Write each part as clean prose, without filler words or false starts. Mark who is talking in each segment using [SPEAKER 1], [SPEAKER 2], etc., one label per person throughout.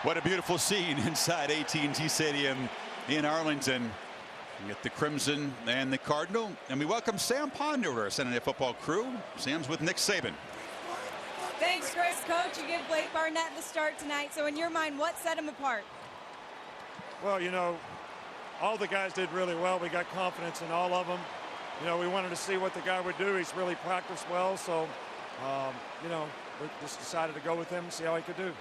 [SPEAKER 1] What a beautiful scene inside AT&T Stadium in Arlington. We get the Crimson and the Cardinal, and we welcome Sam Ponder to our Sunday Night Football crew. Sam's with Nick Saban.
[SPEAKER 2] Thanks, Chris. Coach, you give Blake Barnett the start tonight. So in your mind, what set him apart?
[SPEAKER 3] Well, you know, all the guys did really well. We got confidence in all of them. You know, we wanted to see what the guy would do. He's really practiced well, so, you know, we just decided to go with him and see how he could do.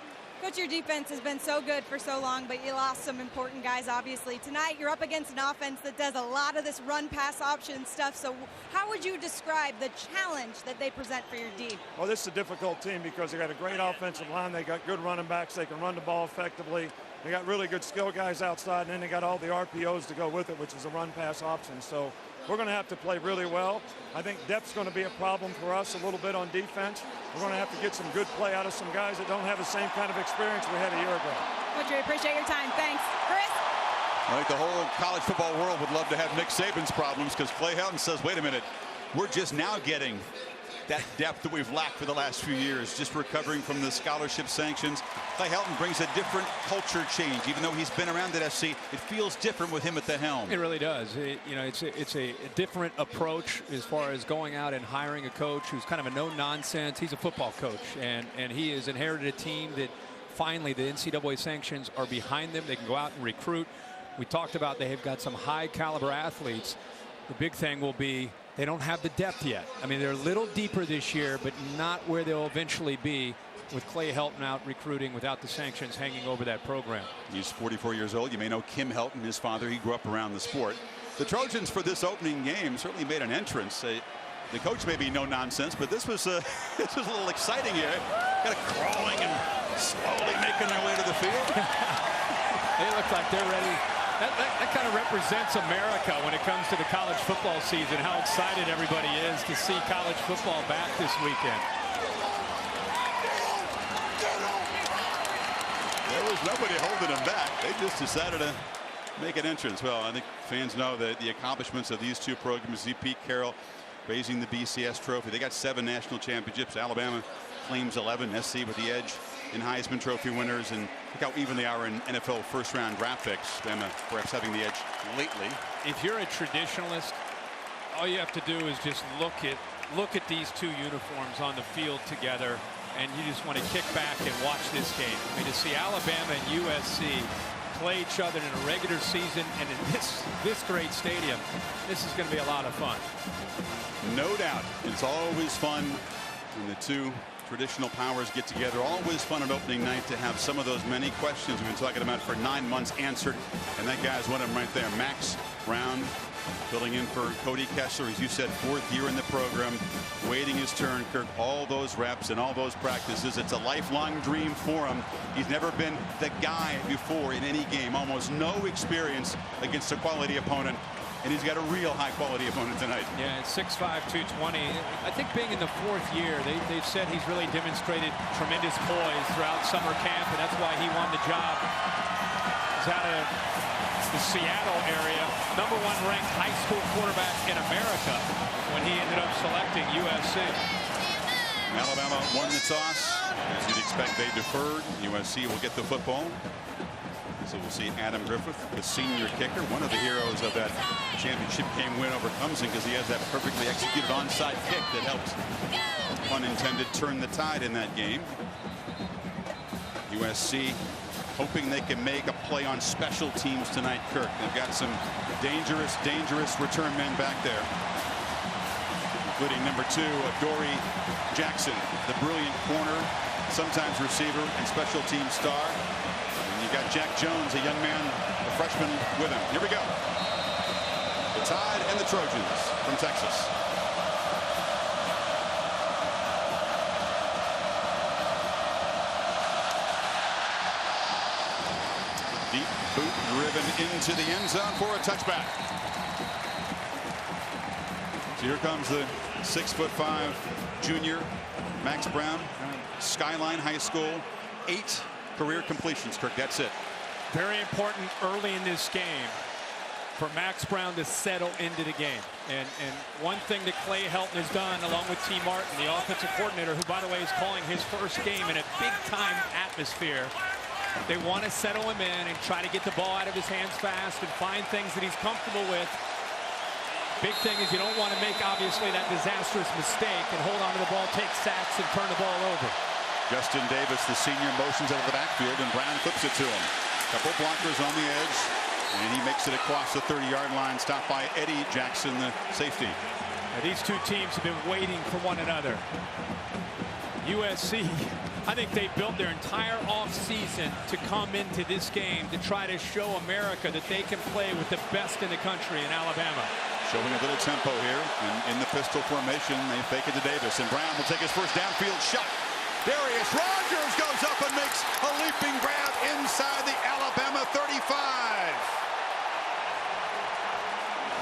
[SPEAKER 2] Coach, your defense has been so good for so long, but you lost some important guys, obviously. Tonight, you're up against an offense that does a lot of this run-pass option stuff. So how would you describe the challenge that they present for your D?
[SPEAKER 3] Well, this is a difficult team because they got a great offensive line. They got good running backs. They can run the ball effectively. They got really good skill guys outside, and then they got all the RPOs to go with it, which is a run-pass option. So we're going to have to play really well. I think depth's going to be a problem for us a little bit on defense. We're going to have to get some good play out of some guys that don't have the same kind of experience we had a year ago.
[SPEAKER 2] Coach, we appreciate your time. Thanks. Chris?
[SPEAKER 1] I think the whole college football world would love to have Nick Saban's problems, because Clay Helton says, wait a minute, we're just now getting that depth that we've lacked for the last few years, just recovering from the scholarship sanctions. Clay Helton brings a different culture change. Even though he's been around at SC, it feels different with him at the helm.
[SPEAKER 4] It really does. You know, it's a different approach as far as going out and hiring a coach who's kind of a no-nonsense. He's a football coach, and he has inherited a team that finally the NCAA sanctions are behind them. They can go out and recruit. We talked about they have got some high-caliber athletes. The big thing will be they don't have the depth yet. I mean, they're a little deeper this year, but not where they'll eventually be with Clay Helton out recruiting without the sanctions hanging over that program.
[SPEAKER 1] He's 44 years old. You may know Kim Helton, his father. He grew up around the sport. The Trojans for this opening game certainly made an entrance. The coach may be no nonsense, but this was this was a little exciting here. Kind of crawling and slowly making their way to the field.
[SPEAKER 4] They look like they're ready. That kind of represents America when it comes to the college football season, how excited everybody is to see college football back this weekend.
[SPEAKER 1] There was nobody holding them back. They just decided to make an entrance. Well, I think fans know that the accomplishments of these two programs. Pete Carroll raising the BCS trophy. They got 7 national championships. Alabama claims 11. SC with the edge in Heisman Trophy winners, and look how even they are in NFL first-round draft picks. Bama perhaps having the edge lately.
[SPEAKER 4] If you're a traditionalist, all you have to do is just look at these two uniforms on the field together, and you just want to kick back and watch this game. I mean, to see Alabama and USC play each other in a regular season and in this great stadium, this is going to be a lot of fun.
[SPEAKER 1] No doubt. It's always fun when the two traditional powers get together. Always fun on opening night to have some of those many questions we've been talking about for 9 months answered. And that guy's one of them right there. Max Brown filling in for Cody Kessler, as you said, 4th year in the program, waiting his turn. Kirk, all those reps and all those practices. It's a lifelong dream for him. He's never been the guy before in any game. Almost no experience against a quality opponent. And he's got a real high-quality opponent tonight.
[SPEAKER 4] Yeah, 6'5", 220. I think being in the 4th year, they've said he's really demonstrated tremendous poise throughout summer camp, and that's why he won the job. He's out of the Seattle area, #1 ranked high school quarterback in America when he ended up selecting USC.
[SPEAKER 1] Alabama won the toss. As you'd expect, they deferred. USC will get the football. So we'll see Adam Griffith, the senior kicker, one of the heroes of that championship game win over Clemson, because he has that perfectly executed onside kick that helped, pun intended, turn the tide in that game. USC hoping they can make a play on special teams tonight, Kirk. They've got some dangerous return men back there, including number 2, Adoree Jackson, the brilliant corner, sometimes receiver and special team star. You got Jack Jones, a young man, a freshman, with him. Here we go. The Tide and the Trojans from Texas. Deep boot driven into the end zone for a touchback. So here comes the 6'5" junior, Max Brown, Skyline High School, 8 career completions, Kirk. That's it.
[SPEAKER 4] Very important early in this game for Max Brown to settle into the game. And one thing that Clay Helton has done, along with T. Martin, the offensive coordinator, who, by the way, is calling his first game in a big-time atmosphere, They want to settle him in and try to get the ball out of his hands fast and find things that he's comfortable with. Big thing is you don't want to make, obviously, that disastrous mistake and hold on to the ball, take sacks, and turn the ball over.
[SPEAKER 1] Justin Davis, the senior, motions out of the backfield, and Brown flips it to him. Couple blockers on the edge, and he makes it across the 30-yard line, stopped by Eddie Jackson, the safety.
[SPEAKER 4] Now, these two teams have been waiting for one another. USC, I think they built their entire offseason to come into this game to try to show America that they can play with the best in the country in Alabama.
[SPEAKER 1] Showing a little tempo here in the pistol formation. They fake it to Davis, and Brown will take his first downfield shot. Darius Rogers goes up and makes a leaping grab inside the Alabama 35.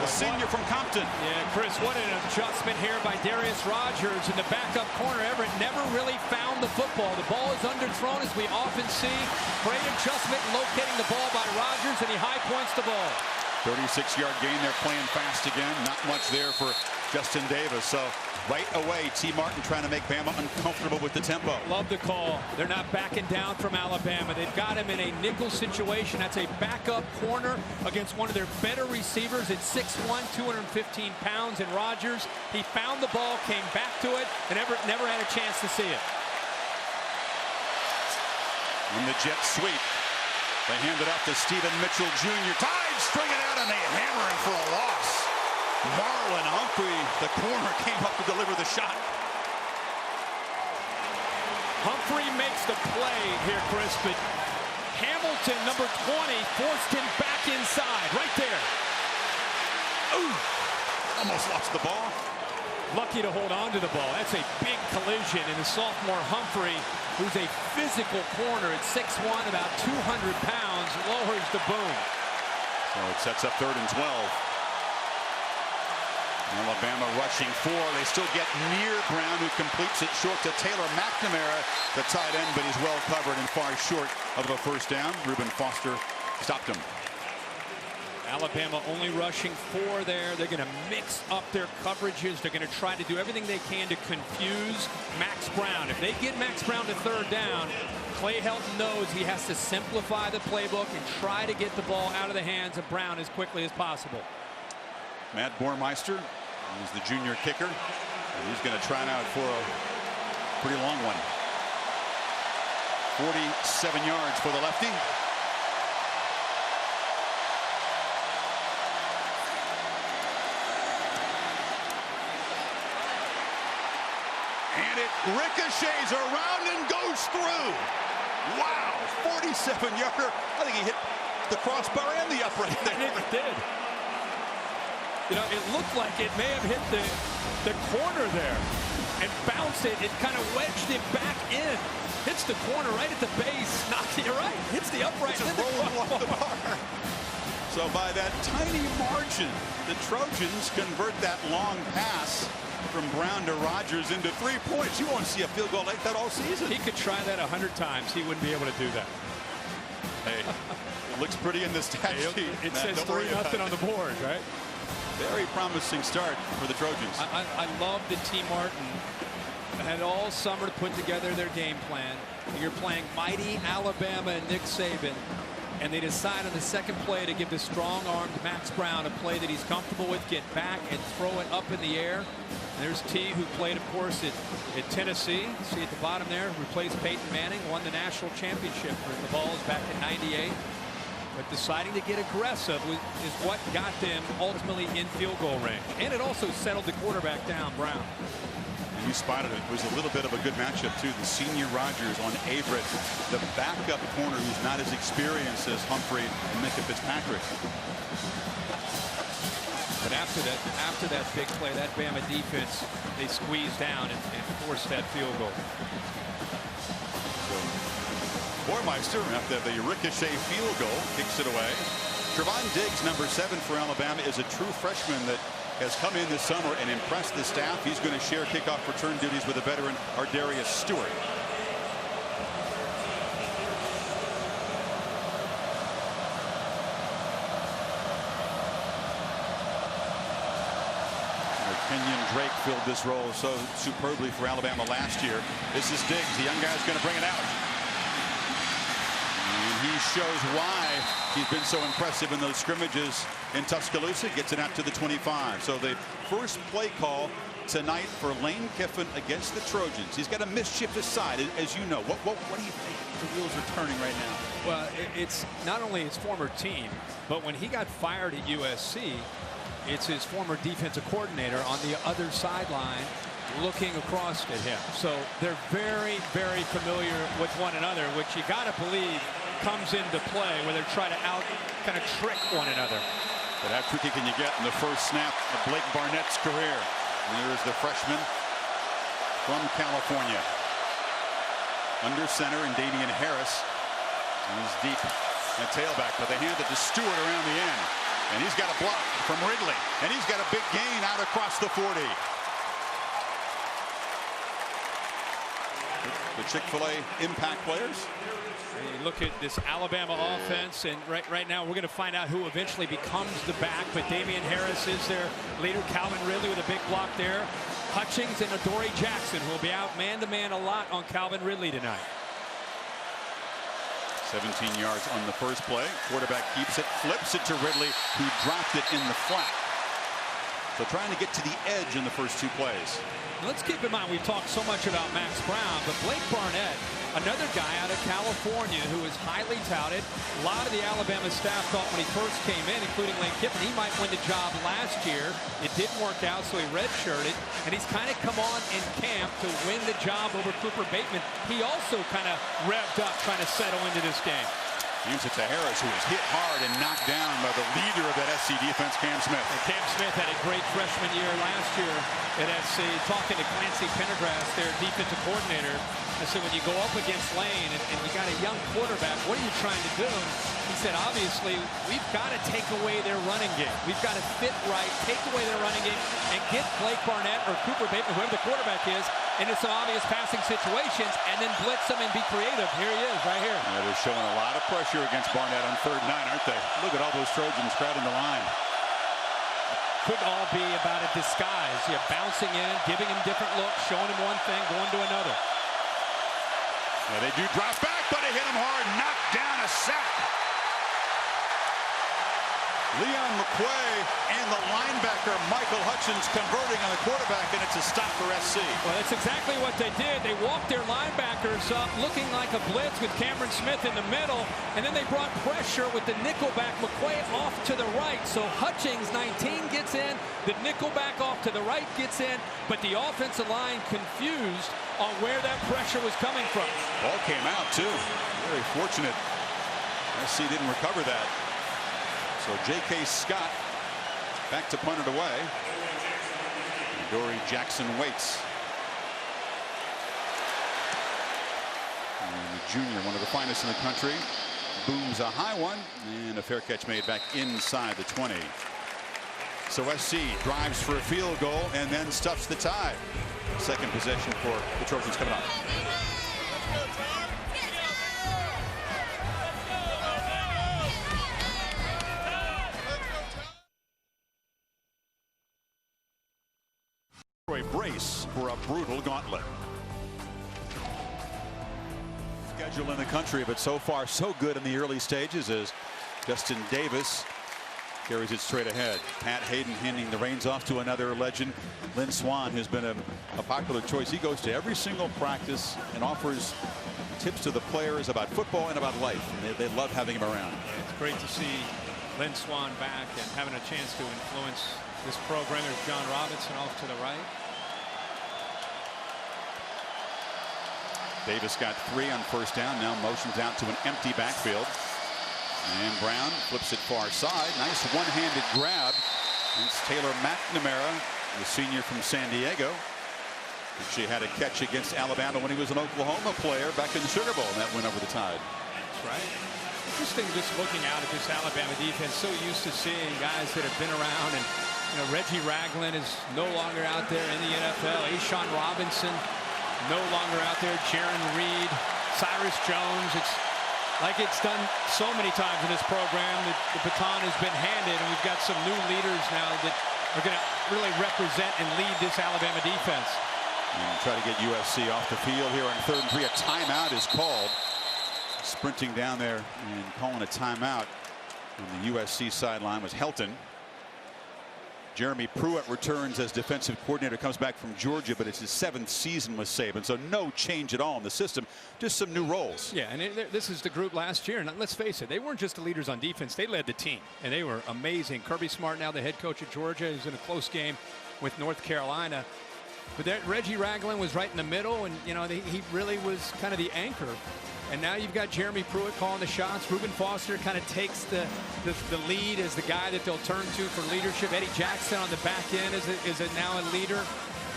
[SPEAKER 1] The senior from Compton.
[SPEAKER 4] Yeah, Chris, what an adjustment here by Darius Rogers in the backup corner. Everett never really found the football. The ball is underthrown, as we often see. Great adjustment locating the ball by Rogers, and he high points the ball.
[SPEAKER 1] 36-yard gain. They're playing fast again. Not much there for Justin Davis. So right away, T. Martin trying to make Bama uncomfortable with the tempo.
[SPEAKER 4] Love the call. They're not backing down from Alabama. They've got him in a nickel situation. That's a backup corner against one of their better receivers at 6'1", 215 pounds. And Rogers, he found the ball, came back to it, and Everett never had a chance to see it.
[SPEAKER 1] In the jet sweep, they hand it off to Stephen Mitchell Jr. Tide string it out, and they hammer him for a loss. Marlon Humphrey, the corner, came up to deliver the shot.
[SPEAKER 4] Humphrey makes the play here, Chris, but Hamilton, number 20, forced him back inside, right there.
[SPEAKER 1] Ooh, almost lost the ball.
[SPEAKER 4] Lucky to hold on to the ball. That's a big collision, and the sophomore Humphrey, who's a physical corner at 6'1", about 200 pounds, lowers the boom.
[SPEAKER 1] So it sets up 3rd and 12. Alabama rushing 4. They still get near Brown, who completes it short to Taylor McNamara, the tight end, but he's well covered and far short of a first down. Reuben Foster stopped him.
[SPEAKER 4] Alabama only rushing 4 there. They're going to mix up their coverages. They're going to try to do everything they can to confuse Max Brown. If they get Max Brown to 3rd down, Clay Helton knows he has to simplify the playbook and try to get the ball out of the hands of Brown as quickly as possible.
[SPEAKER 1] Matt Bormeister is the junior kicker, and he's going to try it out for a pretty long one. 47 yards for the lefty. And it ricochets around and goes through. Wow, 47-yarder. I think he hit the crossbar and the upright there.
[SPEAKER 4] I think it did. You know, it looked like it may have hit the corner there and bounced it. It kind of wedged it back in. Hits the corner right at the base. Knocked it right. Hits the upright.
[SPEAKER 1] Just rolling off the bar. So by that tiny margin, the Trojans convert that long pass from Brown to Rogers into 3 points. You won't see a field goal like that all season.
[SPEAKER 4] He could try that 100 times. He wouldn't be able to do that.
[SPEAKER 1] Hey, it looks pretty in the stat sheet.
[SPEAKER 4] It says 3-0 on the board, right?
[SPEAKER 1] Very promising start for the Trojans.
[SPEAKER 4] I love that T. Martin had all summer to put together their game plan. You're playing mighty Alabama and Nick Saban, and they decide on the second play to give the strong-armed Max Brown a play that he's comfortable with, get back and throw it up in the air. And there's T, who played, of course, at Tennessee. See at the bottom there, replaced Peyton Manning, won the national championship for the Vols back in '98. But deciding to get aggressive is what got them ultimately in field goal range. And it also settled the quarterback down, Brown.
[SPEAKER 1] And you spotted it. It was a little bit of a good matchup, too. The senior Rogers on Everett, the backup corner who's not as experienced as Humphrey and Micah Fitzpatrick.
[SPEAKER 4] But after that big play, that Bama defense, they squeezed down and forced that field goal.
[SPEAKER 1] Bormeister, after the ricochet field goal, kicks it away. Trevon Diggs, number 7 for Alabama, is a true freshman that has come in this summer and impressed the staff. He's going to share kickoff return duties with a veteran, Ardarius Stewart. Kenyon Drake filled this role so superbly for Alabama last year. This is Diggs. The young guy's going to bring it out. he shows why he's been so impressive in those scrimmages in Tuscaloosa. Gets it out to the 25. So the first play call tonight for Lane Kiffin against the Trojans. He's got a mischievous side, as you know. What do you think the wheels are turning right now?
[SPEAKER 4] Well, it's not only his former team, but when he got fired at USC, it's his former defensive coordinator on the other sideline looking across at him. So they're very, very familiar with one another, which you got to believe comes into play where they're trying to kind of trick one another.
[SPEAKER 1] But how tricky can you get in the first snap of Blake Barnett's career? And there's the freshman from California. Under center, and Damian Harris. He's deep at tailback, but they hand it to Stewart around the end. And he's got a block from Ridley. And he's got a big gain out across the 40. The Chick-fil-A impact players.
[SPEAKER 4] You look at this Alabama offense, and right now we're going to find out who eventually becomes the back. But Damian Harris is their leader. Calvin Ridley with a big block there. Hutchings and Adoree Jackson will be out man-to-man a lot on Calvin Ridley tonight.
[SPEAKER 1] 17 yards on the first play. Quarterback keeps it, flips it to Ridley, who dropped it in the flat. So trying to get to the edge in the first two plays.
[SPEAKER 4] Let's keep in mind, we've talked so much about Max Brown, but Blake Barnett, another guy out of California who is highly touted. A lot of the Alabama staff thought when he first came in, including Lane Kiffin, he might win the job last year. It didn't work out, so he redshirted, and he's kind of come on in camp to win the job over Cooper Bateman. He also kind of revved up trying to settle into this game.
[SPEAKER 1] Gives it to Harris, who was hit hard and knocked down by the leader of that SC defense, Cam Smith.
[SPEAKER 4] And Cam Smith had a great freshman year last year at SC. Talking to Clancy Pendergrass, their defensive coordinator, I said, when you go up against Lane and you got a young quarterback, what are you trying to do? And he said, obviously, we've got to take away their running game. We've got to fit right, take away their running game, and get Blake Barnett or Cooper Bateman, whoever the quarterback is, into some obvious passing situations, and then blitz them and be creative. Here he is, right here.
[SPEAKER 1] Yeah, they're showing a lot of pressure against Barnett on 3rd and 9, aren't they? Look at all those Trojans crowding the line.
[SPEAKER 4] Could all be about a disguise. You're bouncing in, giving him different looks, showing him one thing, going to another.
[SPEAKER 1] Yeah, they do drop back, but they hit him hard. Knocked down, a sack. Leon McQuay and the linebacker Michael Hutchins converting on the quarterback, and it's a stop for SC.
[SPEAKER 4] Well, that's exactly what they did. They walked their linebackers up looking like a blitz with Cameron Smith in the middle, and then they brought pressure with the nickelback McQuay off to the right. So Hutchins, 19, gets in. The nickelback off to the right gets in, but the offensive line confused on where that pressure was coming from.
[SPEAKER 1] Ball came out, too. Very fortunate. SC didn't recover that. So J.K. Scott back to punt it away. Adoree Jackson waits. And the junior, one of the finest in the country, booms a high one, and a fair catch made back inside the 20. So SC drives for a field goal and then stuffs the tie. Second possession for the Trojans coming up. A brace for a brutal gauntlet. Schedule in the country, but so far so good in the early stages as Justin Davis carries it straight ahead. Pat Hayden handing the reins off to another legend, Lynn Swann, who's been a popular choice. He goes to every single practice and offers tips to the players about football and about life. And they love having him around.
[SPEAKER 4] It's great to see Lynn Swann back and having a chance to influence this program. There's John Robinson off to the right.
[SPEAKER 1] Davis got 3 on first down. Now motions out to an empty backfield. And Brown flips it far side. Nice one-handed grab. It's Taylor McNamara, the senior from San Diego. She had a catch against Alabama when he was an Oklahoma player back in the Sugar Bowl, and that went over the tide.
[SPEAKER 4] That's right. Interesting just looking out at this Alabama defense. So used to seeing guys that have been around, and Reggie Ragland is no longer out there in the NFL. Ashawn Robinson no longer out there. Jaron Reed, Cyrus Jones. It's like it's done so many times in this program that the baton has been handed, and we've got some new leaders now that are going to really represent and lead this Alabama defense.
[SPEAKER 1] And try to get USC off the field here on 3rd and 3. A timeout is called. Sprinting down there and calling a timeout on the USC sideline was Helton. Jeremy Pruitt returns as defensive coordinator, comes back from Georgia, but it's his 7th season with Saban, so no change at all in the system, just some new roles.
[SPEAKER 4] Yeah, and this is the group last year, and let's face it, they weren't just the leaders on defense, they led the team, and they were amazing. Kirby Smart, now the head coach at Georgia, is in a close game with North Carolina. But Reggie Ragland was right in the middle, and you know he really was kind of the anchor. And now you've got Jeremy Pruitt calling the shots. Reuben Foster kind of takes the lead as the guy that they'll turn to for leadership. Eddie Jackson on the back end is now a leader.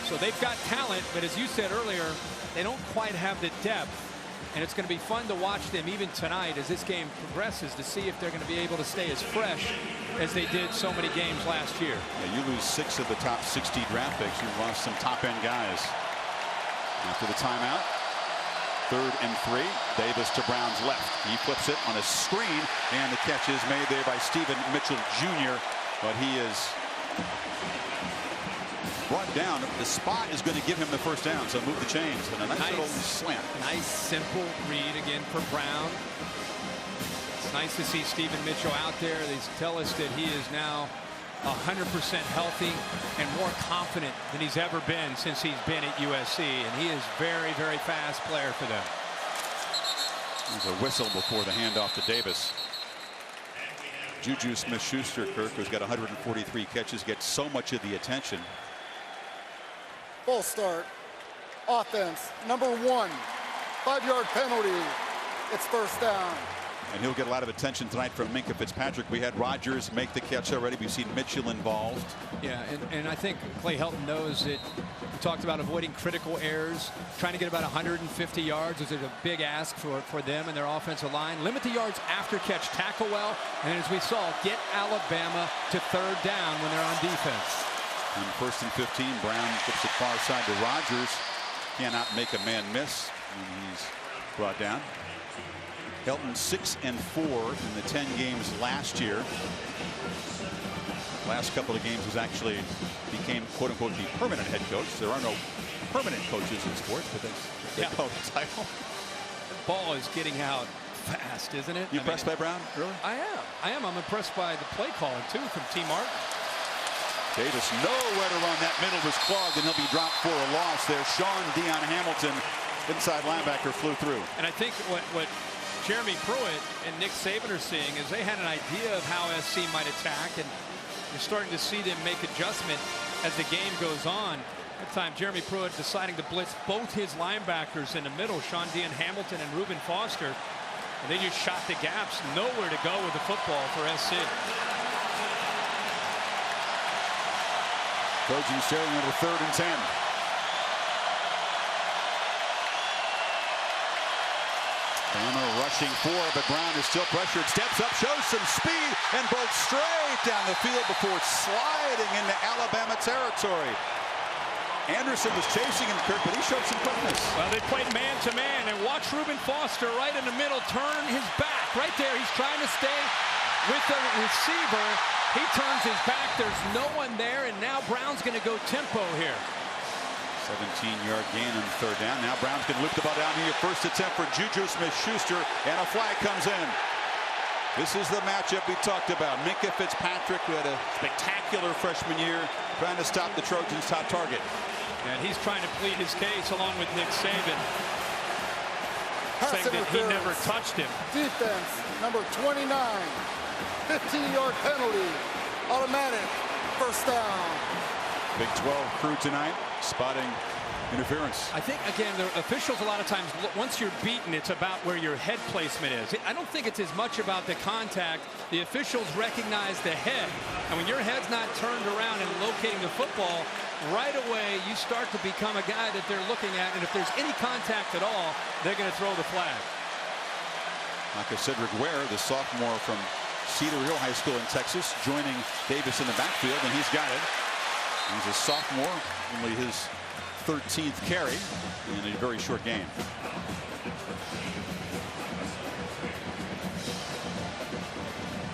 [SPEAKER 4] So they've got talent, but as you said earlier, they don't quite have the depth. And it's going to be fun to watch them even tonight as this game progresses to see if they're going to be able to stay as fresh as they did so many games last year.
[SPEAKER 1] Yeah, you lose 6 of the top 60 draft picks. You've lost some top-end guys. After the timeout, 3rd and 3. Davis to Brown's left. He flips it on a screen, and the catch is made there by Stephen Mitchell Jr. But he is brought down. The spot is going to give him the first down, so move the chains. And a nice little slant.
[SPEAKER 4] Nice simple read again for Brown. It's nice to see Stephen Mitchell out there. They tell us that he is now 100% healthy and more confident than he's ever been since he's been at USC, and he is very, very fast player for them.
[SPEAKER 1] There's a whistle before the handoff to Davis. Juju Smith-Schuster, Kirk, who's got 143 catches, gets so much of the attention.
[SPEAKER 5] Full start. Offense, number 1. 5-yard penalty. It's first down.
[SPEAKER 1] And he'll get a lot of attention tonight from Minkah Fitzpatrick. We had Rodgers make the catch already. We've seen Mitchell involved.
[SPEAKER 4] Yeah, and I think Clay Helton knows that. We talked about avoiding critical errors, trying to get about 150 yards, which is a big ask for them and their offensive line. Limit the yards after catch, tackle well, and as we saw, get Alabama to 3rd down when they're on defense.
[SPEAKER 1] On 1st and 15, Brown flips it far side to Rodgers. Cannot make a man miss, and he's brought down. Helton 6 and 4 in the 10 games last year. Last couple of games was actually became quote unquote the permanent head coach. There are no permanent coaches in sports, but they call the title.
[SPEAKER 4] The ball is getting out fast, isn't it?
[SPEAKER 1] You impressed by Brown? Really?
[SPEAKER 4] I am. I'm impressed by the play calling too from T. Martin.
[SPEAKER 1] Davis nowhere to run. That middle was clogged, and he'll be dropped for a loss there. Sean Dion Hamilton, inside linebacker, flew through. And
[SPEAKER 4] I think what Jeremy Pruitt and Nick Saban are seeing is they had an idea of how SC might attack, and you're starting to see them make adjustment as the game goes on. That time, Jeremy Pruitt deciding to blitz both his linebackers in the middle, Sean Dion Hamilton and Reuben Foster. And they just shot the gaps, nowhere to go with the football for SC.
[SPEAKER 1] Trojans staring into 3rd and 10. Bama rushing 4, but Brown is still pressured. Steps up, shows some speed, and bolts straight down the field before sliding into Alabama territory. Anderson was chasing him, Kirk, but he showed some quickness.
[SPEAKER 4] Well, they played man-to-man, and watch Reuben Foster right in the middle turn his back. Right there, he's trying to stay with the receiver. He turns his back. There's no one there, and now Brown's going to go tempo here.
[SPEAKER 1] 17-yard gain on 3rd down. Now Brown's going to loop the ball down here. First attempt for Juju Smith-Schuster, and a flag comes in. This is the matchup we talked about. Minkah Fitzpatrick, who had a spectacular freshman year, trying to stop the Trojans' top target.
[SPEAKER 4] And he's trying to plead his case along with Nick Saban, saying that he never touched him.
[SPEAKER 5] Defense, number 29. 15-yard penalty. Automatic. First down.
[SPEAKER 1] Big 12 crew tonight, spotting interference.
[SPEAKER 4] I think, again, the officials a lot of times, once you're beaten, it's about where your head placement is. I don't think it's as much about the contact. The officials recognize the head. And when your head's not turned around and locating the football, right away you start to become a guy that they're looking at. And if there's any contact at all, they're going to throw the flag.
[SPEAKER 1] Like Cedric Ware, the sophomore from Cedar Hill High School in Texas, joining Davis in the backfield, and he's got it. He's a sophomore, only his 13th carry in a very short game.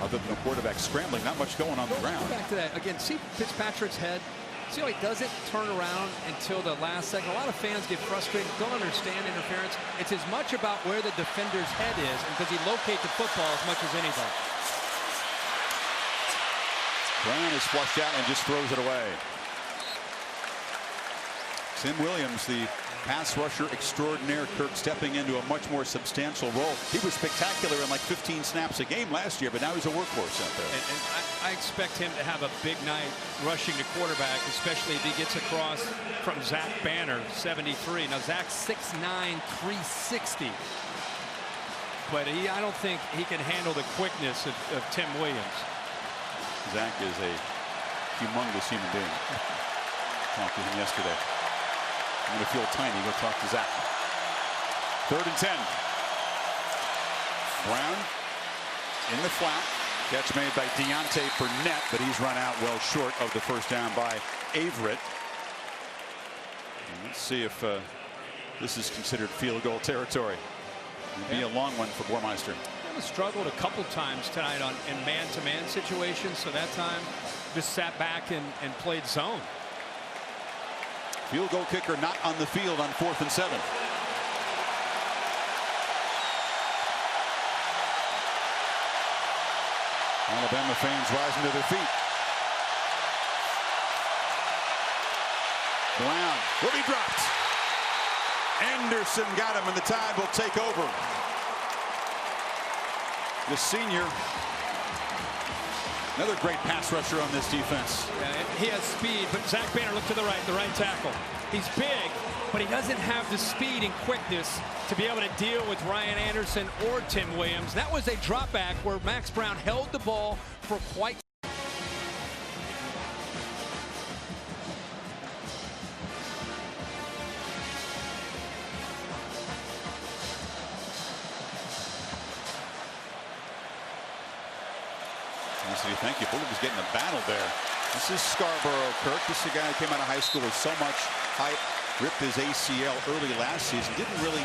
[SPEAKER 1] Other than the quarterback scrambling, not much going on the ground.
[SPEAKER 4] Back to that again. See Fitzpatrick's head. See how he doesn't turn around until the last second. A lot of fans get frustrated, don't understand interference. It's as much about where the defender's head is, and does he locate the football as much as anything.
[SPEAKER 1] Brown is flushed out and just throws it away. Tim Williams, the pass rusher extraordinaire, Kirk, stepping into a much more substantial role. He was spectacular in like 15 snaps a game last year, but now he's a workhorse out there.
[SPEAKER 4] And I expect him to have a big night rushing the quarterback, especially if he gets across from Zach Banner, 73. Now, Zach's 6'9", 360. But I don't think he can handle the quickness of Tim Williams.
[SPEAKER 1] Zach is a humongous human being. Talked to him yesterday. I'm going to feel tiny. Go talk to Zach. 3rd and 10. Brown in the flat. Catch made by Deontay Burnett, but he's run out well short of the first down by Averett. And let's see if this is considered field goal territory. It'll be a long one for Bormeister.
[SPEAKER 4] He struggled a couple times tonight in man-to-man situations, so that time just sat back and played zone.
[SPEAKER 1] Field goal kicker not on the field on 4th and 7. Alabama fans rising to their feet. Brown will be dropped. Anderson got him, and the Tide will take over. The senior, another great pass rusher on this defense.
[SPEAKER 4] Yeah, he has speed, but Zach Banner, look to the right tackle. He's big, but he doesn't have the speed and quickness to be able to deal with Ryan Anderson or Tim Williams. That was a drop back where Max Brown held the ball for quite.
[SPEAKER 1] Thank you. Bullock was getting a battle there. This is Scarborough, Kirk. This is a guy who came out of high school with so much hype. Ripped his ACL early last season. Didn't really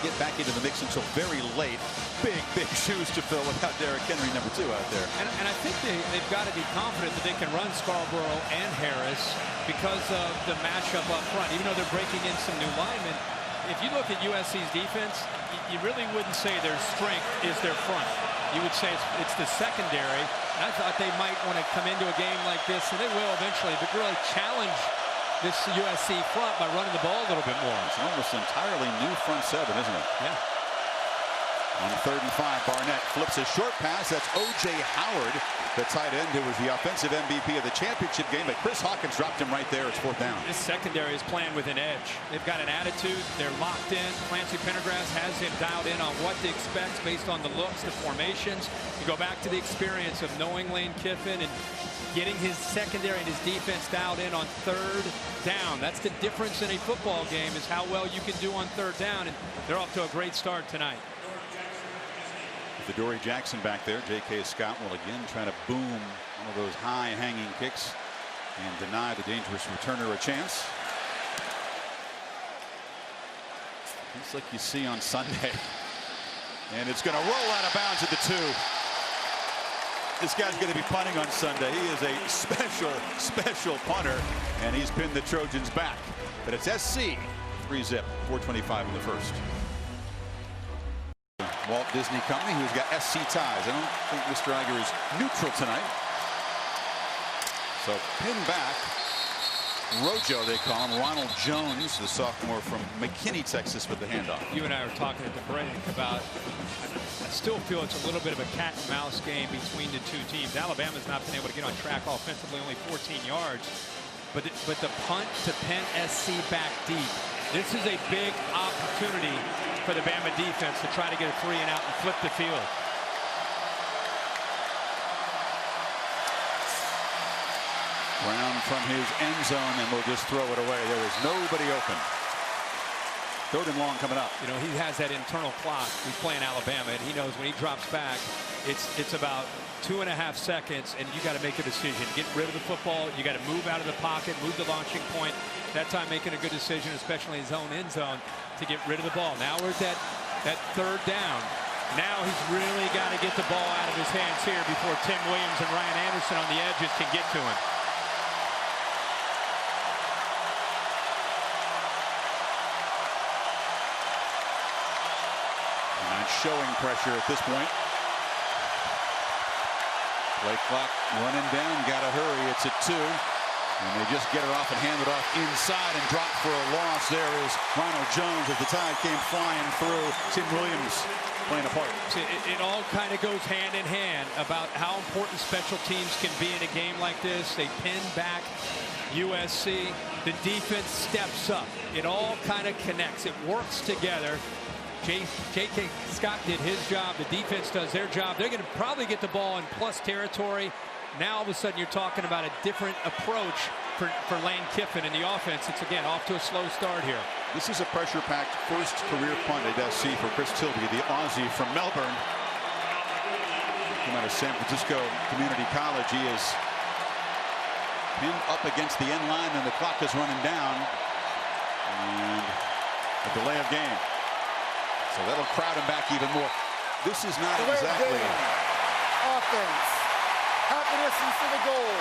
[SPEAKER 1] get back into the mix until very late. Big shoes to fill without Derrick Henry, number 2, out there.
[SPEAKER 4] And I think they've got to be confident that they can run Scarborough and Harris because of the matchup up front. Even though they're breaking in some new linemen, if you look at USC's defense, you really wouldn't say their strength is their front. You would say it's the secondary. And I thought they might want to come into a game like this, and they will eventually, but really challenge this USC front by running the ball a little bit more.
[SPEAKER 1] It's an almost entirely new front 7, isn't it?
[SPEAKER 4] Yeah.
[SPEAKER 1] On 3rd and 5, Barnett flips a short pass. That's O.J. Howard, the tight end, who was the offensive MVP of the championship game. But Chris Hawkins dropped him right there. It's 4th down.
[SPEAKER 4] This secondary is playing with an edge. They've got an attitude. They're locked in. Clancy Pendergrass has him dialed in on what to expect based on the looks, the formations. You go back to the experience of knowing Lane Kiffin and getting his secondary and his defense dialed in on 3rd down. That's the difference in a football game, is how well you can do on 3rd down. And they're off to a great start tonight.
[SPEAKER 1] With Dory Jackson back there, J.K. Scott will again try to boom one of those high hanging kicks and deny the dangerous returner a chance. Just like you see on Sunday. And it's going to roll out of bounds at the 2. This guy's going to be punting on Sunday. He is a special punter, and he's pinned the Trojans back. But it's SC 3-zip, 4:25 in the first. Walt Disney Company, who's got SC ties. I don't think Mr. Iger is neutral tonight. So pinned back. Rojo, they call him. Ronald Jones, the sophomore from McKinney, Texas, with the handoff.
[SPEAKER 4] You and I were talking at the break about, I still feel it's a little bit of a cat and mouse game between the two teams. Alabama's not been able to get on track offensively, only 14 yards. But the punt to Penn SC back deep. This is a big opportunity for the Bama defense to try to get a 3 and out and flip the field.
[SPEAKER 1] Brown from his end zone, and will just throw it away. There is nobody open. 3rd and long coming up.
[SPEAKER 4] You know, he has that internal clock. He's playing Alabama, and he knows when he drops back, it's about 2.5 seconds, and you got to make a decision. Get rid of the football. You got to move out of the pocket, move the launching point. That time making a good decision, especially in his own end zone, to get rid of the ball. Now we're at that 3rd down. Now he's really got to get the ball out of his hands here before Tim Williams and Ryan Anderson on the edges can get to him.
[SPEAKER 1] Not showing pressure at this point. Play clock running down. Got to hurry. It's at 2. And they just get her off and hand it off inside and drop for a loss. There is Ronald Jones as the Tide came flying through. Tim Williams playing a part.
[SPEAKER 4] It all kind of goes hand in hand about how important special teams can be in a game like this. They pin back USC. The defense steps up. It all kind of connects. It works together. J.K. Scott did his job. The defense does their job. They're going to probably get the ball in plus territory. Now all of a sudden you're talking about a different approach for Lane Kiffin in the offense. It's again off to a slow start here.
[SPEAKER 1] This is a pressure-packed first career punt at USC for Chris Tilby, the Aussie from Melbourne. Come out of San Francisco Community College. He is pinned up against the end line and the clock is running down. And a delay of game. So that'll crowd him back even more. This is not exactly
[SPEAKER 5] offense. Half the distance to the goal.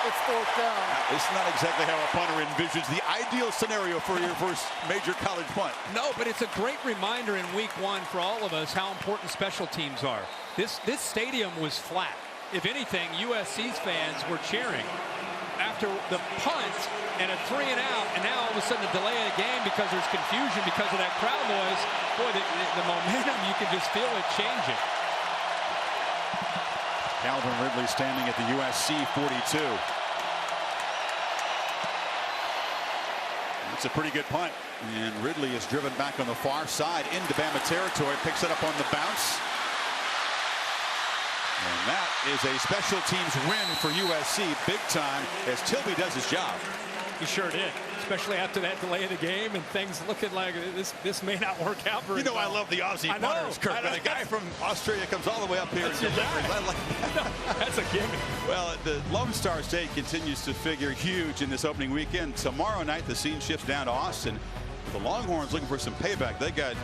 [SPEAKER 5] It's 4th down.
[SPEAKER 1] It's not exactly how a punter envisions the ideal scenario for your first major college punt.
[SPEAKER 4] No, but it's a great reminder in week 1 for all of us how important special teams are. This stadium was flat. If anything, USC's fans were cheering after the punt and a 3 and out, and now all of a sudden a delay of the game because there's confusion because of that crowd noise. Boy, the momentum, you can just feel it changing.
[SPEAKER 1] Calvin Ridley standing at the USC 42. It's a pretty good punt. And Ridley is driven back on the far side into Bama territory. Picks it up on the bounce. And that is a special teams win for USC big time as Tilby does his job.
[SPEAKER 4] He sure did, especially after that delay of the game and things looking like this may not work out very well.
[SPEAKER 1] I love the Aussie punters, Kirk. But a guy from Australia comes all the way up here and delivers. I like that.
[SPEAKER 4] That's a gimme.
[SPEAKER 1] Well, the Lone Star State continues to figure huge in this opening weekend. Tomorrow night, the scene shifts down to Austin. The Longhorns looking for some payback. They got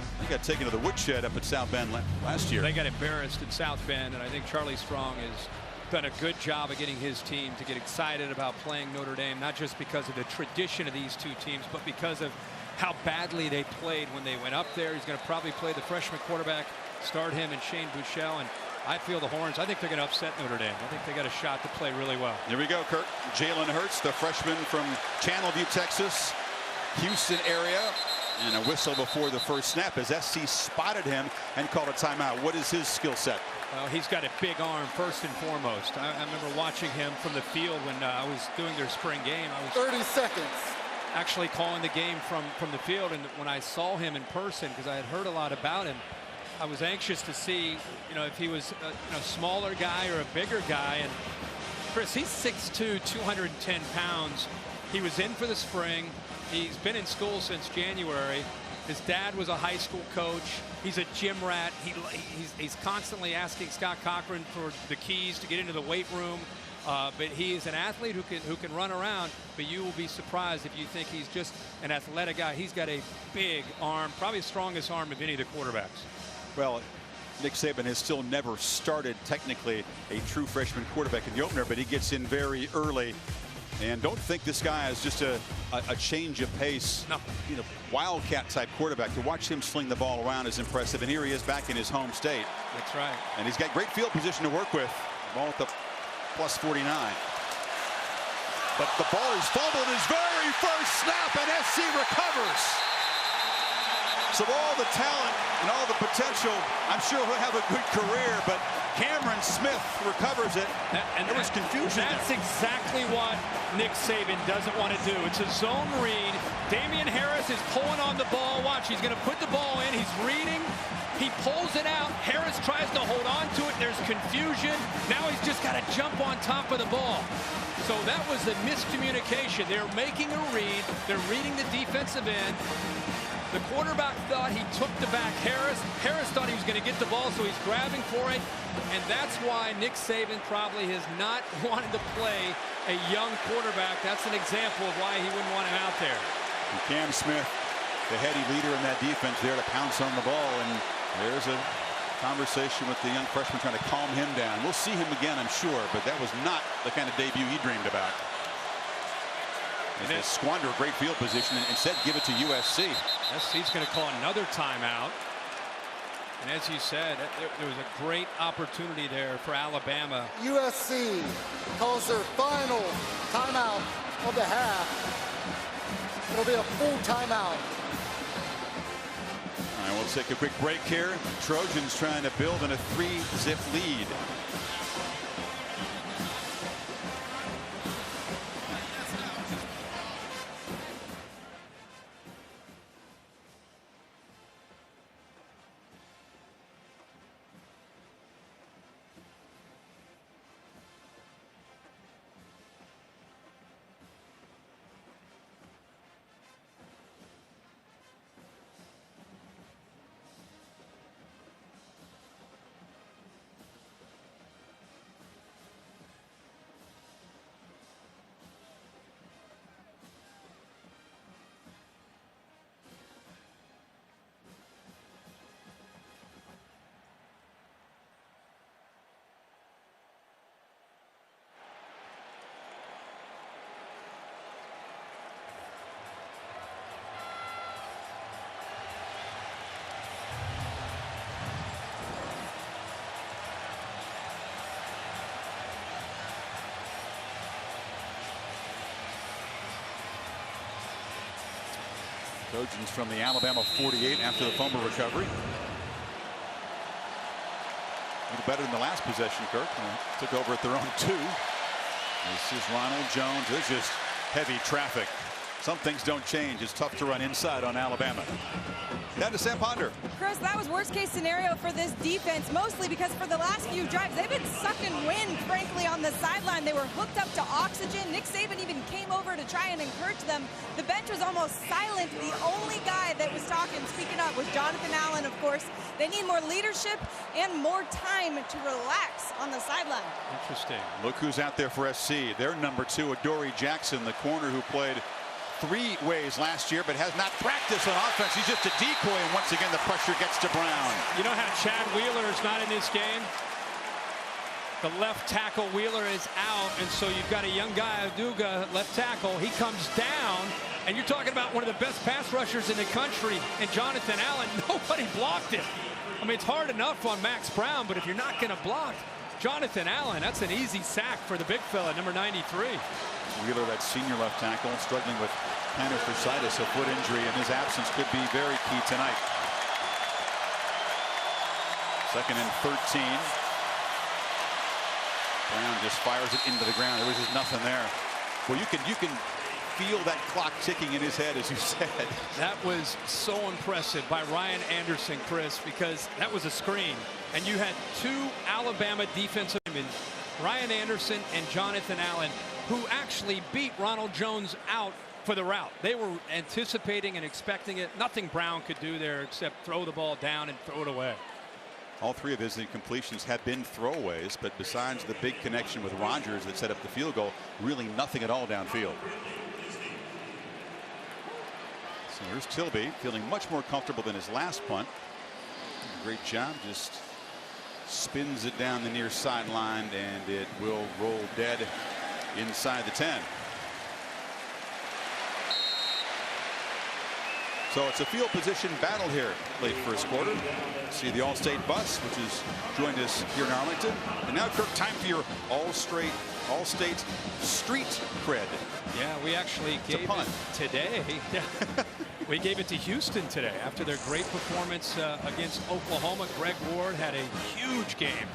[SPEAKER 1] taken to the woodshed up at South Bend last year.
[SPEAKER 4] They got embarrassed in South Bend, and I think Charlie Strong has done a good job of getting his team to get excited about playing Notre Dame, not just because of the tradition of these two teams, but because of how badly they played when they went up there. He's going to probably play the freshman quarterback, start him and Shane Buechele, and I feel the Horns, I think they're going to upset Notre Dame. I think they got a shot to play really well.
[SPEAKER 1] Here we go, Kirk. Jalen Hurts, the freshman from Channelview, Texas, Houston area, and a whistle before the first snap as SC spotted him and called a timeout. What is his skill set?
[SPEAKER 4] Well, he's got a big arm first and foremost. I remember watching him from the field when I was doing their spring game. I was
[SPEAKER 5] 30 seconds.
[SPEAKER 4] Actually calling the game from the field, and when I saw him in person, because I had heard a lot about him, I was anxious to see, if he was a smaller guy or a bigger guy. And Chris, he's 6'2", 210 pounds. He was in for the spring. He's been in school since January. His dad was a high school coach. He's a gym rat. He's constantly asking Scott Cochran for the keys to get into the weight room. But he is an athlete who can run around. But you will be surprised if you think he's just an athletic guy. He's got a big arm, probably the strongest arm of any of the quarterbacks.
[SPEAKER 1] Well, Nick Saban has still never started technically a true freshman quarterback in the opener, but he gets in very early. And don't think this guy is just a change of pace,
[SPEAKER 4] no.
[SPEAKER 1] Wildcat type quarterback. To watch him sling the ball around is impressive. And here he is back in his home state.
[SPEAKER 4] That's right.
[SPEAKER 1] And he's got great field position to work with. Ball at the plus 49. But the ball is fumbled his very first snap, and SC recovers. So all the talent and all the potential, I'm sure he'll have a good career, but Cameron Smith recovers it, and there was confusion.
[SPEAKER 4] That's exactly what Nick Saban doesn't want to do. It's a zone read. Damian Harris is pulling on the ball. Watch, he's going to put the ball in. He's reading. He pulls it out. Harris tries to hold on to it. There's confusion. Now he's just got to jump on top of the ball. So that was the miscommunication. They're making a read. They're reading the defensive end. The quarterback thought he took the back Harris. Harris thought he was going to get the ball, so he's grabbing for it. And that's why Nick Saban probably has not wanted to play a young quarterback. That's an example of why he wouldn't want him out there.
[SPEAKER 1] And Cam Smith, the heady leader in that defense, there to pounce on the ball. And there's a conversation with the young freshman trying to calm him down. We'll see him again, I'm sure, but that was not the kind of debut he dreamed about. And they squander a great field position and instead give it to USC.
[SPEAKER 4] SC's going to call another timeout. And as you said, there was a great opportunity there for Alabama.
[SPEAKER 5] USC calls their final timeout of the half. It'll be a full timeout.
[SPEAKER 1] All right, we'll take a quick break here. Trojans trying to build in a 3-zip lead. Trojans from the Alabama 48 after the fumble recovery. A little better than the last possession, Kirk. Took over at their own 2. This is Ronald Jones. There's just heavy traffic. Some things don't change. It's tough to run inside on Alabama. Down to Sam Ponder.
[SPEAKER 2] Chris, that was worst case scenario for this defense, mostly because for the last few drives, they've been sucking wind, frankly, on the sideline. They were hooked up to oxygen. Nick Saban even came over to try and encourage them. The bench was almost silent. The only guy that was talking, speaking up, was Jonathan Allen, of course. They need more leadership and more time to relax on the sideline.
[SPEAKER 4] Interesting.
[SPEAKER 1] Look who's out there for SC. Their number 2, Adoree Jackson, the corner who played 3 ways last year, but has not practiced on offense. He's just a decoy, and once again the pressure gets to Brown.
[SPEAKER 4] You know how Chad Wheeler is not in this game? The left tackle Wheeler is out, and so you've got a young guy, Aduga, left tackle. He comes down, and you're talking about one of the best pass rushers in the country, and Jonathan Allen, nobody blocked it. I mean, it's hard enough on Max Brown, but if you're not going to block Jonathan Allen, that's an easy sack for the big fella, number 93.
[SPEAKER 1] Wheeler, that senior left tackle, struggling with plantar fasciitis, a foot injury, and his absence could be very key tonight. 2nd and 13. Brown just fires it into the ground. There was just nothing there. Well, you can feel that clock ticking in his head, as you said.
[SPEAKER 4] That was so impressive by Ryan Anderson, Chris, because that was a screen, and you had 2 Alabama defensive linemen, Ryan Anderson and Jonathan Allen, who actually beat Ronald Jones out for the route. They were anticipating and expecting it. Nothing Brown could do there except throw the ball down and throw it away.
[SPEAKER 1] All 3 of his incompletions have been throwaways, but besides the big connection with Rodgers that set up the field goal, really nothing at all downfield. So here's Tilby, feeling much more comfortable than his last punt. Great job, just spins it down the near sideline, and it will roll dead inside the 10. So it's a field position battle here late first quarter. See the All-State bus, which has joined us here in Arlington. And now, Kirk, time for your All-State street cred.
[SPEAKER 4] Yeah, we actually gave it today. We gave it to Houston today after their great performance against Oklahoma. Greg Ward had a huge game.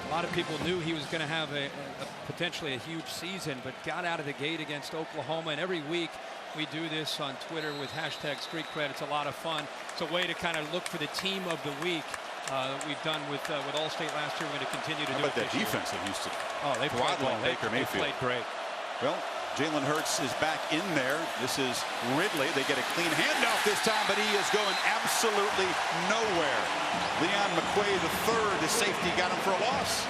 [SPEAKER 4] A lot of people knew he was going to have potentially a huge season, but got out of the gate against Oklahoma. And every week we do this on Twitter with hashtag Street Cred. It's a lot of fun. It's a way to kind of look for the team of the week. We've done with All-State last year. We're going to continue to do it this year.
[SPEAKER 1] Defense of Houston.
[SPEAKER 4] Oh, they played well. They played great.
[SPEAKER 1] Well, Jalen Hurts is back in there. This is Ridley. They get a clean handoff this time, but he is going absolutely nowhere. Leon McQuay III, the safety, got him for a loss.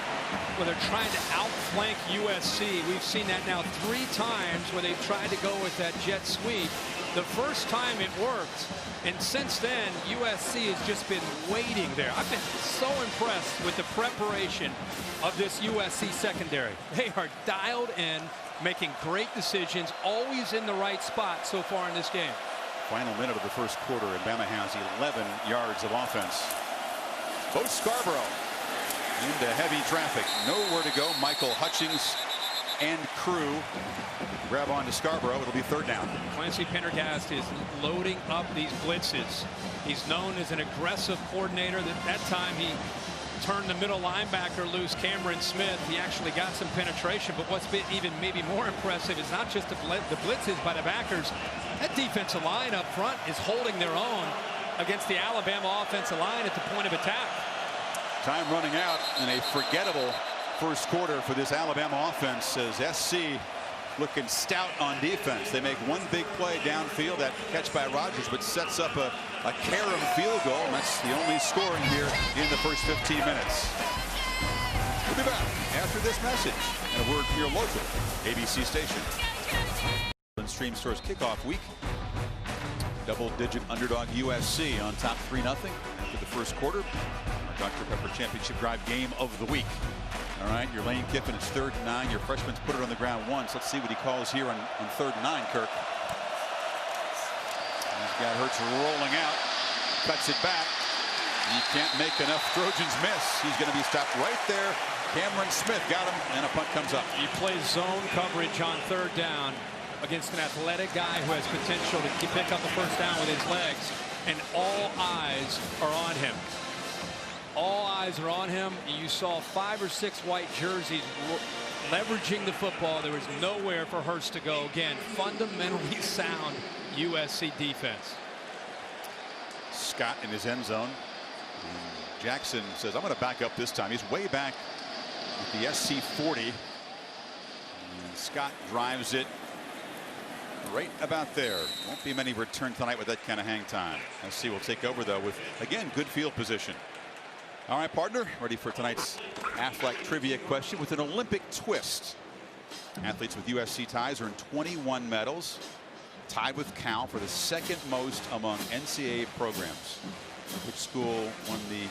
[SPEAKER 4] Well, they're trying to outflank USC. We've seen that now 3 times where they've tried to go with that jet sweep. The first time it worked, and since then USC has just been waiting there. I've been so impressed with the preparation of this USC secondary. They are dialed in, making great decisions, always in the right spot so far in this game.
[SPEAKER 1] Final minute of the first quarter, and Bama has 11 yards of offense. Both Scarborough into heavy traffic. Nowhere to go. Michael Hutchings and crew grab on to Scarborough. It'll be third down.
[SPEAKER 4] Clancy Pendergast is loading up these blitzes. He's known as an aggressive coordinator. That time he turned the middle linebacker loose, Cameron Smith. He actually got some penetration, but what's been even maybe more impressive is not just the blitzes by the backers. That defensive line up front is holding their own against the Alabama offensive line at the point of attack.
[SPEAKER 1] Time running out in a forgettable first quarter for this Alabama offense as SC looking stout on defense. They make one big play downfield, that catch by Rodgers, but sets up a carom field goal, and that's the only scoring here in the first 15 minutes. We'll be back after this message and a word from your local ABC station. Stream Stores kickoff week. Double-digit underdog USC on top 3-0 after the first quarter. Our Dr. Pepper Championship Drive game of the week. All right, your Lane Kiffin, it's 3rd and 9. Your freshman's put it on the ground once. Let's see what he calls here on 3rd and 9, Kirk. He's got Hurts rolling out, cuts it back. He can't make enough Trojans miss. He's going to be stopped right there. Cameron Smith got him, and a punt comes up.
[SPEAKER 4] He plays zone coverage on 3rd down against an athletic guy who has potential to pick up the first down with his legs, and all eyes are on him. All eyes are on him. You saw 5 or 6 white jerseys leveraging the football. There was nowhere for Hurts to go. Again, fundamentally sound USC defense.
[SPEAKER 1] Scott in his end zone. And Jackson says, I'm going to back up this time. He's way back at the SC 40. And Scott drives it right about there. Won't be many return tonight with that kind of hang time. SC will take over, though, with, again, good field position. All right, partner, ready for tonight's Affleck trivia question with an Olympic twist. Athletes with USC ties earn 21 medals, tied with Cal for the 2nd most among NCAA programs. Which school won the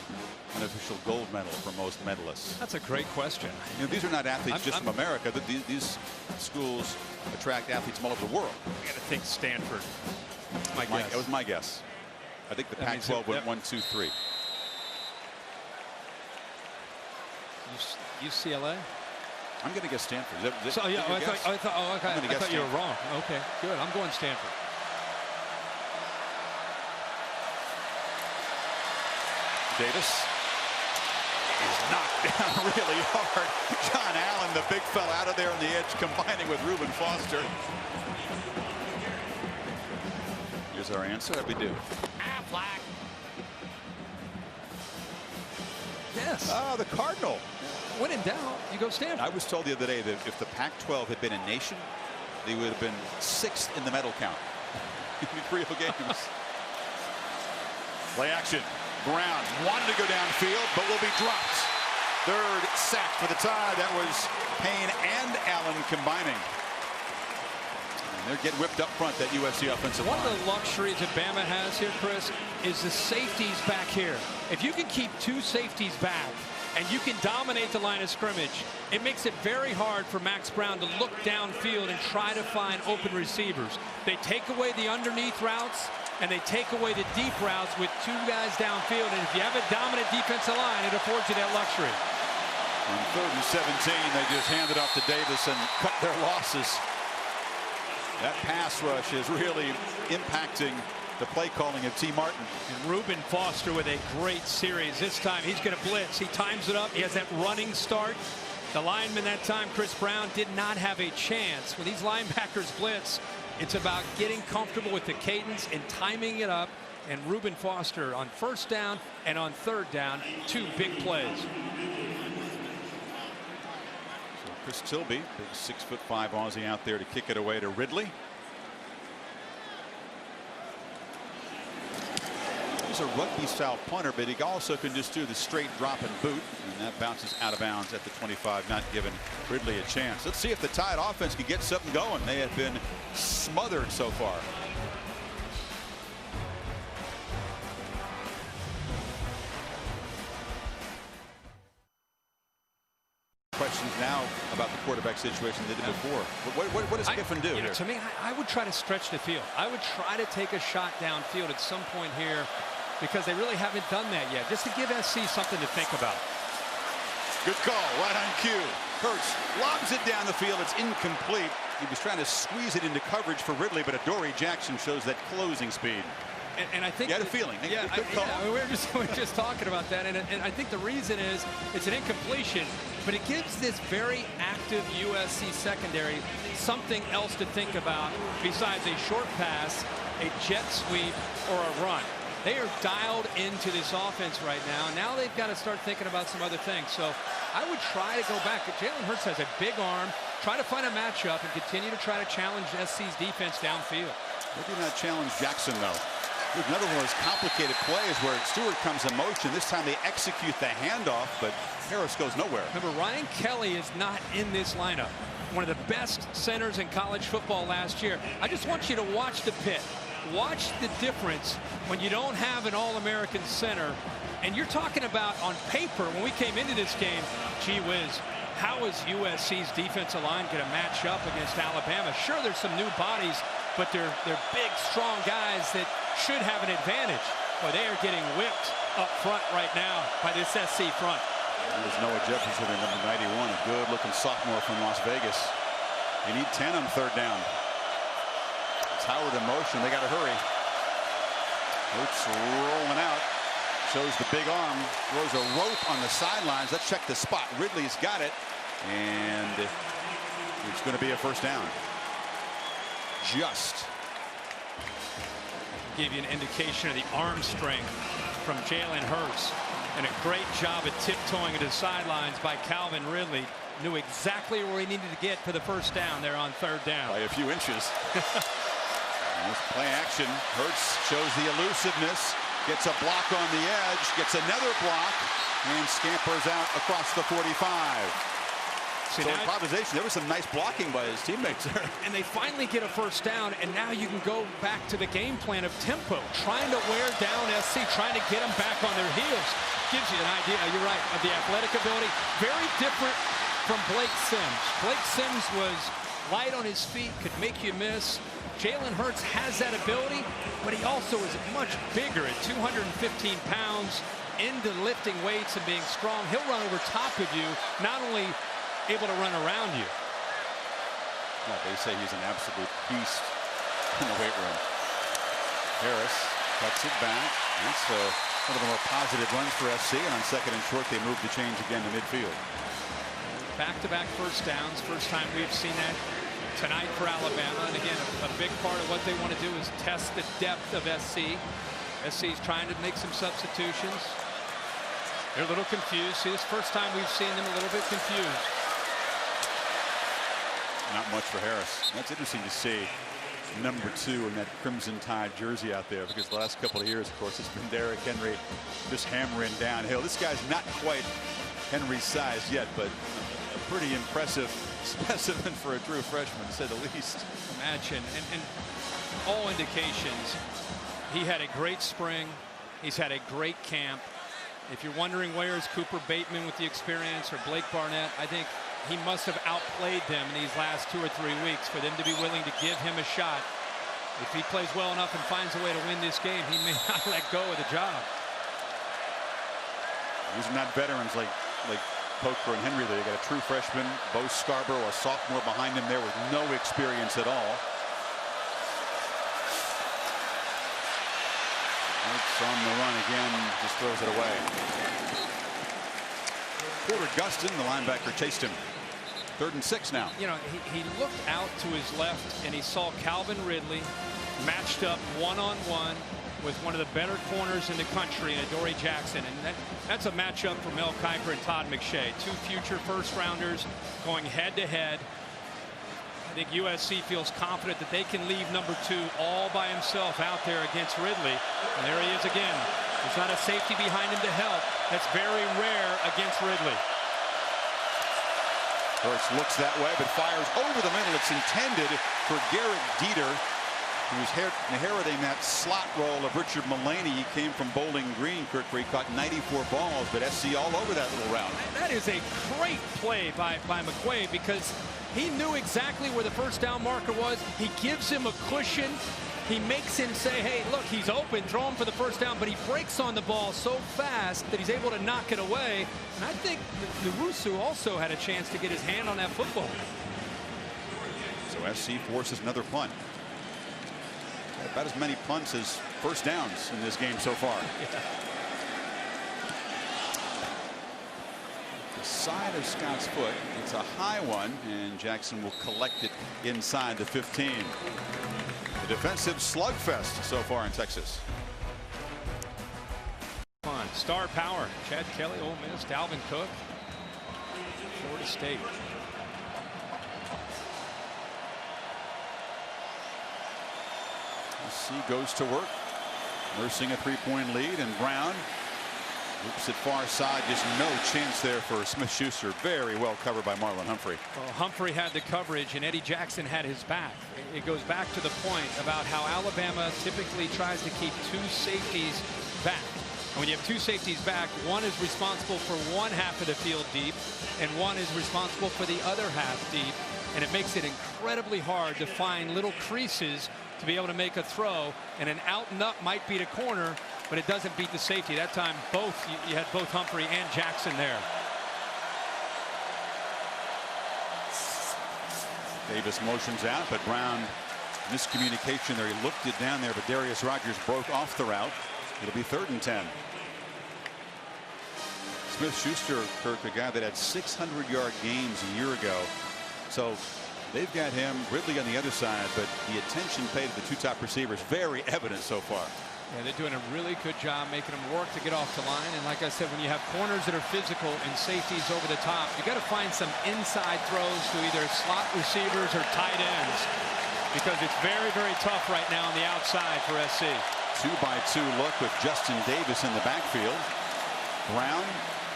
[SPEAKER 1] unofficial gold medal for most medalists?
[SPEAKER 4] That's a great question.
[SPEAKER 1] You know, these are not athletes just from America. These schools attract athletes from all over the world.
[SPEAKER 4] I got to think Stanford.
[SPEAKER 1] That was my guess. I think the Pac-12 went 1, 2, 3.
[SPEAKER 4] UCLA?
[SPEAKER 1] I'm going to guess Stanford. I
[SPEAKER 4] thought you were wrong. Okay, good. I'm going Stanford.
[SPEAKER 1] Davis is knocked down really hard. John Allen, the big fella, out of there on the edge, combining with Reuben Foster. Here's our answer. That we do.
[SPEAKER 4] Affleck. Yes.
[SPEAKER 1] The Cardinal.
[SPEAKER 4] When in doubt, you go Stanford.
[SPEAKER 1] I was told the other day that if the Pac-12 had been a nation, they would have been 6th in the medal count in 3 games. Play action. Brown wanted to go downfield, but will be dropped. 3rd sack for the tie. That was Payne and Allen combining. And they're getting whipped up front, that USC offensive line.
[SPEAKER 4] One of the luxuries that Bama has here, Chris, is the safeties back here. If you can keep 2 safeties back and you can dominate the line of scrimmage, it makes it very hard for Max Brown to look downfield and try to find open receivers. They take away the underneath routes, and they take away the deep routes with 2 guys downfield. And if you have a dominant defensive line, it affords you that luxury.
[SPEAKER 1] On 3rd and 17, they just hand it off to Davis and cut their losses. That pass rush is really impacting the play calling of T. Martin.
[SPEAKER 4] And Reuben Foster with a great series. This time he's going to blitz. He times it up. He has that running start. The lineman that time, Chris Brown, did not have a chance. When these linebackers blitz, it's about getting comfortable with the cadence and timing it up. And Reuben Foster on 1st down and on 3rd down, 2 big plays.
[SPEAKER 1] So Chris Tilby, big 6'5" Aussie out there to kick it away to Ridley. He's a rugby-style punter, but he also can just do the straight drop and boot, and that bounces out of bounds at the 25, not giving Ridley a chance. Let's see if the Tide offense can get something going. They have been smothered so far. Questions now about the quarterback situation they did before. What does Kiffin do here?
[SPEAKER 4] To me, I would try to stretch the field. I would try to take a shot downfield at some point here because they really haven't done that yet, just to give SC something to think about.
[SPEAKER 1] Good call, right on cue. Hurts lobs it down the field. It's incomplete. He was trying to squeeze it into coverage for Ridley, but Adoree Jackson shows that closing speed.
[SPEAKER 4] And I think
[SPEAKER 1] you had a feeling.
[SPEAKER 4] Yeah, we were just talking about that, and I think the reason is it's an incompletion, but it gives this very active USC secondary something else to think about besides a short pass, a jet sweep, or a run. They are dialed into this offense right now. Now they've got to start thinking about some other things. So I would try to go back. Jalen Hurts has a big arm. Try to find a matchup and continue to try to challenge SC's defense downfield.
[SPEAKER 1] Maybe not challenge Jackson, though. There's another one of those complicated plays where Stewart comes in motion. This time they execute the handoff, but Harris goes nowhere.
[SPEAKER 4] Remember, Ryan Kelly is not in this lineup. One of the best centers in college football last year. I just want you to watch the pit. Watch the difference when you don't have an All-American center. And you're talking about, on paper, when we came into this game, gee whiz, how is USC's defensive line going to match up against Alabama? Sure, there's some new bodies, but they're big, strong guys that should have an advantage. Boy, they are getting whipped up front right now by this SC front.
[SPEAKER 1] There's Noah Jefferson in number 91, a good-looking sophomore from Las Vegas. They need 10 on third down. It's Howard in motion. They got to hurry. Hurts rolling out. Shows the big arm. Throws a rope on the sidelines. Let's check the spot. Ridley's got it. And it's going to be a first down. Just.
[SPEAKER 4] Give you an indication of the arm strength from Jalen Hurts. And a great job at tiptoeing to the sidelines by Calvin Ridley. Knew exactly where he needed to get for the first down there on third down.
[SPEAKER 1] By a few inches. Nice play action. Hurts shows the elusiveness. Gets a block on the edge. Gets another block. And scampers out across the 45. So improvisation. There was some nice blocking by his teammates there.
[SPEAKER 4] And they finally get a first down, and now you can go back to the game plan of tempo, trying to wear down SC, trying to get them back on their heels. Gives you an idea, you're right, of the athletic ability. Very different from Blake Sims. Blake Sims was light on his feet, could make you miss. Jalen Hurts has that ability, but he also is much bigger at 215 pounds, into lifting weights and being strong. He'll run over top of you, not only able to run around you.
[SPEAKER 1] Well, they say he's an absolute beast in the weight room. Harris cuts it back. That's one of the more positive runs for SC, and on second and short, they move the change again to midfield.
[SPEAKER 4] Back-to-back first downs. First time we've seen that tonight for Alabama. And again, a big part of what they want to do is test the depth of SC. SC's trying to make some substitutions. They're a little confused. See, this first time we've seen them a little bit confused.
[SPEAKER 1] Not much for Harris. That's interesting to see. Number 2 in that Crimson Tide jersey out there, because the last couple of years, of course, it's been Derrick Henry just hammering downhill. This guy's not quite Henry's size yet, but a pretty impressive specimen for a true freshman, to say the least.
[SPEAKER 4] Imagine, and all indications, he had a great spring. He's had a great camp. If you're wondering where is Cooper Bateman with the experience, or Blake Barnett, I think he must have outplayed them in these last 2 or 3 weeks for them to be willing to give him a shot. If he plays well enough and finds a way to win this game, he may not let go of the job.
[SPEAKER 1] These are not veterans like Coker and Henry. They got a true freshman, Bo Scarborough, a sophomore behind him there with no experience at all. It's on the run again, just throws it away. Porter Gustin, the linebacker, chased him. 3rd and 6 now.
[SPEAKER 4] You know, he looked out to his left and he saw Calvin Ridley matched up one-on-one with one of the better corners in the country, Adoree Jackson. And that's a matchup for Mel Kiper and Todd McShay. 2 future first-rounders going head-to-head. I think USC feels confident that they can leave number 2 all by himself out there against Ridley. And there he is again. There's not a safety behind him to help. That's very rare against Ridley.
[SPEAKER 1] Hurts looks that way, but fires over the middle. It's intended for Garrett Dieter, who's inheriting that slot role of Richard Mullaney. He came from Bowling Green, Kirk, where he caught 94 balls, but SC all over that little route.
[SPEAKER 4] That is a great play by McQuaid, because he knew exactly where the first down marker was. He gives him a cushion, he makes him say, hey, look, he's open, throw him for the first down, but he breaks on the ball so fast that he's able to knock it away. And I think Nwosu also had a chance to get his hand on that football.
[SPEAKER 1] So SC forces another punt. About as many punts as first downs in this game so far.
[SPEAKER 4] Yeah.
[SPEAKER 1] The side of Scott's foot. It's a high one, and Jackson will collect it inside the 15. The defensive slugfest so far in Texas.
[SPEAKER 4] Come on, star power. Chad Kelly, Ole Miss, Dalvin Cook, Florida State.
[SPEAKER 1] SC goes to work, nursing a 3-point lead, and Brown loops it far side. Just no chance there for Smith-Schuster. Very well covered by Marlon Humphrey.
[SPEAKER 4] Well, Humphrey had the coverage, and Eddie Jackson had his back. It goes back to the point about how Alabama typically tries to keep two safeties back. And when you have two safeties back, one is responsible for one half of the field deep, and one is responsible for the other half deep. And it makes it incredibly hard to find little creases to be able to make a throw. And an out and up might beat a corner, but it doesn't beat the safety. That time, you had both Humphrey and Jackson there.
[SPEAKER 1] Davis motions out, but Brown miscommunication there. He looked it down there, but Darius Rogers broke off the route. It'll be 3rd and 10. Smith-Schuster, Kirk, a guy that had 600-yard games a year ago. So they've got him, Ridley on the other side, but the attention paid to the two top receivers very evident so far.
[SPEAKER 4] Yeah, they're doing a really good job making them work to get off the line. And like I said, when you have corners that are physical and safeties over the top, you got to find some inside throws to either slot receivers or tight ends, because it's very, very tough right now on the outside for SC.
[SPEAKER 1] 2-by-2 look with Justin Davis in the backfield. Brown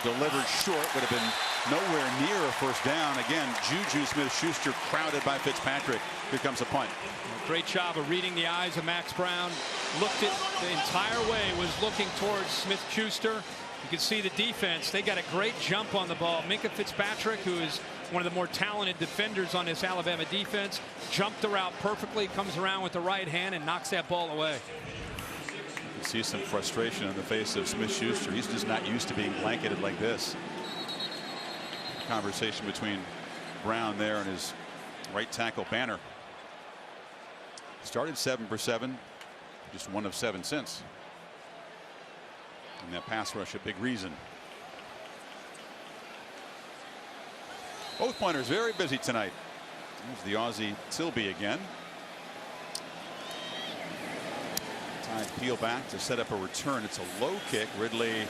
[SPEAKER 1] delivered short, would have been nowhere near a first down. Again, Juju Smith-Schuster crowded by Fitzpatrick. Here comes a punt.
[SPEAKER 4] Great job of reading the eyes of Max Brown. Looked it the entire way, was looking towards Smith-Schuster. You can see the defense. They got a great jump on the ball. Minkah Fitzpatrick, who is one of the more talented defenders on this Alabama defense, jumped the route perfectly, comes around with the right hand and knocks that ball away.
[SPEAKER 1] You see some frustration on the face of Smith-Schuster. He's just not used to being blanketed like this. Conversation between Brown there and his right tackle Banner. Started 7 for 7, just 1 of 7 since. And that pass rush a big reason. Both punters very busy tonight. There's the Aussie Tilby again. Tide peel back to set up a return. It's a low kick. Ridley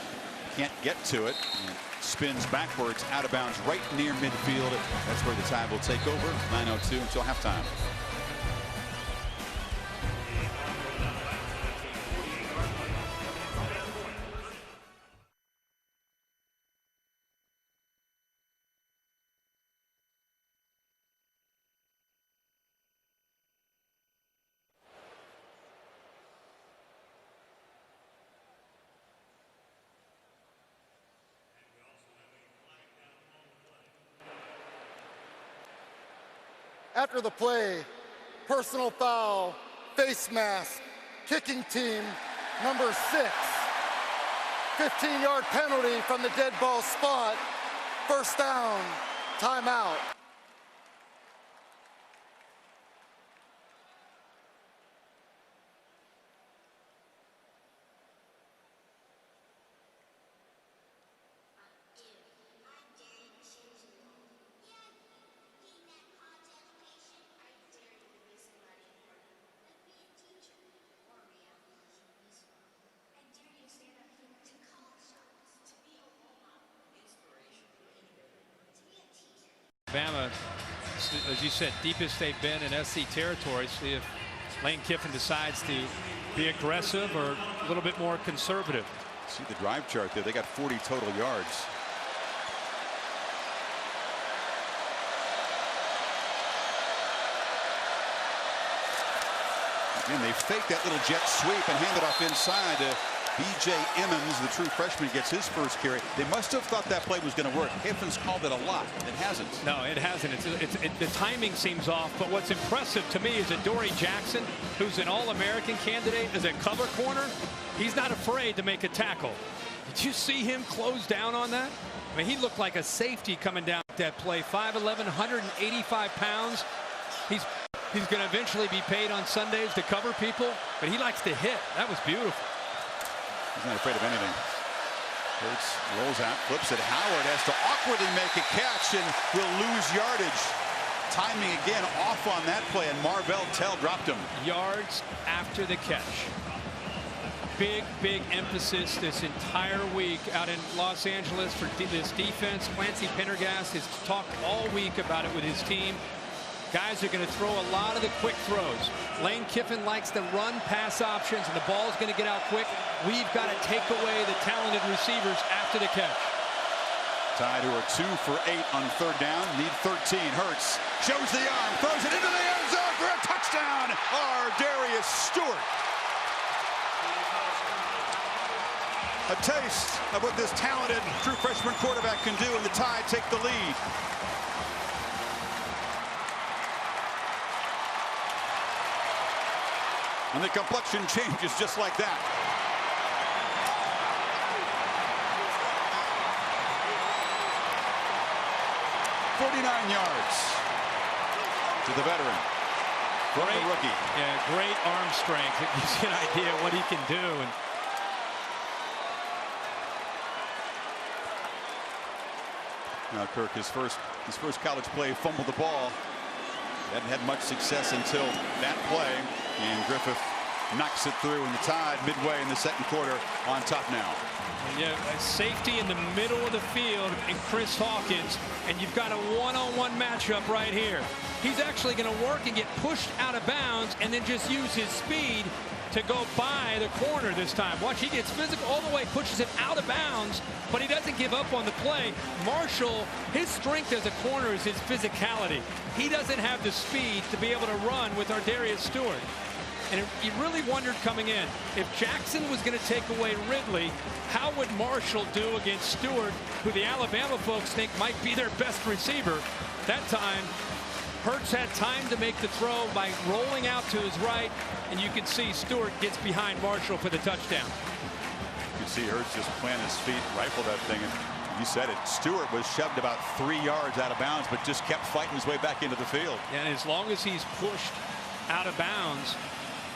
[SPEAKER 1] can't get to it. And spins backwards out of bounds right near midfield. That's where the Tide will take over. 9:02 until halftime.
[SPEAKER 5] After the play, personal foul, face mask, kicking team, number 6. 15-yard penalty from the dead ball spot. First down, timeout.
[SPEAKER 4] Alabama, as you said, deepest they've been in SC territory. See if Lane Kiffin decides to be aggressive or a little bit more conservative.
[SPEAKER 1] See the drive chart there. They got 40 total yards. Again, they fake that little jet sweep and hand it off inside to B.J. Emmons, the true freshman, gets his first carry. They must have thought that play was going to work. Kiffins called it a lot. It hasn't.
[SPEAKER 4] No, it hasn't. The timing seems off. But what's impressive to me is that Dory Jackson, who's an All-American candidate as a cover corner, he's not afraid to make a tackle. Did you see him close down on that? I mean, he looked like a safety coming down that play. 5'11", 185 pounds. He's going to eventually be paid on Sundays to cover people, but he likes to hit. That was beautiful.
[SPEAKER 1] He's not afraid of anything. Hurts rolls out, flips it. Howard has to awkwardly make a catch and will lose yardage. Timing again off on that play, and Marvell Tell dropped him.
[SPEAKER 4] Yards after the catch. Big emphasis this entire week out in Los Angeles for this defense. Clancy Pendergast has talked all week about it with his team. Guys are going to throw a lot of the quick throws. Lane Kiffin likes the run pass options, and the ball's going to get out quick. We've got to take away the talented receivers after the catch.
[SPEAKER 1] Tide, who are 2 for 8 on third down, need 13. Hurts shows the arm, throws it into the end zone for a touchdown. Darius Stewart. A taste of what this talented true freshman quarterback can do, and the Tide take the lead. And the complexion changes just like that. "49 yards to the veteran from the rookie."
[SPEAKER 4] Yeah, great arm strength. It gives you an idea what he can do. And
[SPEAKER 1] now Kirk, his first college play, fumbled the ball. Hadn't had much success until that play, and Griffith knocks it through, and the Tide midway in the second quarter on top now.
[SPEAKER 4] Yeah, a safety in the middle of the field and Chris Hawkins, and you've got a one-on-one matchup right here. He's actually going to work and get pushed out of bounds and then just use his speed to go by the corner this time. Watch, he gets physical all the way, pushes it out of bounds, but he doesn't give up on the play. Marshall, his strength as a corner is his physicality. He doesn't have the speed to be able to run with Darius Stewart. And you really wondered coming in, if Jackson was going to take away Ridley, how would Marshall do against Stewart, who the Alabama folks think might be their best receiver? That time, Hurts had time to make the throw by rolling out to his right, and you can see Stewart gets behind Marshall for the touchdown.
[SPEAKER 1] You see Hurts just plant his feet, rifle that thing, and you said it. Stewart was shoved about 3 yards out of bounds, but just kept fighting his way back into the field.
[SPEAKER 4] And as long as he's pushed out of bounds,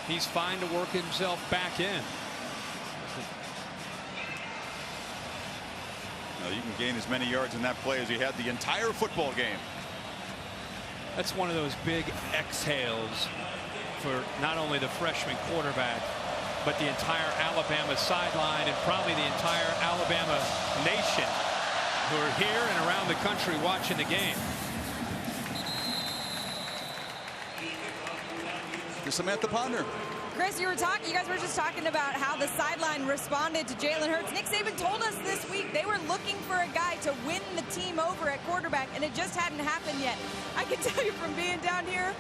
[SPEAKER 4] he's fine to work himself back in.
[SPEAKER 1] Now, you can gain as many yards in that play as he had the entire football game.
[SPEAKER 4] That's one of those big exhales for not only the freshman quarterback, but the entire Alabama sideline and probably the entire Alabama nation who are here and around the country watching the game.
[SPEAKER 1] To Samantha Ponder.
[SPEAKER 2] Chris, you guys were just talking about how the sideline responded to Jalen Hurts. Nick Saban told us this week they were looking for a guy to win the team over at quarterback, and it just hadn't happened yet. I can tell you from being down here,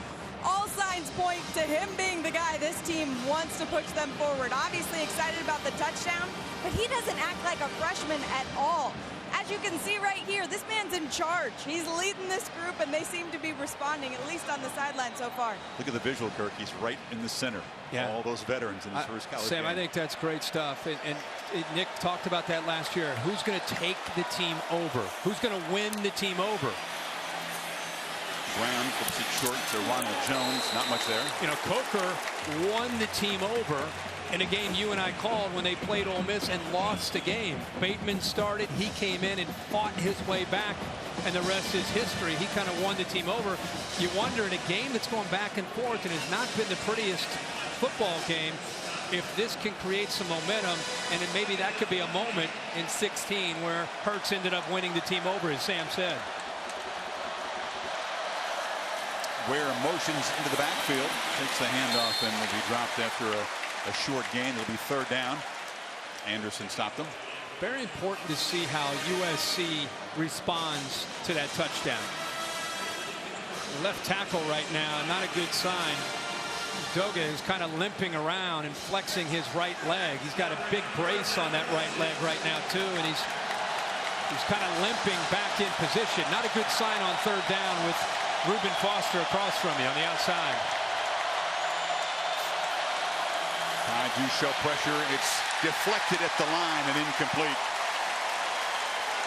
[SPEAKER 2] all signs point to him being the guy this team wants to push them forward. Obviously excited about the touchdown, but he doesn't act like a freshman at all. As you can see right here, this man's in charge. He's leading this group, and they seem to be responding, at least on the sideline so far.
[SPEAKER 1] Look at the visual, Kirk. He's right in the center.
[SPEAKER 4] Yeah.
[SPEAKER 1] All those veterans in his first college
[SPEAKER 4] Sam,
[SPEAKER 1] game.
[SPEAKER 4] I think that's great stuff. And Nick talked about that last year. Who's going to take the team over? Who's going to win the team over?
[SPEAKER 1] Brown flips it short to Ronald Jones. Not much there.
[SPEAKER 4] You know, Coker won the team over in a game you and I called when they played Ole Miss and lost the game. Bateman started. He came in and fought his way back, and the rest is history. He kind of won the team over. You wonder, in a game that's going back and forth and has not been the prettiest football game, if this can create some momentum, and then maybe that could be a moment in 16 where Hurts ended up winning the team over, as Sam said.
[SPEAKER 1] Ware motions into the backfield, takes the handoff, and will be dropped after a short gain. It'll be third down. Anderson stopped them.
[SPEAKER 4] Very important to see how USC responds to that touchdown. The left tackle right now, not a good sign. Doga is kind of limping around and flexing his right leg. He's got a big brace on that right leg right now too, and he's kind of limping back in position. Not a good sign on third down with Reuben Foster across from you on the outside.
[SPEAKER 1] Tide do show pressure. It's deflected at the line and incomplete.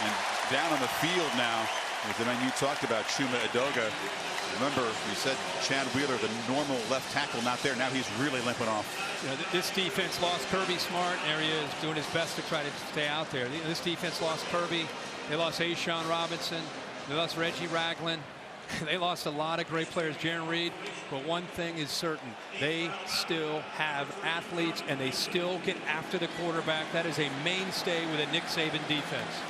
[SPEAKER 1] And down on the field now is the man you talked about, Chuma Edoga. Remember, we said Chad Wheeler, the normal left tackle, not there. Now he's really limping off.
[SPEAKER 4] You know, this defense lost Kirby Smart. There he is doing his best to try to stay out there. This defense lost Kirby. They lost Ashawn Robinson. They lost Reggie Ragland. They lost a lot of great players, Jaron Reed. But one thing is certain, they still have athletes and they still get after the quarterback. That is a mainstay with a Nick Saban defense.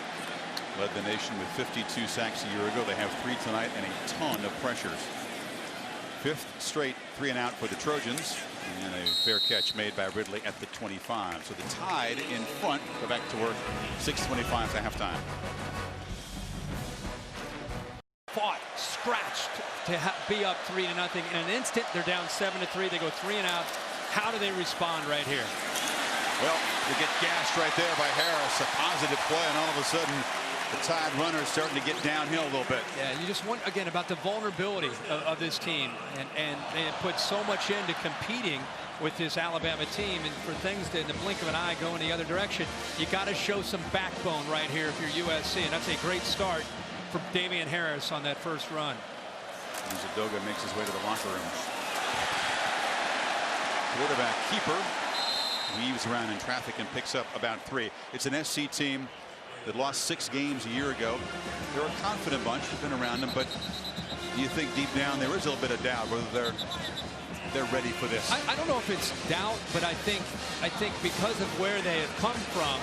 [SPEAKER 1] Led the nation with 52 sacks a year ago. They have 3 tonight and a ton of pressures. 5th straight 3-and-out for the Trojans, and a fair catch made by Ridley at the 25. So the Tide in front go back to work. 6:25 to halftime.
[SPEAKER 4] Fought, scratched to be up 3-0. In an instant, they're down 7-3. They go 3-and-out. How do they respond right here?
[SPEAKER 1] Well, they get gashed right there by Harris. A positive play, and all of a sudden, the Tide runners starting to get downhill a little bit.
[SPEAKER 4] Yeah, you just want, again, about the vulnerability of this team. And they have put so much into competing with this Alabama team. And for things to, in the blink of an eye, go in the other direction, you got to show some backbone right here if you're USC. And that's a great start for Damian Harris on that first run.
[SPEAKER 1] Zadoga makes his way to the locker room. Quarterback keeper weaves around in traffic and picks up about 3. It's an SC team that lost 6 games a year ago. They're a confident bunch. We've been around them, but do you think deep down there is a little bit of doubt whether they're ready for this?
[SPEAKER 4] I don't know if it's doubt, but I think because of where they have come from,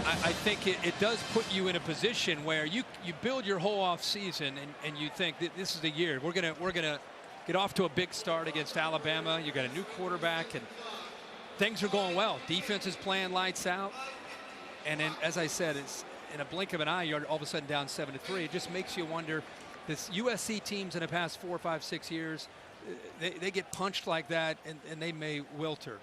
[SPEAKER 4] I think it does put you in a position where you build your whole off season and you think that this is the year we're gonna get off to a big start against Alabama. You got a new quarterback and things are going well. Defense is playing lights out, and then, as I said, it's in a blink of an eye you're all of a sudden down 7-3. It just makes you wonder. This USC teams in the past 4, 5, 6 years, they get punched like that and they may wilter.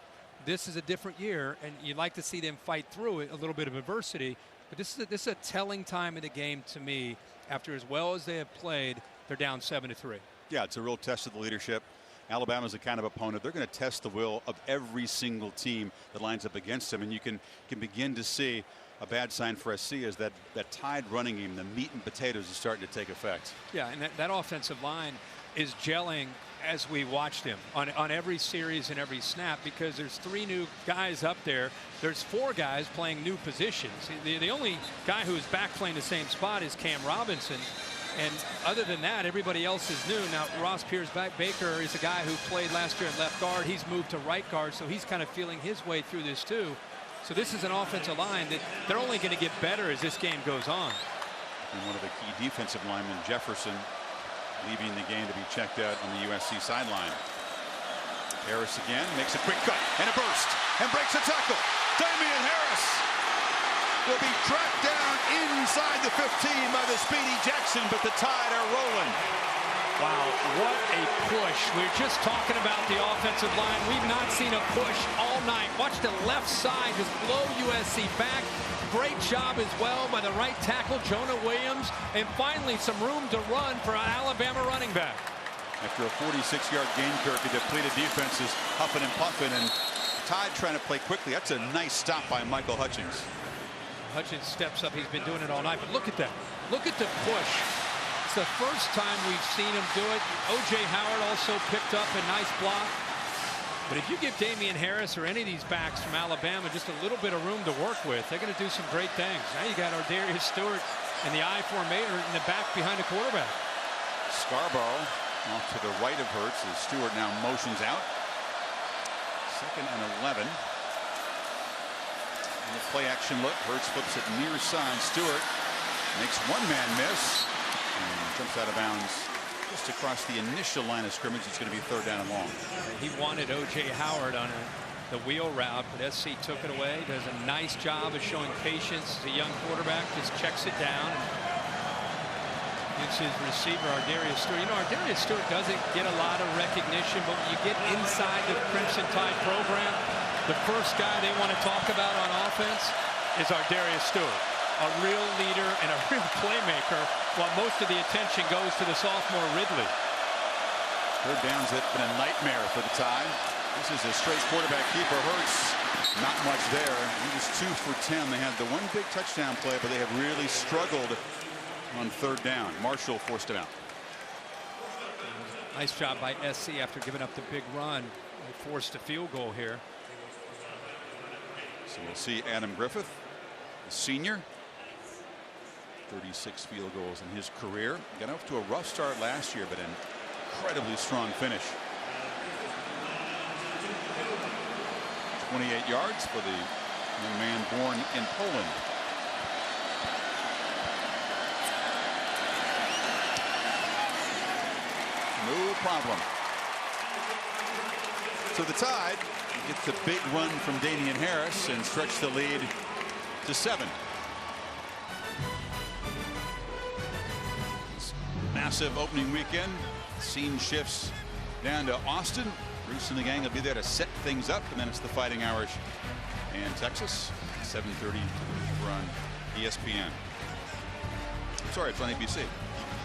[SPEAKER 4] This is a different year, and you'd like to see them fight through it, a little bit of adversity. But this is a telling time in the game to me. After as well as they have played, they're down 7-3.
[SPEAKER 1] Yeah, it's a real test of the leadership. Alabama's the kind of opponent they're going to test the will of every single team that lines up against them, and you can begin to see a bad sign for SC is that Tide running game, the meat and potatoes, is starting to take effect.
[SPEAKER 4] Yeah, and that offensive line is gelling as we watched him on every series and every snap, because there's 3 new guys up there. There's 4 guys playing new positions. The only guy who's back playing the same spot is Cam Robinson. And other than that, everybody else is new. Now, Ross Pierce-Baker is a guy who played last year at left guard. He's moved to right guard, so he's kind of feeling his way through this too. So this is an offensive line that they're only going to get better as this game goes on.
[SPEAKER 1] And one of the key defensive linemen, Jefferson, leaving the game to be checked out on the USC sideline. Harris again makes a quick cut and a burst and breaks a tackle. Damian Harris will be tracked down inside the 15 by the speedy Jackson, but the Tide are rolling.
[SPEAKER 4] Wow, what a push. We're just talking about the offensive line. We've not seen a push all night. Watch the left side just blow USC back. Great job as well by the right tackle, Jonah Williams. And finally, some room to run for an Alabama running back.
[SPEAKER 1] After a 46-yard gain, Kirk, a depleted defense is huffing and puffing, and Tide trying to play quickly. That's a nice stop by Michael Hutchings.
[SPEAKER 4] Hutchins steps up. He's been doing it all night. But look at that. Look at the push. It's the first time we've seen him do it. O.J. Howard also picked up a nice block. But if you give Damian Harris or any of these backs from Alabama just a little bit of room to work with, they're going to do some great things. Now you got Ardarius Stewart in the I formation in the back behind the quarterback.
[SPEAKER 1] Scarborough off to the right of Hurts as Stewart now motions out. 2nd and 11. And the play action look. Hurts flips it near side. Stewart makes one man miss and jumps out of bounds just across the initial line of scrimmage. It's going to be 3rd down and long.
[SPEAKER 4] He wanted O.J. Howard on the wheel route, but SC took it away. Does a nice job of showing patience. The young quarterback just checks it down. It's his receiver, Ardarius Stewart. You know, Ardarius Stewart doesn't get a lot of recognition, but when you get inside the Crimson Tide program, the first guy they want to talk about on offense is Ardarius Stewart. A real leader and a real playmaker, while most of the attention goes to the sophomore Ridley.
[SPEAKER 1] Third downs have been a nightmare for the Tide. This is a straight quarterback keeper. Hurts, not much there. He was 2 for 10. They had the one big touchdown play, but they have really struggled on third down. Marshall forced him out.
[SPEAKER 4] Nice job by SC after giving up the big run. They forced a field goal here.
[SPEAKER 1] So we'll see Adam Griffith, the senior. 36 field goals in his career. Got off to a rough start last year, but an incredibly strong finish. 28 yards for the young man born in Poland. No problem. So the Tide get the big run from Damian Harris and stretch the lead to 7. Massive opening weekend. Scene shifts down to Austin. Bruce and the gang will be there to set things up, and then it's the Fighting Irish and Texas. 7:30 on ESPN. Sorry, it's on ABC.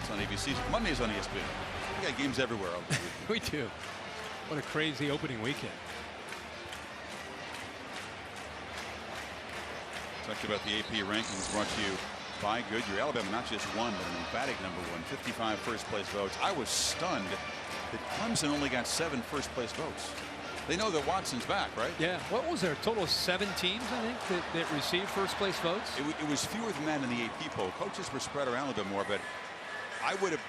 [SPEAKER 1] It's on ABC. Monday's on ESPN. We got games everywhere.
[SPEAKER 4] We do. What a crazy opening weekend.
[SPEAKER 1] Talked about the AP rankings brought to you by Goodyear. Alabama not just won, but an emphatic #1. 55 first place votes. I was stunned that Clemson only got 7 first place votes. They know that Watson's back, right?
[SPEAKER 4] Yeah. What was there? A total of 7 teams, I think, that received first place votes?
[SPEAKER 1] It was fewer than that in the AP poll. Coaches were spread around a little bit more, but I would have,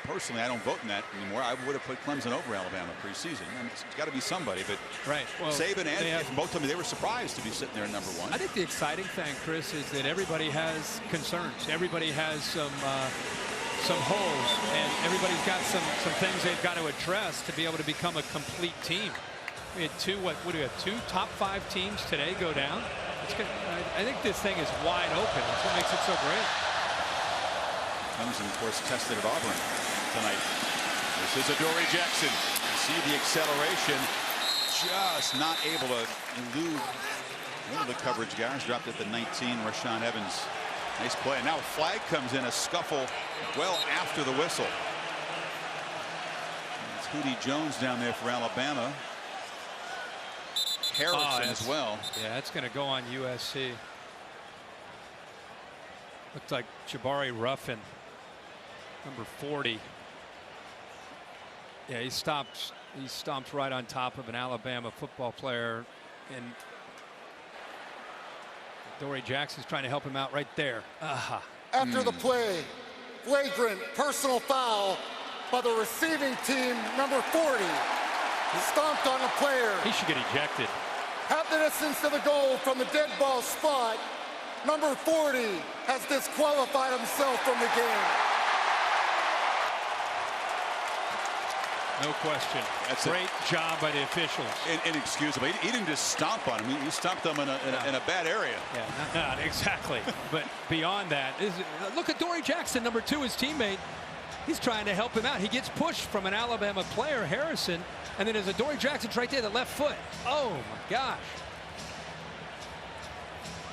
[SPEAKER 1] personally, I don't vote in that anymore. I would have put Clemson over Alabama preseason. I mean, it's got to be somebody, but
[SPEAKER 4] right. Well,
[SPEAKER 1] Saban and both of them, they were surprised to be sitting there at #1.
[SPEAKER 4] I think the exciting thing, Chris, is that everybody has concerns. Everybody has some holes, and everybody's got some things they've got to address to be able to become a complete team. We had two top 5 teams today go down. I think this thing is wide open. That's what makes it so great.
[SPEAKER 1] Clemson, of course, tested at Auburn tonight. This is Adoree Jackson. You see the acceleration, just not able to elude one of the coverage guys. Dropped at the 19, Rashaan Evans. Nice play. Now a flag comes in, a scuffle well after the whistle. It's Hootie Jones down there for Alabama. Harrison as well.
[SPEAKER 4] Yeah, it's going to go on USC. Looks like Jabari Ruffin, number 40. Yeah, he stomped right on top of an Alabama football player, and Adoree Jackson's trying to help him out right there.
[SPEAKER 5] After the play, flagrant personal foul by the receiving team, number 40. He stomped on a player.
[SPEAKER 4] He should get ejected.
[SPEAKER 5] Half the distance to the goal from the dead ball spot. Number 40 has disqualified himself from the game.
[SPEAKER 4] No question. That's great job by the officials.
[SPEAKER 1] Inexcusable. He didn't just stomp on him. He stomped him in a bad area.
[SPEAKER 4] Yeah, not exactly. But beyond that, look at Adoree Jackson, number 2, his teammate. He's trying to help him out. He gets pushed from an Alabama player, Harrison, and then as Adoree Jackson's right there, the left foot. Oh my gosh.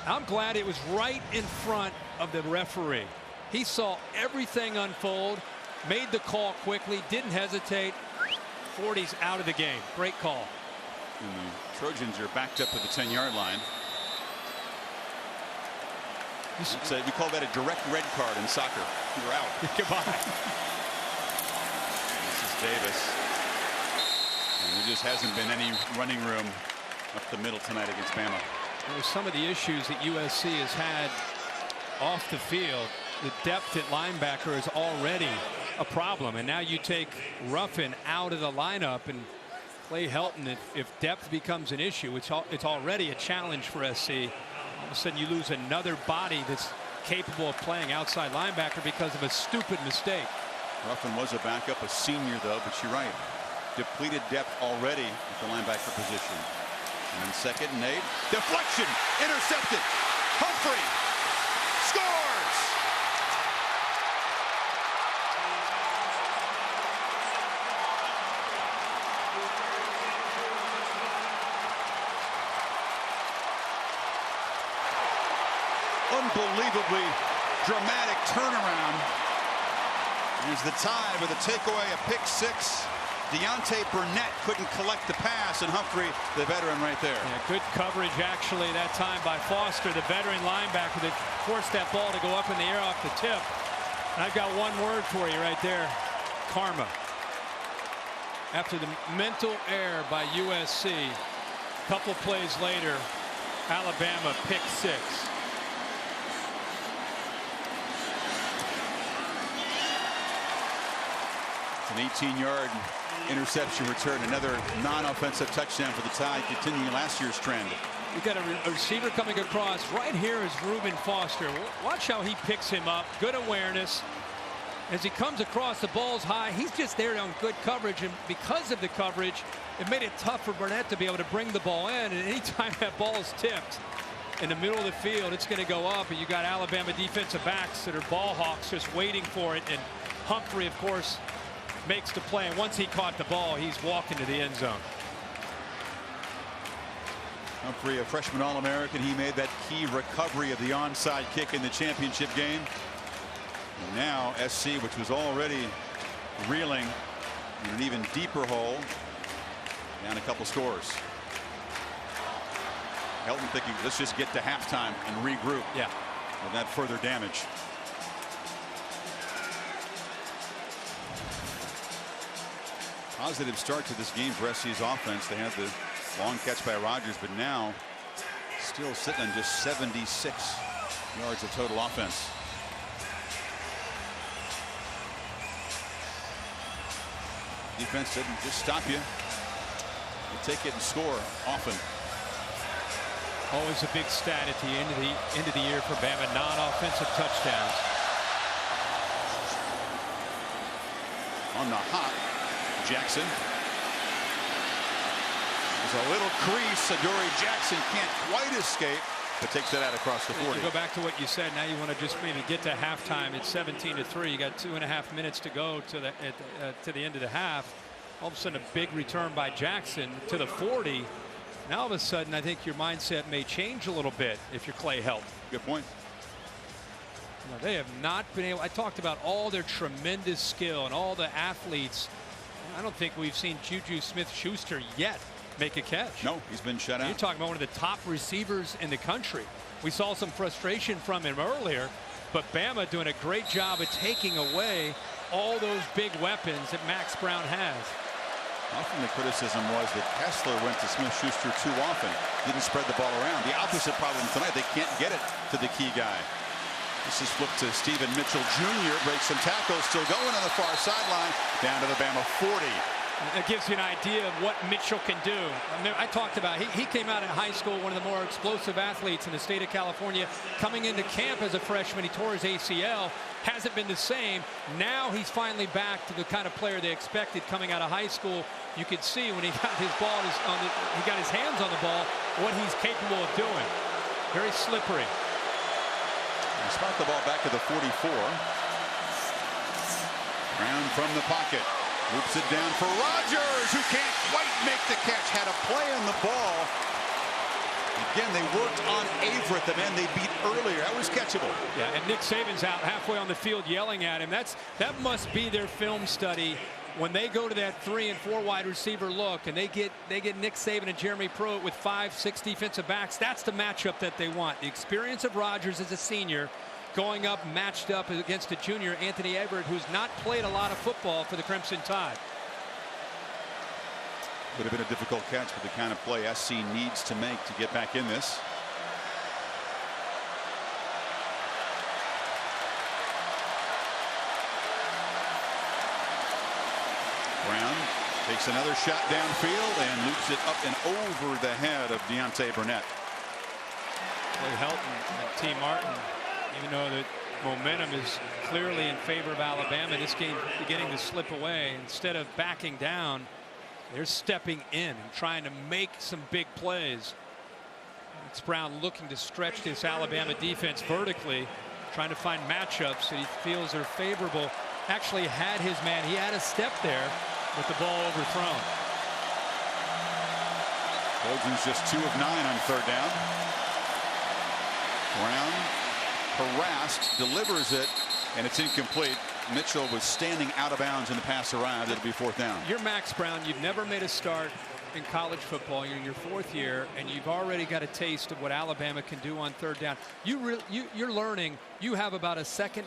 [SPEAKER 4] I'm glad it was right in front of the referee. He saw everything unfold, made the call quickly, didn't hesitate. 40's out of the game. Great call.
[SPEAKER 1] And the Trojans are backed up to the 10-yard line. We call that a direct red card in soccer. You're out.
[SPEAKER 4] Goodbye.
[SPEAKER 1] This is Davis. And there just hasn't been any running room up the middle tonight against Bama.
[SPEAKER 4] With some of the issues that USC has had off the field, the depth at linebacker is already a problem. And now you take Ruffin out of the lineup and Clay Helton. If depth becomes an issue, it's already a challenge for SC. All of a sudden you lose another body that's capable of playing outside linebacker because of a stupid mistake.
[SPEAKER 1] Ruffin was a backup, a senior though, but you're right. Depleted depth already at the linebacker position. And then 2nd and 8. Deflection. Intercepted. Humphrey scores. unbelievably dramatic turnaround. Here's the tie with a takeaway, a pick six. Deontay Burnett couldn't collect the pass, and Humphrey, the veteran, right there.
[SPEAKER 4] Yeah, good coverage actually that time by Foster, the veteran linebacker that forced that ball to go up in the air off the tip. And I've got one word for you right there: karma. After the mental error by USC, a couple plays later, Alabama pick six.
[SPEAKER 1] An 18-yard interception return, another non-offensive touchdown for the Tide, continuing last year's trend.
[SPEAKER 4] We've got a receiver coming across. Right here is Reuben Foster. Watch how he picks him up. Good awareness. As he comes across, the ball's high. He's just there on good coverage, and because of the coverage, it made it tough for Burnett to be able to bring the ball in. And anytime that ball is tipped in the middle of the field, it's going to go up. And you got Alabama defensive backs that are ball hawks just waiting for it. And Humphrey, of course, makes the play, and once he caught the ball, he's walking to the end zone.
[SPEAKER 1] Humphrey, a freshman All-American, he made that key recovery of the onside kick in the championship game. And now SC, which was already reeling in an even deeper hole, down a couple scores. Helton thinking, let's just get to halftime and regroup.
[SPEAKER 4] Yeah.
[SPEAKER 1] Without further damage. Positive start to this game for SC's offense. They had the long catch by Rodgers, but now still sitting on just 76 yards of total offense. Defense didn't just stop you. You take it and score often.
[SPEAKER 4] Always a big stat at the end of the year for Bama, non-offensive touchdowns.
[SPEAKER 1] On the hop, Jackson. There's a little crease. Adoree Jackson can't quite escape, but takes it out across the 40.
[SPEAKER 4] You go back to what you said. Now you want to just maybe get to halftime. It's 17-3. You got 2.5 minutes to go to the end of the half. All of a sudden, a big return by Jackson to the 40. Now all of a sudden, I think your mindset may change a little bit if you're Clay Helton.
[SPEAKER 1] Good point.
[SPEAKER 4] You know, they have not been able. I talked about all their tremendous skill and all the athletes. I don't think we've seen Juju Smith-Schuster yet make a catch.
[SPEAKER 1] No, he's been shut out.
[SPEAKER 4] You're talking about one of the top receivers in the country. We saw some frustration from him earlier, but Bama doing a great job of taking away all those big weapons that Max Brown has.
[SPEAKER 1] Often the criticism was that Kessler went to Smith-Schuster too often, didn't spread the ball around. The opposite problem tonight, they can't get it to the key guy. This is flipped to Stephen Mitchell Jr. Breaks some tackles, still going on the far sideline, down to the Bama 40.
[SPEAKER 4] That gives you an idea of what Mitchell can do. I talked about he came out in high school, one of the more explosive athletes in the state of California. Coming into camp as a freshman, he tore his ACL. Hasn't been the same. Now he's finally back to the kind of player they expected coming out of high school. You could see when he got his ball, he got his hands on the ball, what he's capable of doing. Very slippery.
[SPEAKER 1] They spot the ball back to the 44. Brown from the pocket. Loops it down for Rodgers, who can't quite make the catch. Had a play on the ball. Again, they worked on Averett, the man they beat earlier. That was catchable.
[SPEAKER 4] Yeah, and Nick Saban's out halfway on the field yelling at him. That must be their film study. When they go to that 3 and 4 wide receiver look, and they get Nick Saban and Jeremy Pruitt with 5-6 defensive backs, that's the matchup that they want. The experience of Rodgers as a senior, going up matched up against a junior, Anthony Averett, who's not played a lot of football for the Crimson Tide.
[SPEAKER 1] Would have been a difficult catch, but the kind of play SC needs to make to get back in this. Brown takes another shot downfield and loops it up and over the head of Deontay Burnett.
[SPEAKER 4] Clay Helton and T. Martin, even though the momentum is clearly in favor of Alabama, this game beginning to slip away. Instead of backing down, they're stepping in and trying to make some big plays. Max Brown looking to stretch this Alabama defense vertically, trying to find matchups that he feels are favorable. Actually had his man. He had a step there with the ball overthrown. Bolden's
[SPEAKER 1] just 2 of 9 on 3rd down. Brown harassed, delivers it, and it's incomplete. Mitchell was standing out of bounds and the pass arrived. It'll be 4th down.
[SPEAKER 4] You're Max Brown. You've never made a start in college football. You're in your 4th year, and you've already got a taste of what Alabama can do on 3rd down. You're learning. You have about 1.5 seconds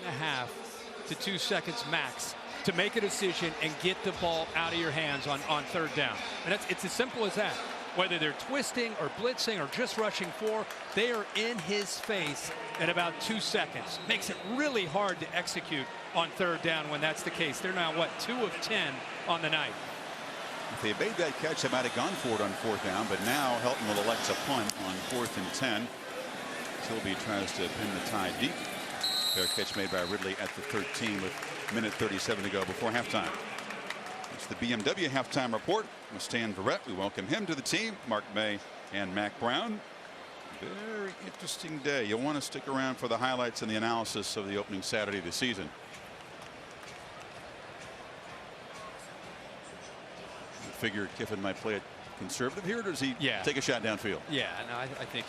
[SPEAKER 4] to 2 seconds max to make a decision and get the ball out of your hands on 3rd down. And it's as simple as that. Whether they're twisting or blitzing or just rushing 4, they are in his face in about 2 seconds. Makes it really hard to execute on 3rd down when that's the case. They're now, what, 2 of 10 on the night.
[SPEAKER 1] If they made that catch, they might have gone for it on 4th down, but now Helton will elect a punt on 4th and 10. Tilby tries to pin the tie deep. Fair catch made by Ridley at the 13 with minute 37 to go before halftime. It's the BMW halftime report with Stan Verrett. We welcome him to the team. Mark May and Mac Brown. Very interesting day. You'll want to stick around for the highlights and the analysis of the opening Saturday of the season. You figured Kiffin might play it conservative here, or does he take a shot downfield?
[SPEAKER 4] Yeah, no, I think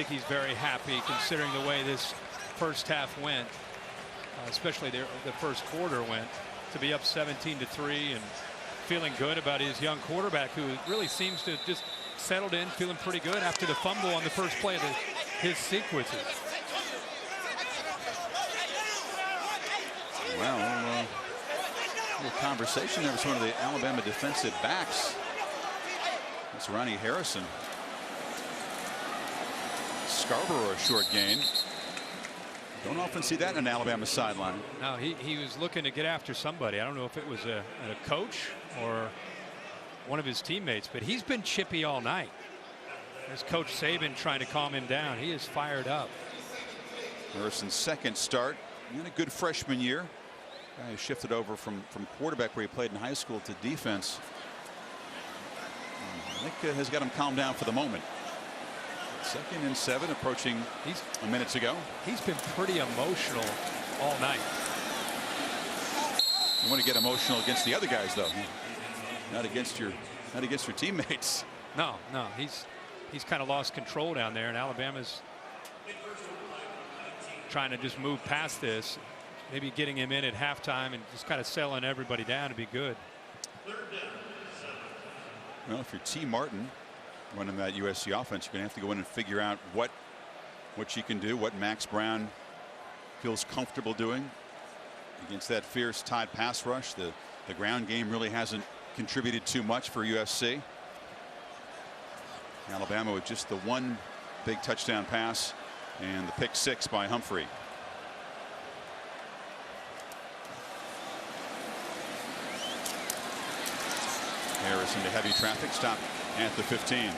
[SPEAKER 4] he's very happy considering the way this first half went, especially the first quarter went, to be up 17-3 and feeling good about his young quarterback, who really seems to have just settled in, feeling pretty good after the fumble on the first play of his sequences.
[SPEAKER 1] Well, a little conversation there with one of the Alabama defensive backs. It's Ronnie Harrison. Scarborough, a short gain. Don't often see that in an Alabama sideline.
[SPEAKER 4] No, he was looking to get after somebody. I don't know if it was a coach or one of his teammates, but he's been chippy all night. There's Coach Saban trying to calm him down. He is fired up.
[SPEAKER 1] Harrison's second start in a good freshman year. Guy shifted over from quarterback where he played in high school to defense. Nick has got him calmed down for the moment. 2nd and 7 approaching minutes ago. He's been pretty emotional all night. You want to get emotional against the other guys, though. Not against your teammates.
[SPEAKER 4] No, he's kind of lost control down there, and Alabama's trying to just move past this. Maybe getting him in at halftime and just kind of settling everybody down to be good.
[SPEAKER 1] Well, if you're T. Martin running that USC offense, you're going to have to go in and figure out what you can do, what Max Brown feels comfortable doing against that fierce Tide pass rush. The ground game really hasn't contributed too much for USC. Alabama with just the one big touchdown pass and the pick 6 by Humphrey. Harris into heavy traffic, stopped at the 15.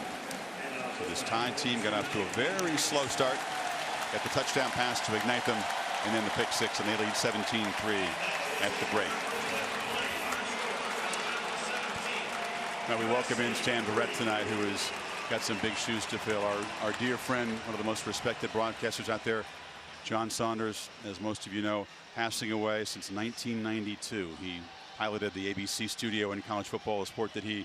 [SPEAKER 1] So this Tide team got off to a very slow start. Got the touchdown pass to ignite them, and then the pick 6, and they lead 17-3 at the break. Now we welcome in Stan Verrett tonight, who has got some big shoes to fill. Our dear friend, one of the most respected broadcasters out there, John Saunders, as most of you know, passing away since 1992. He piloted the ABC studio in college football, a sport that he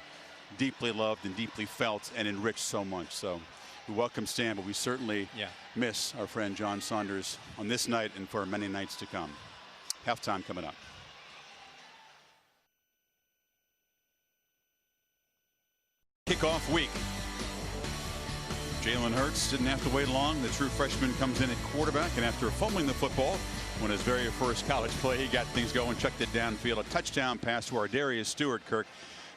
[SPEAKER 1] deeply loved and deeply felt and enriched so much. So we welcome Stan, but we certainly miss our friend John Saunders on this night and for many nights to come. Halftime coming up. Kickoff week. Jalen Hurts didn't have to wait long. The true freshman comes in at quarterback, and after fumbling the football on his very first college play, he got things going, chucked it downfield. A touchdown pass to our Darius Stewart, Kirk,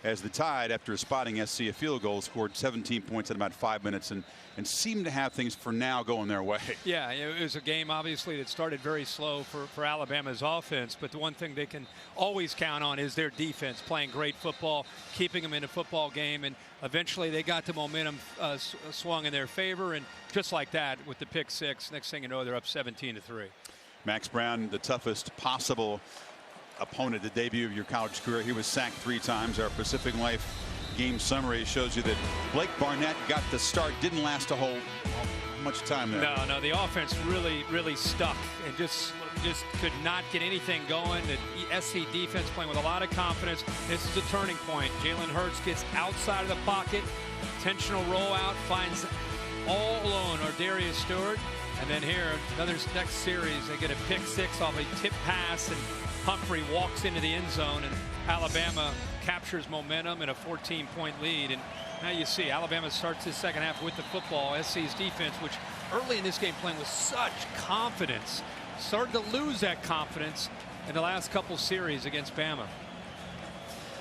[SPEAKER 1] as the Tide, after spotting SC a field goal, scored 17 points in about 5 minutes and seemed to have things for now going their way. Yeah,
[SPEAKER 4] it was a game obviously that started very slow for Alabama's offense, but the one thing they can always count on is their defense playing great football, keeping them in a football game, and eventually they got the momentum swung in their favor, and just like that with the pick 6, next thing you know, they're up 17-3.
[SPEAKER 1] Max Brown, the toughest possible opponent, the debut of your college career. He was sacked 3 times. Our Pacific Life game summary shows you that Blake Barnett got the start, didn't last a whole much time there.
[SPEAKER 4] No, the offense really stuck and just could not get anything going. The SC defense playing with a lot of confidence. This is a turning point. Jalen Hurts gets outside of the pocket, intentional rollout, finds all alone our Darius Stewart, And then here, another next series, they get a pick six off a tip pass, and Humphrey walks into the end zone, and Alabama captures momentum and a 14-point lead. And now you see Alabama starts this second half with the football. SC's defense, which early in this game playing with such confidence, started to lose that confidence in the last couple series against Bama.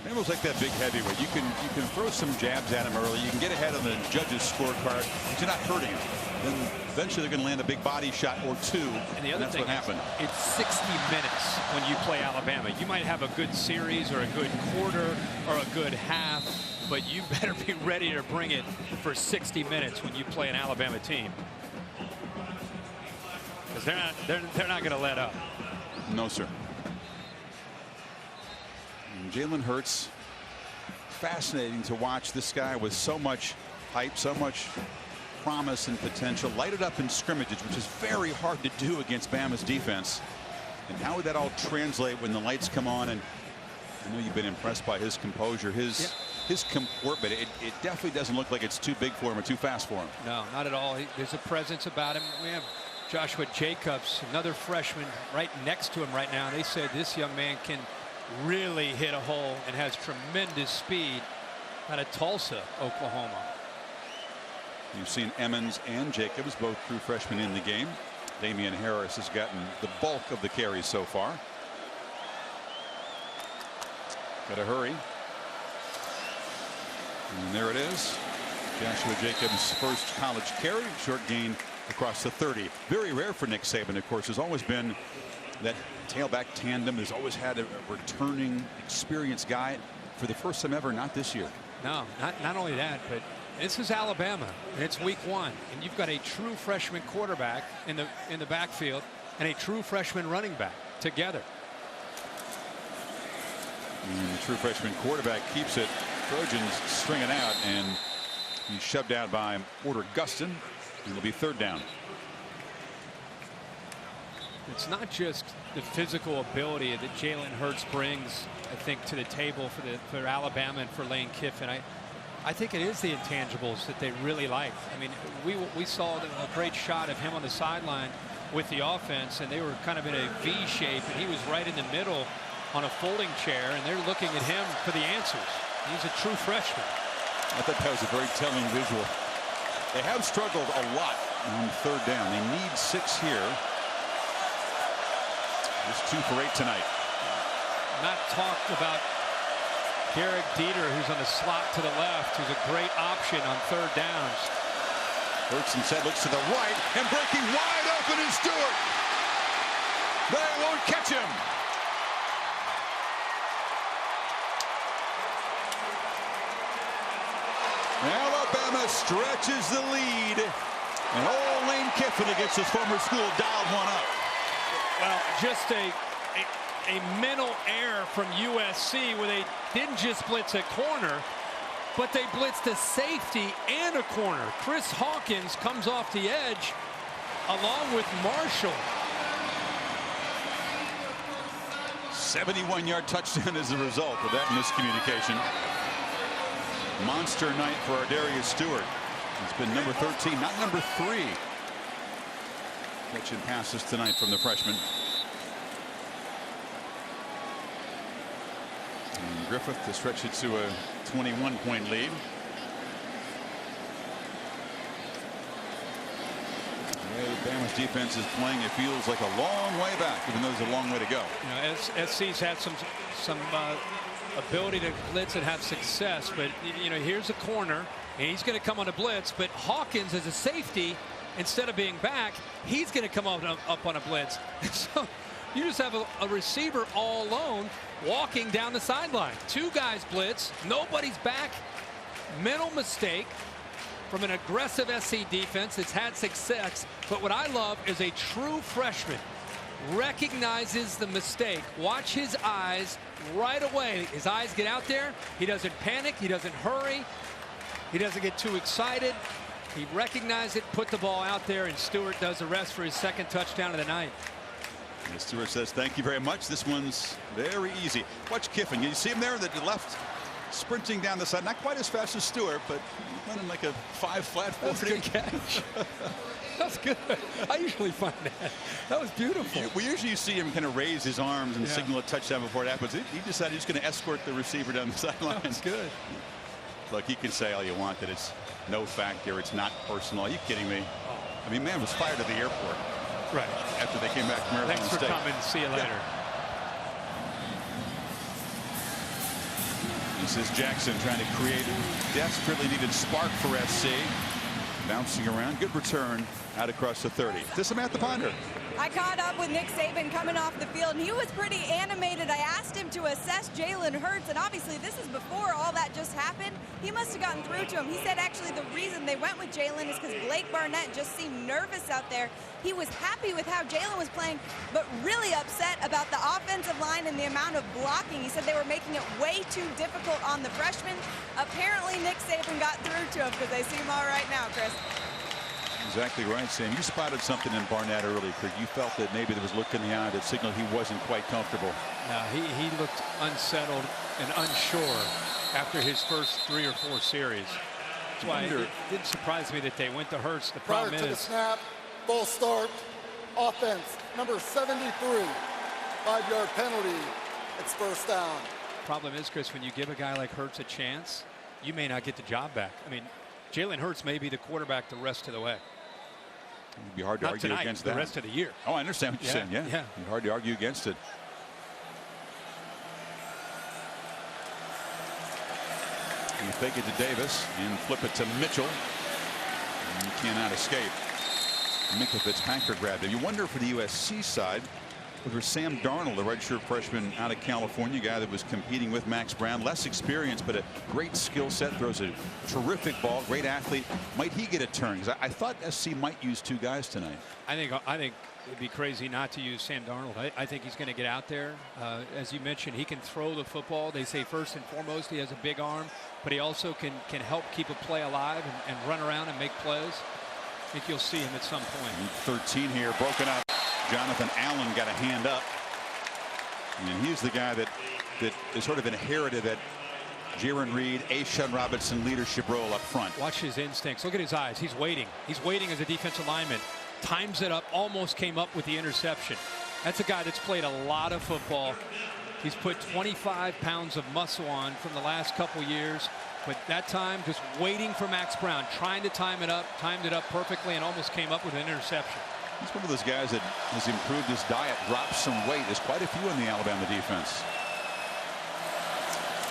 [SPEAKER 1] Bama's like that big heavyweight. You can throw some jabs at him early. You can get ahead on the judges' scorecard, but you're not hurting him. Then eventually they're going to land a big body shot or two.
[SPEAKER 4] And the other
[SPEAKER 1] that's
[SPEAKER 4] thing
[SPEAKER 1] what happened.
[SPEAKER 4] It's 60 minutes when you play Alabama. You might have a good series or a good quarter or a good half, but you better be ready to bring it for 60 minutes when you play an Alabama team, because they're not going to let up.
[SPEAKER 1] No, sir. And Jalen Hurts, fascinating to watch. This guy with so much hype, so much promise and potential, lighted up in scrimmages, which is very hard to do against Bama's defense. And how would that all translate when the lights come on? And I know you've been impressed by his composure, his comportment. It definitely doesn't look like it's too big for him or too fast for him.
[SPEAKER 4] No, not at all. There's a presence about him. We have Joshua Jacobs, another freshman, right next to him right now. They said this young man can really hit a hole and has tremendous speed out of Tulsa, Oklahoma.
[SPEAKER 1] You've seen Emmons and Jacobs, both true freshmen, in the game. Damian Harris has gotten the bulk of the carries so far. Got to hurry. And there it is. Joshua Jacobs' first college carry, short gain across the 30. Very rare for Nick Saban, of course. Has always been that tailback tandem. Has always had a returning, experienced guy. For the first time ever, not this year.
[SPEAKER 4] No, not only that, but this is Alabama, and it's week 1, and you've got a true freshman quarterback in the backfield and a true freshman running back together.
[SPEAKER 1] And the true freshman quarterback keeps it. Trojans string it out, and he's shoved out by Porter Gustin. It'll be third down.
[SPEAKER 4] It's not just the physical ability that Jalen Hurts brings, I think, to the table for Alabama and for Lane Kiffin. I think it is the intangibles that they really like. I mean, we saw a great shot of him on the sideline with the offense, and they were kind of in a V shape, and he was right in the middle on a folding chair, and they're looking at him for the answers. He's a true freshman.
[SPEAKER 1] I thought that was a very telling visual. They have struggled a lot on third down. They need 6 here. Just 2 for 8 tonight.
[SPEAKER 4] Not talked about Derek Dieter, who's on the slot to the left, who's a great option on third downs.
[SPEAKER 1] Hurts instead looks to the right, and breaking wide open is Stewart. They won't catch him. Alabama stretches the lead, and old Lane Kiffin against his former school dialed one up.
[SPEAKER 4] Well, just a mental error from USC where they didn't just blitz a corner, but they blitzed a safety and a corner. Chris Hawkins comes off the edge along with Marshall.
[SPEAKER 1] 71-yard touchdown as a result of that miscommunication. Monster night for Ardarius Stewart. It's been number 13, not number 3. Catching passes tonight from the freshman. And Griffith to stretch it to a 21-point lead. The way Bama's defense is playing, it feels like a long way back, even though there's a long way to go.
[SPEAKER 4] You know, SC's had some ability to blitz and have success, but you know, here's a corner, and he's going to come on a blitz, but Hawkins as a safety, instead of being back, he's going to come up on a blitz. So you just have a receiver all alone walking down the sideline. 2 guys blitz, nobody's back. Mental mistake from an aggressive SC defense that's had success. But what I love is a true freshman recognizes the mistake. Watch his eyes right away. His eyes get out there. He doesn't panic. He doesn't hurry. He doesn't get too excited. He recognized it, put the ball out there, and Stewart does the rest for his second touchdown of the night.
[SPEAKER 1] And Stewart says, thank you very much. This one's very easy. Watch Kiffin. You see him there in the left sprinting down the side, not quite as fast as Stewart, but running like a 5 flat 40.
[SPEAKER 4] That's a good catch. That's good. I usually find that. That was beautiful.
[SPEAKER 1] We usually see him kind of raise his arms and signal a touchdown before it happens. He decided he's going to escort the receiver down the sideline.
[SPEAKER 4] That's good.
[SPEAKER 1] Look, you can say all you want that it's no factor, it's not personal. Are you kidding me? I mean, man was fired at the airport.
[SPEAKER 4] Right.
[SPEAKER 1] After they came back from Arizona
[SPEAKER 4] Thanks for
[SPEAKER 1] State.
[SPEAKER 4] coming. See you later.
[SPEAKER 1] This is Jackson trying to create a desperately needed spark for SC. Bouncing around. Good return out across the 30. To Samantha Ponder.
[SPEAKER 2] I caught up with Nick Saban coming off the field, and he was pretty animated. I asked him to assess Jalen Hurts, and obviously this is before all that just happened. He must have gotten through to him. He said actually the reason they went with Jalen is because Blake Barnett just seemed nervous out there. He was happy with how Jalen was playing, but really upset about the offensive line and the amount of blocking. He said they were making it way too difficult on the freshmen. Apparently Nick Saban got through to him because they seem all right now, Chris.
[SPEAKER 1] Exactly right, Sam. You spotted something in Barnett early, Craig. You felt that maybe there was a look in the eye that signaled he wasn't quite comfortable.
[SPEAKER 4] No, he looked unsettled and unsure after his first 3 or 4 series. That's why it didn't surprise me that they went to Hurts. The problem
[SPEAKER 5] Prior to the
[SPEAKER 4] is
[SPEAKER 5] snap, full start, offense, number 73, 5-yard penalty. It's first down.
[SPEAKER 4] problem is, Chris, when you give a guy like Hurts a chance, you may not get the job back. I mean, Jalen Hurts may be the quarterback the rest of the way.
[SPEAKER 1] It'd be hard to argue
[SPEAKER 4] tonight,
[SPEAKER 1] against that.
[SPEAKER 4] The rest of the year.
[SPEAKER 1] Oh, I understand what you're saying. Yeah.
[SPEAKER 4] Yeah.
[SPEAKER 1] It'd be hard to argue against it. You fake it to Davis and flip it to Mitchell. And you cannot escape. Minkah Fitzpatrick grabbed it. You wonder for the USC side, whether Sam Darnold, the redshirt freshman out of California, guy that was competing with Max Brown, less experience, but a great skill set, throws a terrific ball, great athlete. Might he get a turn? Because I thought SC might use 2 guys tonight.
[SPEAKER 4] I think it'd be crazy not to use Sam Darnold. I think he's going to get out there. As you mentioned, he can throw the football. They say first and foremost he has a big arm, but he also can help keep a play alive and run around and make plays. I think you'll see him at some point.
[SPEAKER 1] 13 here, broken up. Jonathan Allen got a hand up. And he's the guy that is sort of inherited that Jaron Reed, Ashawn Robinson leadership role up front.
[SPEAKER 4] Watch his instincts. Look at his eyes. He's waiting. He's waiting as a defensive lineman. Times it up. Almost came up with the interception. That's a guy that's played a lot of football. He's put 25 pounds of muscle on from the last couple years. But that time, just waiting for Max Brown, trying to time it up, timed it up perfectly, and almost came up with an interception.
[SPEAKER 1] He's one of those guys that has improved his diet, dropped some weight. There's quite a few in the Alabama defense.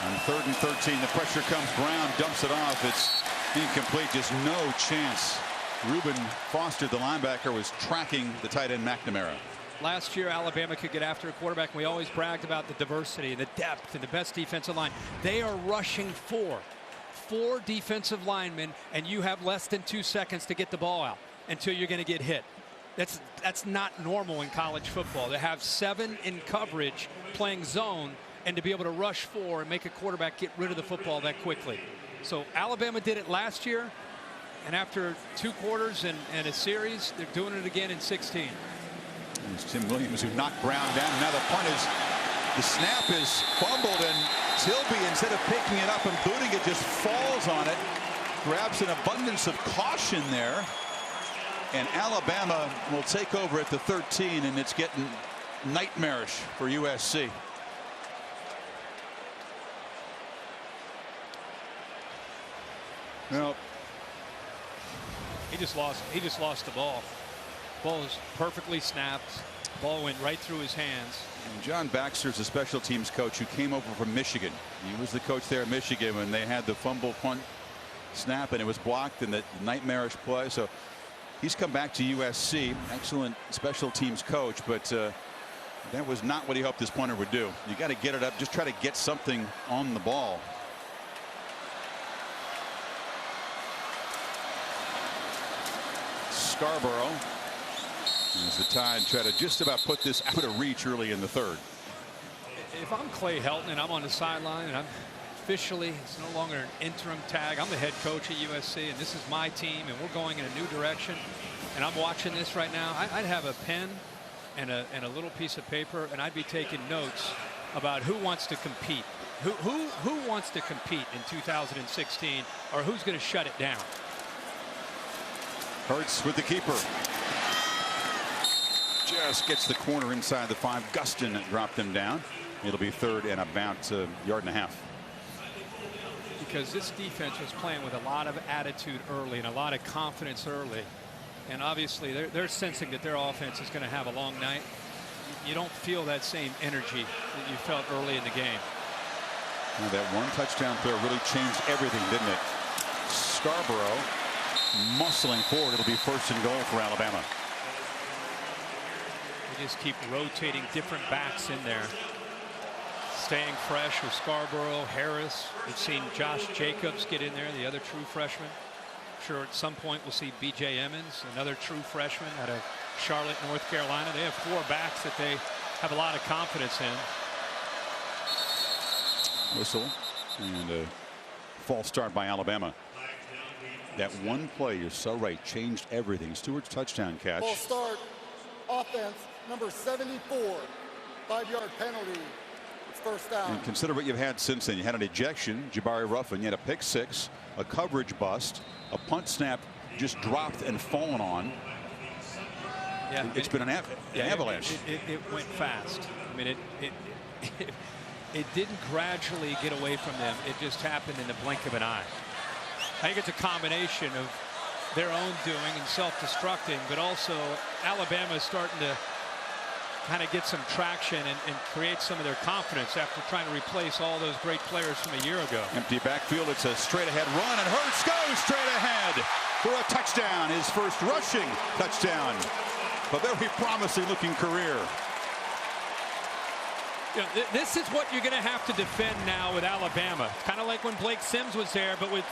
[SPEAKER 1] On 3rd and 13, the pressure comes. Brown dumps it off. It's incomplete. Just no chance. Reuben Foster, the linebacker, was tracking the tight end McNamara.
[SPEAKER 4] Last year, Alabama could get after a quarterback, and we always bragged about the diversity and the depth and the best defensive line. They are rushing 4 defensive linemen, and you have less than 2 seconds to get the ball out until you're going to get hit. That's not normal in college football. To have 7 in coverage playing zone and to be able to rush 4 and make a quarterback get rid of the football that quickly. So Alabama did it last year, and after 2 quarters and a series, they're doing it again in 16.
[SPEAKER 1] It's Tim Williams who knocked Brown down. Now the punt is, the snap is fumbled, and Tilby, instead of picking it up and booting it, just falls on it. Grabs an abundance of caution there. And Alabama will take over at the 13, and it's getting nightmarish for USC. Well,
[SPEAKER 4] he just lost the ball. Ball was perfectly snapped. Ball went right through his hands.
[SPEAKER 1] and John Baxter's a special teams coach who came over from Michigan. He was the coach there at Michigan when they had the fumble punt snap and it was blocked in the nightmarish play. So he's come back to USC. Excellent special teams coach, but that was not what he hoped this punter would do. You got to get it up, just try to get something on the ball. Scarborough, as the Tide try to just about put this out of reach early in the third.
[SPEAKER 4] If I'm Clay Helton and I'm on the sideline and I'm officially, it's no longer an interim tag, I'm the head coach at USC and this is my team and we're going in a new direction, and I'm watching this right now, I'd have a pen and a little piece of paper, and I'd be taking notes about who wants to compete. Who wants to compete in 2016, or who's going to shut it down?
[SPEAKER 1] Hurts with the keeper. Just gets the corner inside the 5. Gustin dropped him down. It'll be 3rd and about a yard and a half.
[SPEAKER 4] Because this defense was playing with a lot of attitude early and a lot of confidence early. And obviously they're sensing that their offense is going to have a long night. You don't feel that same energy that you felt early in the game.
[SPEAKER 1] Now that one touchdown throw really changed everything, didn't it? Scarborough muscling forward. It'll be 1st and goal for Alabama.
[SPEAKER 4] They just keep rotating different backs in there. Staying fresh with Scarborough, Harris. We've seen Josh Jacobs get in there, the other true freshman. Sure, at some point we'll see B.J. Emmons, another true freshman out of Charlotte, North Carolina. They have 4 backs that they have a lot of confidence in.
[SPEAKER 1] Whistle and a false start by Alabama. That one play, you're so right, changed everything. Stewart's touchdown catch.
[SPEAKER 5] False start. Offense number 74. 5-yard penalty. It's 1st down.
[SPEAKER 1] And consider what you've had since then. You had an ejection, Jabari Ruffin. You had a pick 6, a coverage bust, a punt snap just dropped and fallen on.
[SPEAKER 4] Yeah,
[SPEAKER 1] it's been an avalanche.
[SPEAKER 4] It went fast. I mean, it didn't gradually get away from them. It just happened in the blink of an eye. I think it's a combination of their own doing and self-destructing, but also Alabama is starting to kind of get some traction and create some of their confidence after trying to replace all those great players from a year ago.
[SPEAKER 1] Empty backfield. It's a straight ahead run, and Hurts goes straight ahead for a touchdown. His first rushing touchdown. A very promising looking career.
[SPEAKER 4] You know, this is what you're going to have to defend now with Alabama. It's kind of like when Blake Sims was there, but with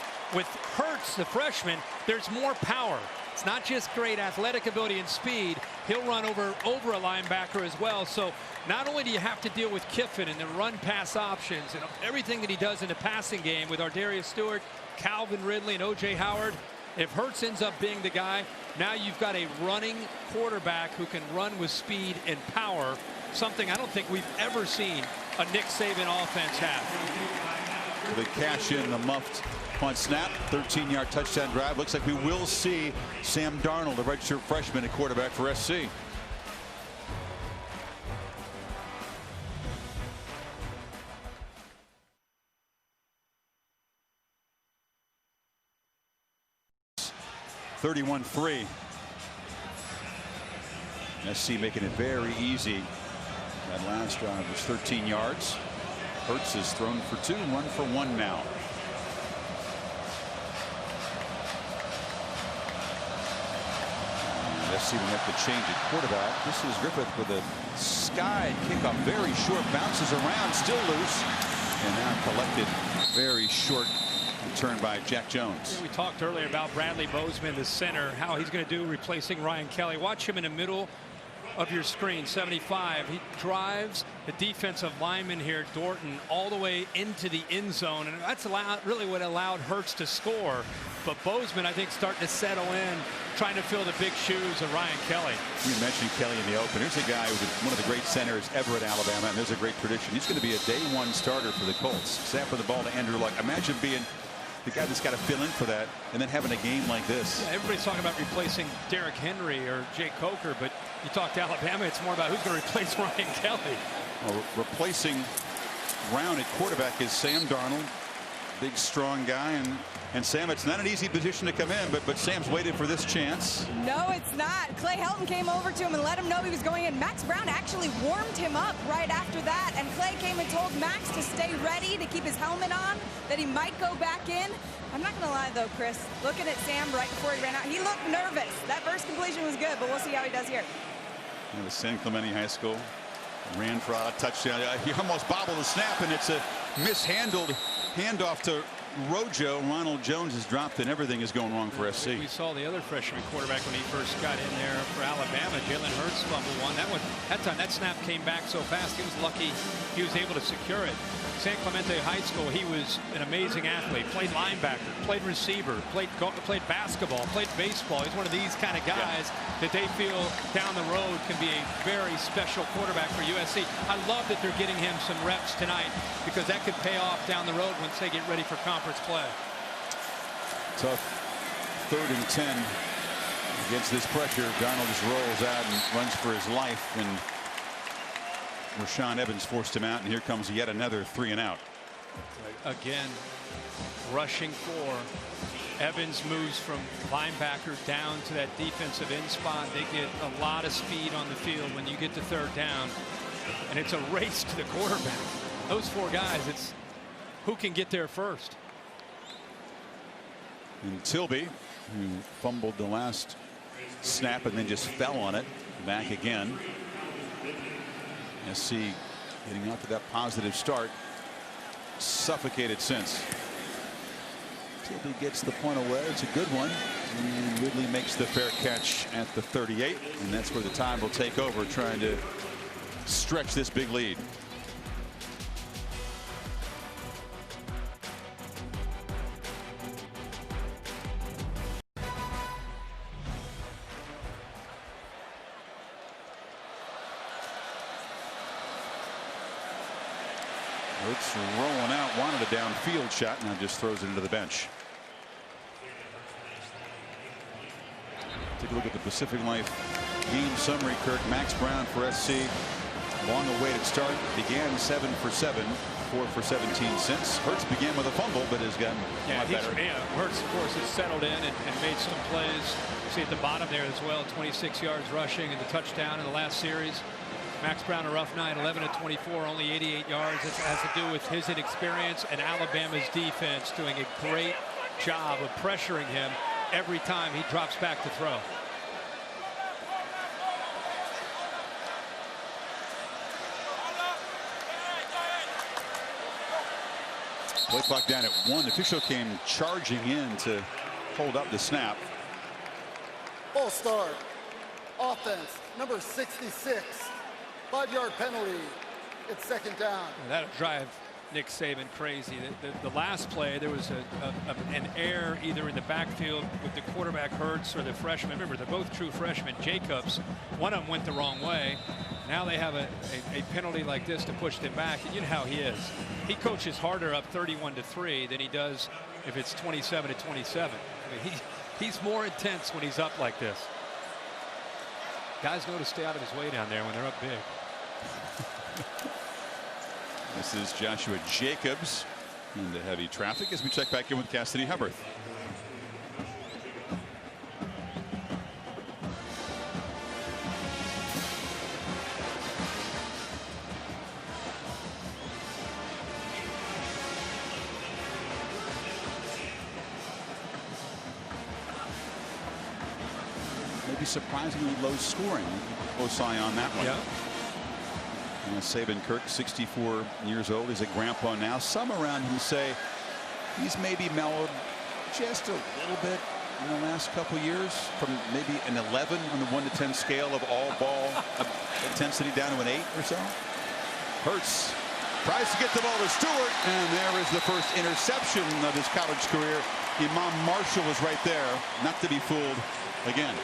[SPEAKER 4] Hurts, the freshman, there's more power. It's not just great athletic ability and speed. He'll run over a linebacker as well. So not only do you have to deal with Kiffin and the run pass options and everything that he does in the passing game with Ardarius Stewart, Calvin Ridley, and O.J. Howard. If Hurts ends up being the guy, now you've got a running quarterback who can run with speed and power, something I don't think we've ever seen a Nick Saban offense have.
[SPEAKER 1] They cash in the muffed punt snap, 13-yard touchdown drive. Looks like we will see Sam Darnold, the redshirt freshman at quarterback for SC. (31-3). SC making it very easy. That last drive was 13 yards. Hurts has thrown for 2, 1 for 1 now. SC will have to change at quarterback. This is Griffith with a sky kickoff, very short, bounces around, still loose, and now collected. Very short return by Jack Jones.
[SPEAKER 4] We talked earlier about Bradley Bozeman, the center, how he's going to do replacing Ryan Kelly. Watch him in the middle of your screen, 75. He drives the defensive lineman here, Dorton, all the way into the end zone, and that's really what allowed Hurts to score. But Bozeman, I think, starting to settle in, trying to fill the big shoes of Ryan Kelly.
[SPEAKER 1] You mentioned Kelly in the open. Here's a guy who's one of the great centers ever at Alabama, and there's a great tradition. He's going to be a day 1 starter for the Colts. Snapping the ball to Andrew Luck. Imagine being the guy that's got to fill in for that and then having a game like this.
[SPEAKER 4] Yeah, everybody's talking about replacing Derrick Henry or Jake Coker, but you talk to Alabama, it's more about who's going to replace Ryan Kelly.
[SPEAKER 1] Well, replacing Brown at quarterback is Sam Darnold, big strong guy, and Sam, it's not an easy position to come in, but Sam's waited for this chance.
[SPEAKER 2] No, it's not. Clay Helton came over to him and let him know he was going in. Max Brown actually warmed him up right after that, and Clay came and told Max to stay ready, to keep his helmet on, that he might go back in. I'm not going to lie, though, Chris, looking at Sam right before he ran out, he looked nervous. That first completion was good, but we'll see how he does here.
[SPEAKER 1] The San Clemente High School ran for a touchdown. He almost bobbled the snap, and it's a mishandled handoff to Rojo, Ronald Jones is dropped and everything is going wrong for SC.
[SPEAKER 4] We saw the other freshman quarterback when he first got in there for Alabama. Jalen Hurts fumbled one. That time that snap came back so fast. He was lucky he was able to secure it. San Clemente High School, he was an amazing athlete. Played linebacker, played receiver, played basketball, played baseball. He's one of these kind of guys that they feel down the road can be a very special quarterback for USC. I love that they're getting him some reps tonight because that could pay off down the road once they get ready for conference play.
[SPEAKER 1] Tough 3rd and 10 against this pressure. Donald just rolls out and runs for his life, and Rashaan Evans forced him out, and here comes yet another 3 and out.
[SPEAKER 4] Again, rushing 4. Evans moves from linebacker down to that defensive end spot. They get a lot of speed on the field when you get to 3rd down, and it's a race to the quarterback. Those 4 guys, it's who can get there first.
[SPEAKER 1] And Tilby, who fumbled the last snap and then just fell on it, back again. SC getting off to that positive start. Suffocated since. Tilby gets the point away. It's a good one. And Ridley makes the fair catch at the 38. And that's where the Tide will take over, trying to stretch this big lead. Hurts rolling out, wanted a downfield shot, now just throws it into the bench. Take a look at the Pacific Life game summary, Kirk. Max Brown for SC. Long awaited start. Began 7 for 7, 4 for 17 since. Hurts began with a fumble, but has gotten a lot better.
[SPEAKER 4] Hurts, of course, has settled in and made some plays. See at the bottom there as well, 26 yards rushing and the touchdown in the last series. Max Brown, a rough night, 11 of 24, only 88 yards. This has to do with his inexperience and Alabama's defense doing a great job of pressuring him every time he drops back to throw.
[SPEAKER 1] Play clock down at 1. Official came charging in to hold up the snap.
[SPEAKER 5] Full start. Offense, number 66. 5-yard penalty. It's 2nd down.
[SPEAKER 4] That'll drive Nick Saban crazy. The last play, there was an error either in the backfield with the quarterback Hurts or the freshman. Remember, they're both true freshmen. Jacobs, one of them went the wrong way. Now they have a penalty like this to push them back. And you know how he is. He coaches harder up 31-3 than he does if it's 27-27. I mean, he's more intense when he's up like this. Guys know to stay out of his way down there when they're up big.
[SPEAKER 1] This is Joshua Jacobs into heavy traffic as we check back in with Cassidy Hubbard. Maybe surprisingly low scoring. Close eye on that one.
[SPEAKER 4] Yeah.
[SPEAKER 1] Saban Kirk, 64 years old. He's a grandpa now. Some around him say he's maybe mellowed just a little bit in the last couple years, from maybe an 11 on the 1 to 10 scale of all ball intensity down to an 8 or so. Hurts tries to get the ball to Stewart, and there is the first interception of his college career. Imam Marshall was right there, not to be fooled again.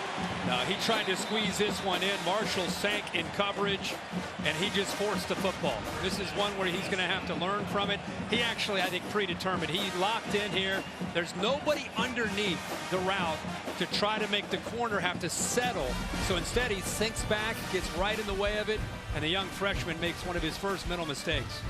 [SPEAKER 4] No, he tried to squeeze this one in. Marshall sank in coverage, and he just forced the football. This is one where he's going to have to learn from it. He actually, I think, predetermined. He locked in here. There's nobody underneath the route to try to make the corner have to settle. So instead, he sinks back, gets right in the way of it, and the young freshman makes one of his first mental mistakes.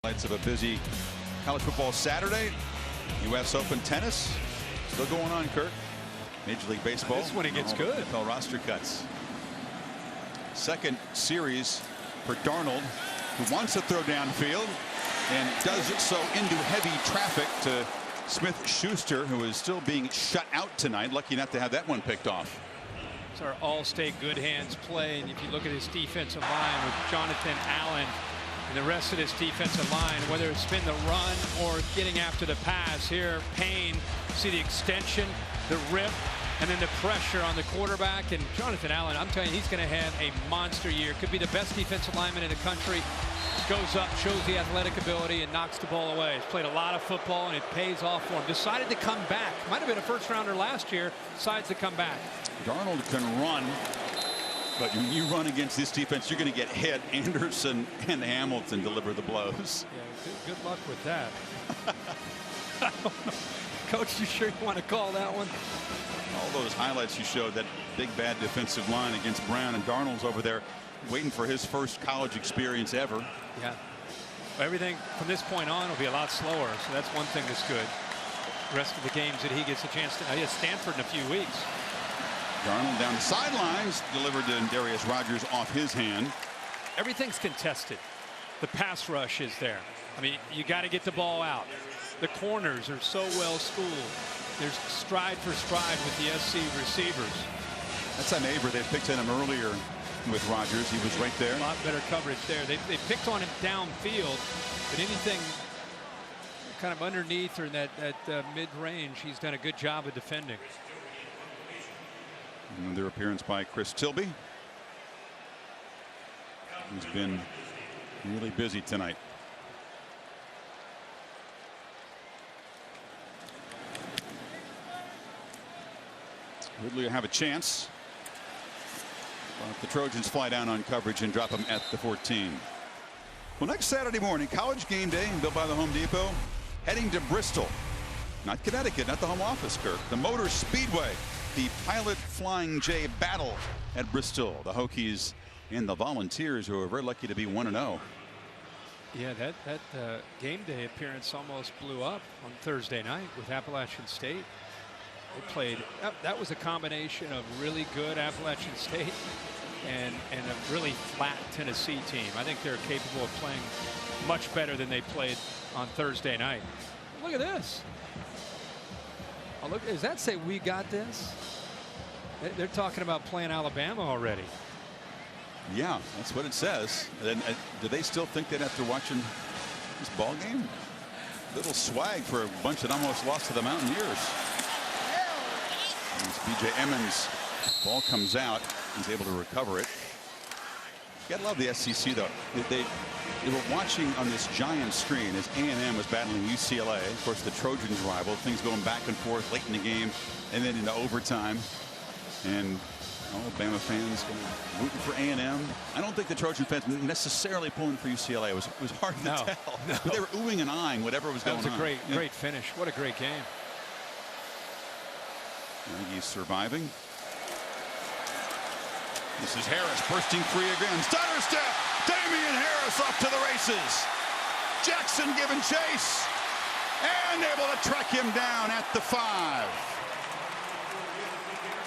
[SPEAKER 1] Highlights of a busy college football Saturday. U.S. Open tennis still going on, Kurt. Major League Baseball.
[SPEAKER 4] This one it gets good.
[SPEAKER 1] NFL roster cuts. Second series for Darnold, who wants to throw downfield and does it so into heavy traffic to Smith-Schuster, who is still being shut out tonight. Lucky not to have that one picked off.
[SPEAKER 4] It's our all-state good hands play, and if you look at his defensive line with Jonathan Allen and the rest of this defensive line, whether it's been the run or getting after the pass, here Payne, see the extension, the rip, and then the pressure on the quarterback. And Jonathan Allen, I'm telling you, he's going to have a monster year. Could be the best defensive lineman in the country. Goes up, shows the athletic ability, and knocks the ball away. He's played a lot of football, and it pays off for him. Decided to come back. Might have been a first-rounder last year. Decides to come back.
[SPEAKER 1] Darnold can run, but when you run against this defense, you're going to get hit. Anderson and Hamilton deliver the blows.
[SPEAKER 4] Yeah, good luck with that. Coach, you sure you want to call that one?
[SPEAKER 1] All those highlights you showed, that big bad defensive line against Brown, and Darnold's over there waiting for his first college experience ever.
[SPEAKER 4] Yeah. Everything from this point on will be a lot slower, so that's one thing that's good. The rest of the games that he gets a chance to. He has Stanford in a few weeks.
[SPEAKER 1] Darnold down the sidelines, delivered to Darius Rogers off his hand.
[SPEAKER 4] Everything's contested. The pass rush is there. I mean, you got to get the ball out. The corners are so well schooled. There's stride for stride with the SC receivers.
[SPEAKER 1] That's a neighbor. They picked on him earlier with Rogers. He was right there.
[SPEAKER 4] A lot better coverage there. They picked on him downfield, but anything kind of underneath or in that mid-range, he's done a good job of defending.
[SPEAKER 1] Another appearance by Chris Tilby. He's been really busy tonight. Ridley will have a chance. But the Trojans fly down on coverage and drop him at the 14. Well, next Saturday morning, College Game Day, built by the Home Depot, heading to Bristol. Not Connecticut, not the home office, Kirk. The Motor Speedway, the Pilot Flying J battle at Bristol. The Hokies and the Volunteers, who are very lucky to be 1-0.
[SPEAKER 4] Yeah, that game day appearance almost blew up on Thursday night with Appalachian State. They played, that was a combination of really good Appalachian State and a really flat Tennessee team. I think they're capable of playing much better than they played on Thursday night. Look at this. Oh, look, does that say we got this? They're talking about playing Alabama already.
[SPEAKER 1] Yeah, that's what it says. And do they still think that after watching this ball game? Little swag for a bunch that almost lost to the Mountaineers. B.J. Emmons, ball comes out. He's able to recover it. You gotta love the SEC though. They were watching on this giant screen as A&M was battling UCLA. Of course, the Trojans rival. Things going back and forth late in the game, and then into overtime. And Alabama fans rooting for A&M. I don't think the Trojan fans necessarily pulling for UCLA. It was hard to tell. No. But they were oohing and eyeing whatever was going on.
[SPEAKER 4] That was a great finish. What a great game.
[SPEAKER 1] He's surviving. This is Harris bursting free again. Stutter step. Damian Harris off to the races. Jackson giving chase and able to track him down at the 5.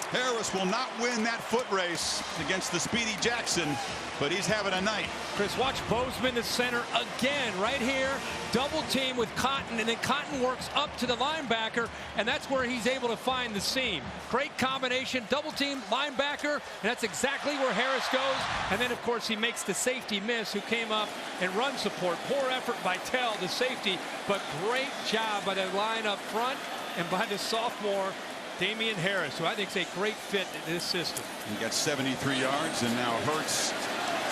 [SPEAKER 1] Harris will not win that foot race against the speedy Jackson, but he's having a night.
[SPEAKER 4] Chris, watch Bozeman, the center, again, right here. Double team with Cotton, and then Cotton works up to the linebacker, and that's where he's able to find the seam. Great combination, double team, linebacker, and that's exactly where Harris goes. And then, of course, he makes the safety miss, who came up and run support. Poor effort by Tell, the safety, but great job by the line up front and by the sophomore, Damian Harris, who I think is a great fit in this system.
[SPEAKER 1] He got 73 yards, and now Hurts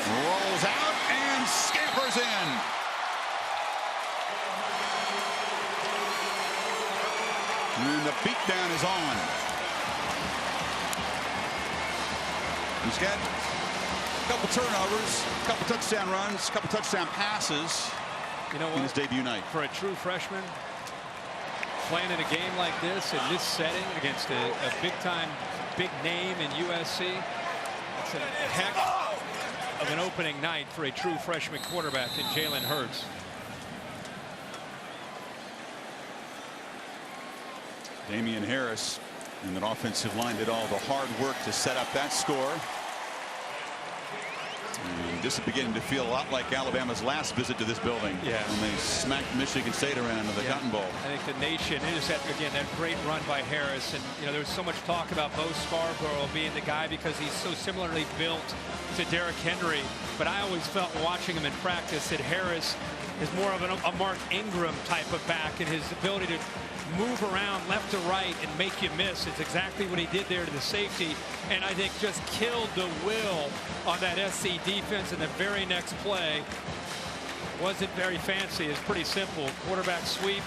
[SPEAKER 1] rolls out and scampers in. And the beatdown is on. He's got a couple turnovers, a couple touchdown runs, a couple touchdown passes.
[SPEAKER 4] You know what?
[SPEAKER 1] In his debut night.
[SPEAKER 4] For a true freshman, playing in a game like this, in this setting, against a big-time, big name in USC, it's a heck of an opening night for a true freshman quarterback in Jalen Hurts.
[SPEAKER 1] Damian Harris and that offensive line did all the hard work to set up that score. And this is beginning to feel a lot like Alabama's last visit to this building.
[SPEAKER 4] Yeah.
[SPEAKER 1] When they smacked Michigan State around in the Cotton Bowl.
[SPEAKER 4] I think the nation, it is that, again, that great run by Harris. And, you know, there was so much talk about Bo Scarborough being the guy because he's so similarly built to Derrick Henry. But I always felt watching him in practice that Harris is more of a Mark Ingram type of back, and his ability to move around left to right and make you miss. It's exactly what he did there to the safety, and I think just killed the will on that SC defense in the very next play. Wasn't very fancy. It's pretty simple. Quarterback sweep.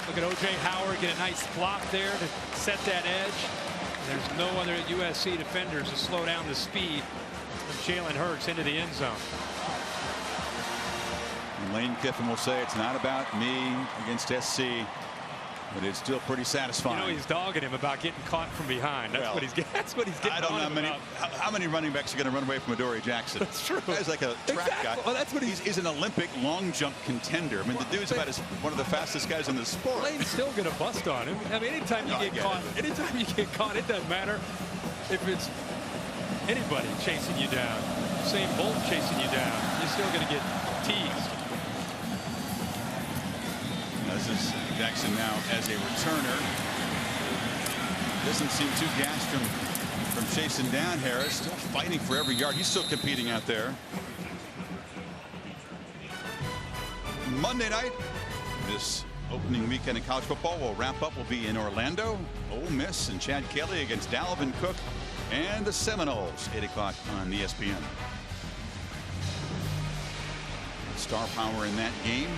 [SPEAKER 4] Look at O.J. Howard get a nice block there to set that edge. And there's no other USC defenders to slow down the speed of Jalen Hurts into the end zone.
[SPEAKER 1] And Lane Kiffin will say it's not about me against SC. But it's still pretty satisfying.
[SPEAKER 4] You know, he's dogging him about getting caught from behind. That's what he's getting. That's what he's getting.
[SPEAKER 1] I don't know how many running backs are going to run away from Adoree Jackson.
[SPEAKER 4] That's true.
[SPEAKER 1] He's like a track guy.
[SPEAKER 4] Well, that's what
[SPEAKER 1] he's an Olympic long jump contender. I mean, the dude's about one of the fastest guys in the sport.
[SPEAKER 4] Lane's still going to bust on him. I mean, anytime you get caught, it doesn't matter if it's anybody chasing you down. Usain Bolt chasing you down. You're still going to get teased.
[SPEAKER 1] This is Jackson now as a returner. Doesn't seem too gassed from chasing down Harris. Still fighting for every yard. He's still competing out there. Monday night, this opening weekend in college football will wrap up. Will be in Orlando. Ole Miss and Chad Kelly against Dalvin Cook and the Seminoles. 8 o'clock on ESPN. Star power in that game.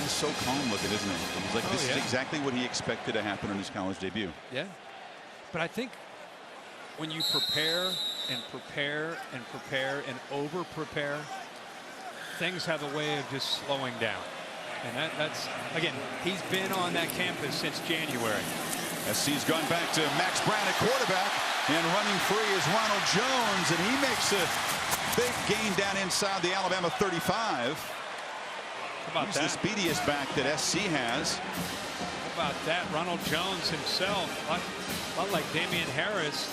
[SPEAKER 1] He's so calm looking, isn't he? He's like, this is exactly what he expected to happen in his college debut.
[SPEAKER 4] Yeah. But I think when you prepare and prepare and prepare and over prepare, things have a way of just slowing down. And that's, again, he's been on that campus since January.
[SPEAKER 1] SC's gone back to Max Brown at quarterback, and running free is Ronald Jones, and he makes a big gain down inside the Alabama 35. He's the speediest back that SC has.
[SPEAKER 4] How about that? Ronald Jones himself, a lot like Damian Harris.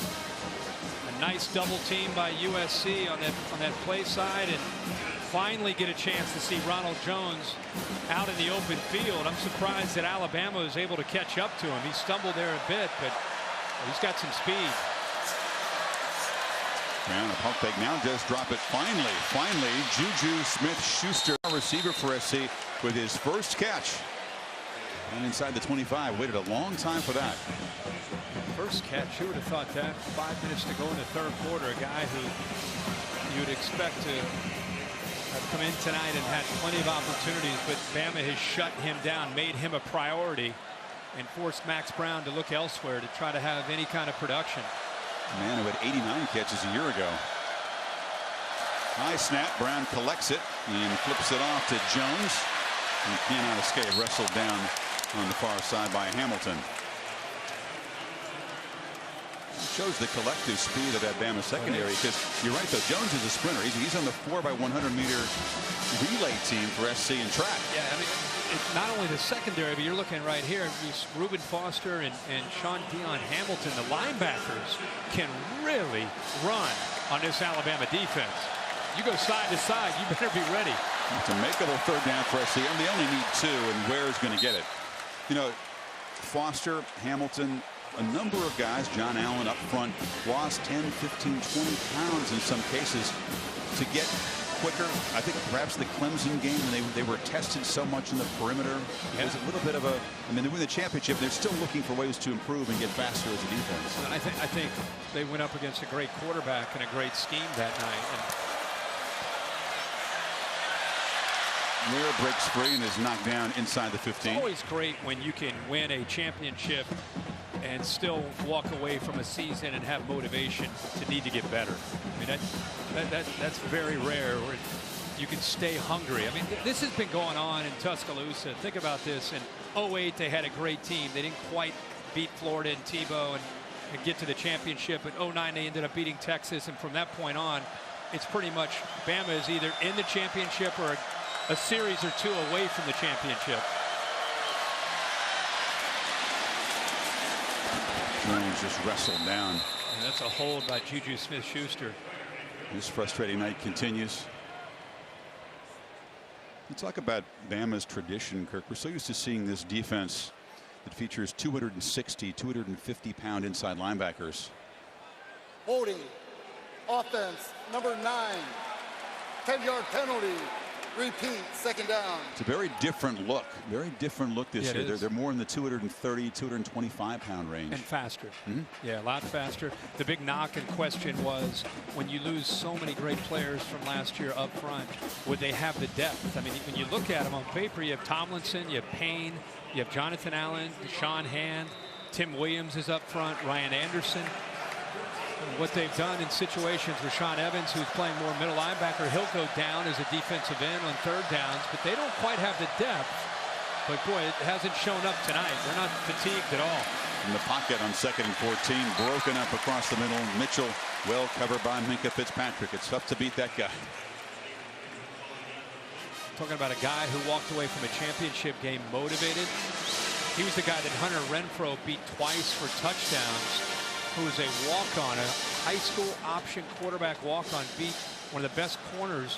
[SPEAKER 4] A nice double team by USC on that play side, and finally get a chance to see Ronald Jones out in the open field. I'm surprised that Alabama was able to catch up to him. He stumbled there a bit, but he's got some speed.
[SPEAKER 1] And a pump fake now does drop it finally. Juju Smith-Schuster, receiver for SC, with his first catch. And inside the 25, waited a long time for that.
[SPEAKER 4] First catch, who would have thought that? 5 minutes to go in the third quarter. A guy who you would expect to have come in tonight and had plenty of opportunities, but Bama has shut him down, made him a priority, and forced Max Brown to look elsewhere to try to have any kind of production.
[SPEAKER 1] Man who had 89 catches a year ago. High snap. Brown collects it and flips it off to Jones. He cannot escape. Wrestled down on the far side by Hamilton. Shows the collective speed of that Bama secondary, because you're right though, Jones is a sprinter. He's on the 4x100-meter relay team for SC in track.
[SPEAKER 4] Yeah, I mean, it's not only the secondary, but you're looking right here. Reuben Foster and Sean Dion Hamilton, the linebackers, can really run on this Alabama defense. You go side to side, you better be ready.
[SPEAKER 1] It's a makeable third down for SC, and they only need 2, and Ware's going to get it. You know, Foster, Hamilton, a number of guys, John Allen up front, lost 10, 15, 20 pounds in some cases to get quicker. I think perhaps the Clemson game, when they were tested so much in the perimeter, it was a little bit of a, I mean, they win the championship, they're still looking for ways to improve and get faster as a defense.
[SPEAKER 4] And I think they went up against a great quarterback and a great scheme that night. And
[SPEAKER 1] Ware breaks free and is knocked down inside the 15.
[SPEAKER 4] It's always great when you can win a championship and still walk away from a season and have motivation to need to get better. I mean, that's very rare where you can stay hungry. I mean, this has been going on in Tuscaloosa. Think about this. In 08, they had a great team. They didn't quite beat Florida and Tebow and get to the championship. In 09, they ended up beating Texas. And from that point on, it's pretty much Bama is either in the championship or a series or two away from the championship.
[SPEAKER 1] Jones just wrestled down.
[SPEAKER 4] And that's a hold by Juju Smith-Schuster.
[SPEAKER 1] This frustrating night continues. We talk about Bama's tradition, Kirk. We're so used to seeing this defense that features 260, 250-pound inside linebackers.
[SPEAKER 5] Holding. Offense, number 9. 10-yard penalty. Repeat, second down.
[SPEAKER 1] It's a very different look. Very different look this year.
[SPEAKER 4] Is.
[SPEAKER 1] They're more in the 230, 225-pound range.
[SPEAKER 4] And faster. Yeah, a lot faster. The big knock and question was, when you lose so many great players from last year up front, would they have the depth? I mean, when you look at them on paper, you have Tomlinson, you have Payne, you have Jonathan Allen, Deshaun Hand, Tim Williams is up front, Ryan Anderson. What they've done in situations, Rashaan Evans, who's playing more middle linebacker, he'll go down as a defensive end on third downs, but they don't quite have the depth. But boy, it hasn't shown up tonight. They're not fatigued at all.
[SPEAKER 1] In the pocket on 2nd and 14, broken up across the middle. Mitchell well covered by Minkah Fitzpatrick. It's tough to beat that guy.
[SPEAKER 4] Talking about a guy who walked away from a championship game motivated. He was the guy that Hunter Renfrow beat twice for touchdowns, who was a walk-on, a high school option quarterback walk-on, beat one of the best corners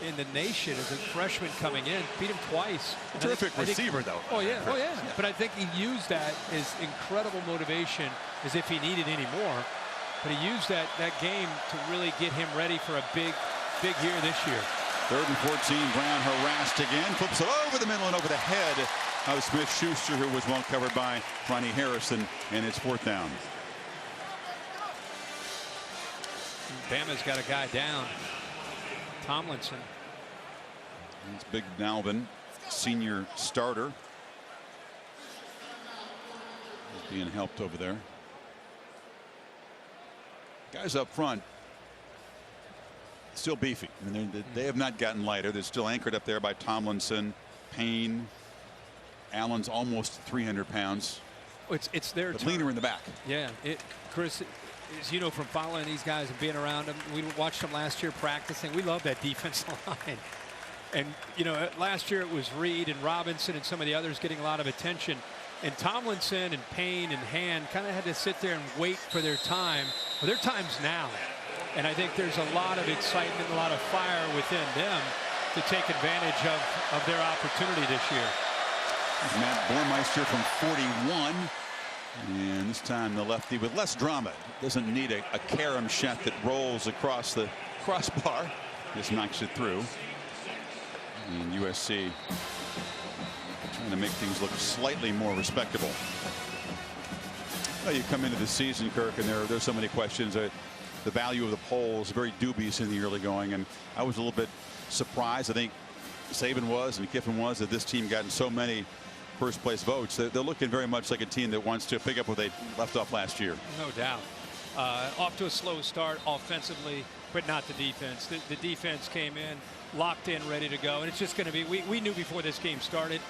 [SPEAKER 4] in the nation as a freshman coming in, beat him twice.
[SPEAKER 1] A terrific receiver, though.
[SPEAKER 4] Oh yeah, But I think he used that as incredible motivation, as if he needed any more. But he used that game to really get him ready for a big year this year.
[SPEAKER 1] 3rd and 14, Brown harassed again, flips it over the middle and over the head of Smith-Schuster, who was well covered by Ronnie Harrison, and it's 4th down.
[SPEAKER 4] Bama's got a guy down. Tomlinson.
[SPEAKER 1] It's Big Dalvin, senior starter. He's being helped over there. Guys up front, still beefy. I mean, they have not gotten lighter. They're still anchored up there by Tomlinson, Payne. Allen's almost 300 pounds.
[SPEAKER 4] It's their
[SPEAKER 1] but
[SPEAKER 4] turn.
[SPEAKER 1] leaner in the back.
[SPEAKER 4] Yeah, Chris, as you know from following these guys and being around them, we watched them last year practicing. We love that defensive line. And, you know, last year it was Reed and Robinson and some of the others getting a lot of attention. And Tomlinson and Payne and Hand kind of had to sit there and wait for their time. Well, their time's now. And I think there's a lot of excitement, a lot of fire within them to take advantage of their opportunity this year.
[SPEAKER 1] Matt Bormeister from 41. And this time the lefty with less drama. Doesn't need a carom shot that rolls across the crossbar. Just knocks it through. And USC trying to make things look slightly more respectable. Well, you come into the season, Kirk, and there's so many questions. The value of the polls very dubious in the early going, and I was a little bit surprised. I think Saban was and Kiffin was that this team gotten so many first place votes. They're looking very much like a team that wants to pick up what they left off last year.
[SPEAKER 4] No doubt. Off to a slow start offensively, but not the defense. The defense came in locked in, ready to go, and it's just going to be, we knew before this game started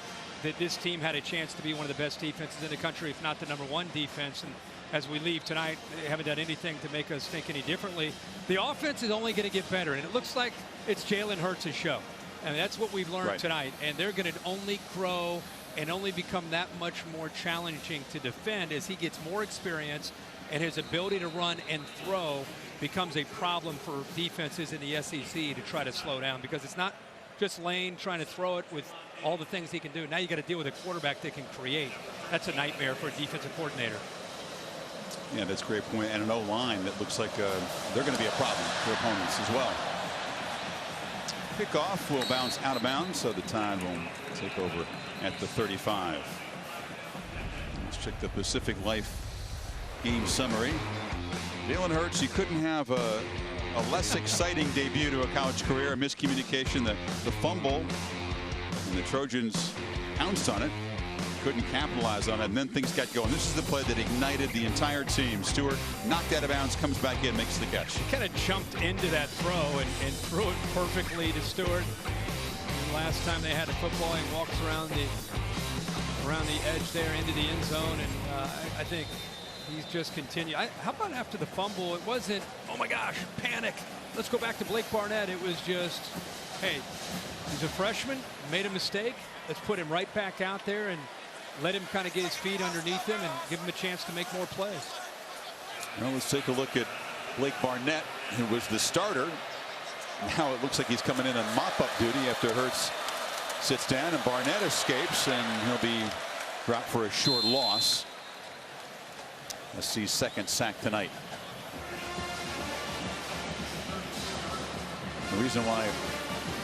[SPEAKER 4] that this team had a chance to be one of the best defenses in the country, if not the #1 defense. And as we leave tonight, they haven't done anything to make us think any differently. The offense is only going to get better, and it looks like it's Jalen Hurts' show. And that's what we've learned tonight. And they're going to only grow and only become that much more challenging to defend as he gets more experience, and his ability to run and throw becomes a problem for defenses in the SEC to try to slow down, because it's not just Lane trying to throw it with all the things he can do. Now you got to deal with a quarterback that can create. That's a nightmare for a defensive coordinator.
[SPEAKER 1] Yeah, that's a great point. And an O-line that looks like they're going to be a problem for opponents as well. Kickoff will bounce out of bounds, so the Tide will take over at the 35. Let's check the Pacific Life game summary. Jalen Hurts, you couldn't have a less exciting debut to a college career. A miscommunication, the fumble, and the Trojans pounced on it. Couldn't capitalize on it, and then things got going. This is the play that ignited the entire team. Stewart knocked out of bounds, comes back in, makes the catch.
[SPEAKER 4] He kind of jumped into that throw and threw it perfectly to Stewart. And last time they had a football, he walks around the edge there into the end zone, and I think he's just continued. How about after the fumble? It wasn't, oh my gosh, panic, let's go back to Blake Barnett. It was just hey, he's a freshman, made a mistake. Let's put him right back out there and let him kind of get his feet underneath him and give him a chance to make more plays.
[SPEAKER 1] Well, let's take a look at Blake Barnett, who was the starter. Now it looks like he's coming in on mop-up duty after Hurts sits down, and Barnett escapes, and he'll be dropped for a short loss. Let's see, second sack tonight. The reason why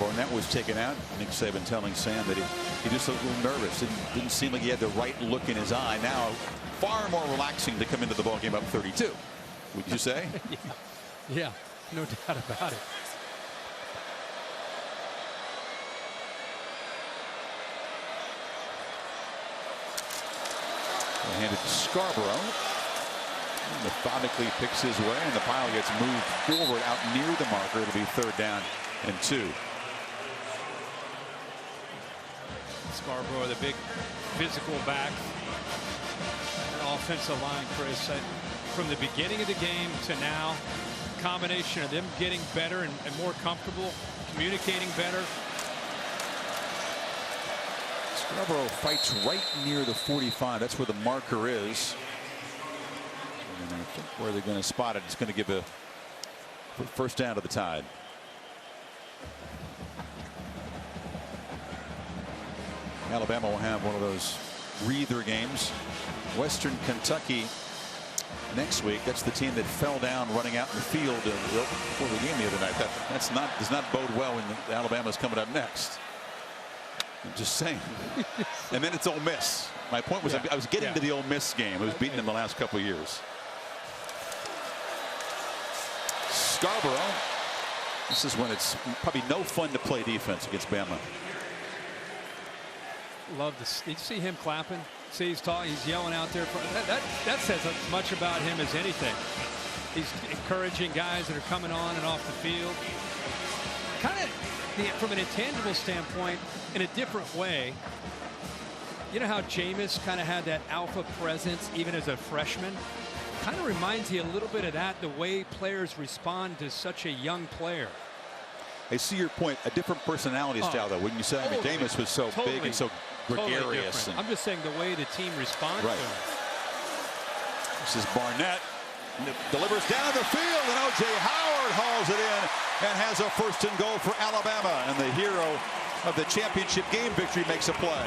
[SPEAKER 1] Barnett was taken out, Nick Saban telling Sam that he just looked a little nervous. Didn't seem like he had the right look in his eye. Now far more relaxing to come into the ball game up 32. Would you say?
[SPEAKER 4] Yeah, no doubt about it.
[SPEAKER 1] Handed to Scarborough. He methodically picks his way, and the pile gets moved forward out near the marker. It'll be 3rd down and 2.
[SPEAKER 4] Scarborough, the big physical back. Offensive line, Chris, from the beginning of the game to now, combination of them getting better and more comfortable, communicating better.
[SPEAKER 1] Scarborough fights right near the 45. That's where the marker is. And I think where they're going to spot it, it's going to give a first down to the Tide. Alabama will have one of those breather games. Western Kentucky next week. That's the team that fell down running out in the field before the game the other night. That does not bode well when Alabama's coming up next. I'm just saying. And then it's Ole Miss. My point was, I was getting to the Ole Miss game. It was beaten in the last couple of years. Scarborough. This is when it's probably no fun to play defense against Bama.
[SPEAKER 4] Love this. Did you see him clapping? See, he's talking, he's yelling out there. That says as much about him as anything. He's encouraging guys that are coming on and off the field. Kind of from an intangible standpoint, in a different way. You know how Jameis kind of had that alpha presence even as a freshman? Kind of reminds you a little bit of that, the way players respond to such a young player.
[SPEAKER 1] I see your point. A different personality style, though, wouldn't you say?
[SPEAKER 4] Totally,
[SPEAKER 1] I mean, Jameis was so big and so gregarious.
[SPEAKER 4] I'm just saying the way the team responds to him.
[SPEAKER 1] This is Barnett. Delivers down the field, and O.J. Howard hauls it in and has a 1st and goal for Alabama. And the hero of the championship game victory makes a play.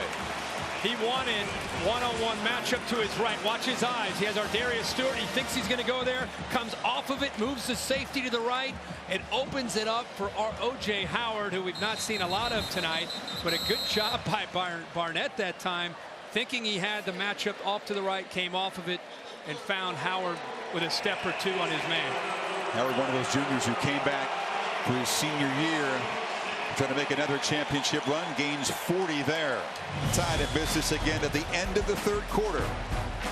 [SPEAKER 4] He wanted one-on-one matchup to his right. Watch his eyes. He has Ardarius Stewart. He thinks he's going to go there. Comes off of it, moves the safety to the right, and opens it up for our O.J. Howard, who we've not seen a lot of tonight. But a good job by Barnett that time. Thinking he had the matchup off to the right, came off of it, and found Howard with a step or two on his man.
[SPEAKER 1] Howard, one of those juniors who came back for his senior year, trying to make another championship run, gains 40 there. Tied at business again at the end of the 3rd quarter.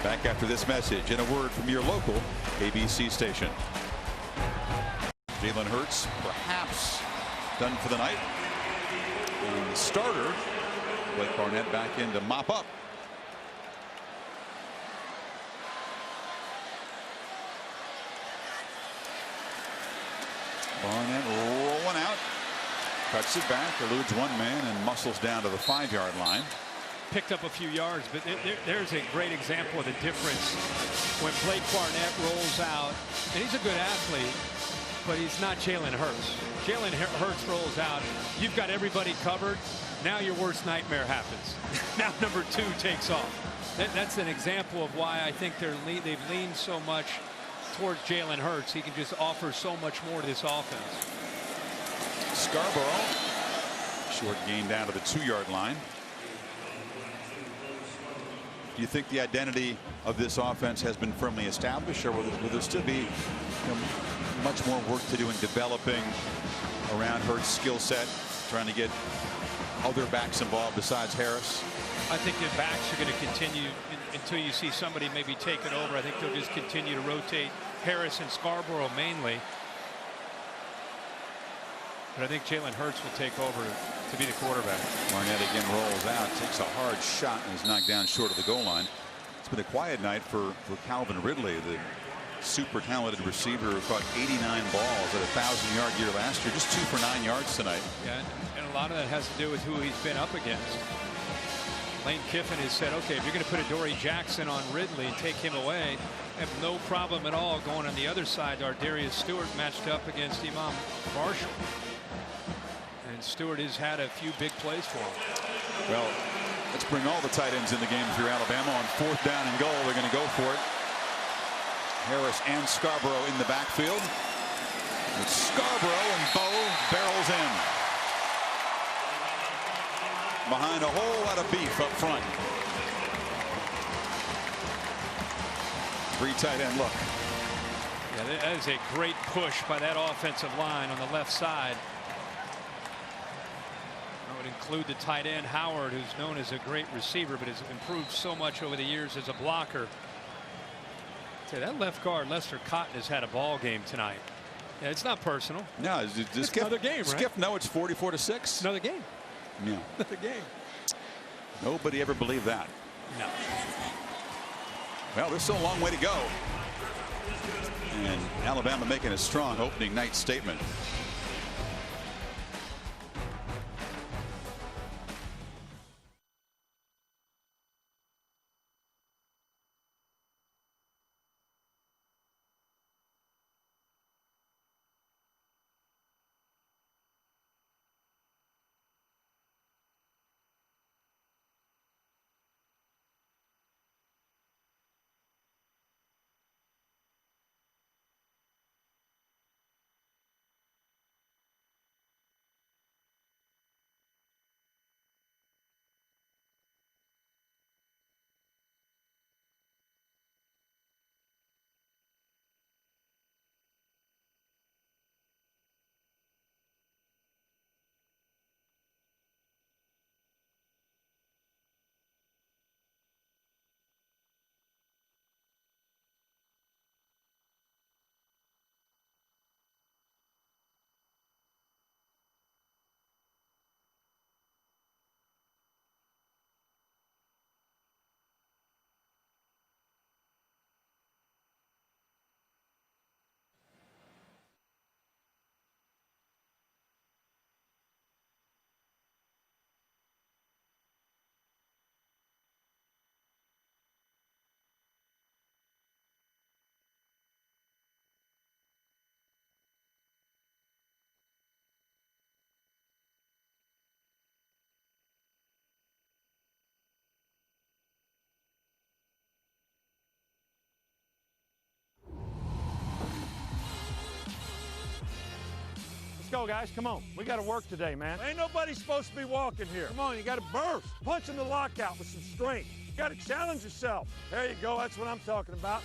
[SPEAKER 1] Back after this message and a word from your local ABC station. Jalen Hurts perhaps done for the night. And the starter, Blake Barnett, back in to mop up. Barnett rolling out. Cuts it back, eludes one man, and muscles down to the 5-yard line.
[SPEAKER 4] Picked up a few yards, but there's a great example of the difference when Blake Barnett rolls out. And he's a good athlete, but he's not Jalen Hurts. Jalen Hurts rolls out. You've got everybody covered. Now your worst nightmare happens. Now number 2 takes off. That's an example of why I think they've leaned so much towards Jalen Hurts. He can just offer so much more to this offense.
[SPEAKER 1] Scarborough, short gain down to the 2-yard line. Do you think the identity of this offense has been firmly established, or will there still be much more work to do in developing around Hurts' skill set, trying to get other backs involved besides Harris?
[SPEAKER 4] I think the backs are going to continue until you see somebody maybe take it over. I think they'll just continue to rotate Harris and Scarborough mainly. But I think Jalen Hurts will take over to be the quarterback.
[SPEAKER 1] Barnett again rolls out, takes a hard shot, and is knocked down short of the goal line. It's been a quiet night for Calvin Ridley. The super talented receiver who caught 89 balls at a 1,000-yard year last year. Just 2 for 9 yards tonight.
[SPEAKER 4] Yeah, and a lot of that has to do with who he's been up against. Lane Kiffin has said, okay, if you're going to put a Dory Jackson on Ridley and take him away, I have no problem at all going on the other side. Our Darius Stewart matched up against Imam Marshall. And Stewart has had a few big plays for him.
[SPEAKER 1] Well, let's bring all the tight ends in the game for Alabama. On 4th down and goal, they're going to go for it. Harris and Scarborough in the backfield. It's Scarborough, and Bo barrels in. Behind a whole lot of beef up front. 3 tight end look.
[SPEAKER 4] Yeah, that is a great push by that offensive line on the left side. I would include the tight end Howard, who's known as a great receiver, but has improved so much over the years as a blocker. Say that left guard Lester Cotton has had a ball game tonight. Yeah, it's not personal.
[SPEAKER 1] No,
[SPEAKER 4] it's another game, right?
[SPEAKER 1] Skip, no, it's 44-6.
[SPEAKER 4] Another game.
[SPEAKER 1] Yeah.
[SPEAKER 4] Another game.
[SPEAKER 1] Nobody ever believed that.
[SPEAKER 4] No.
[SPEAKER 1] Well, there's still a long way to go. And Alabama making a strong opening night statement.
[SPEAKER 3] Go, guys. Come on. We got to work today, man. Ain't nobody supposed to be walking here. Come on, you got to burst. Punch in the lockout with some strength. You got to challenge yourself. There you go. That's what I'm talking about.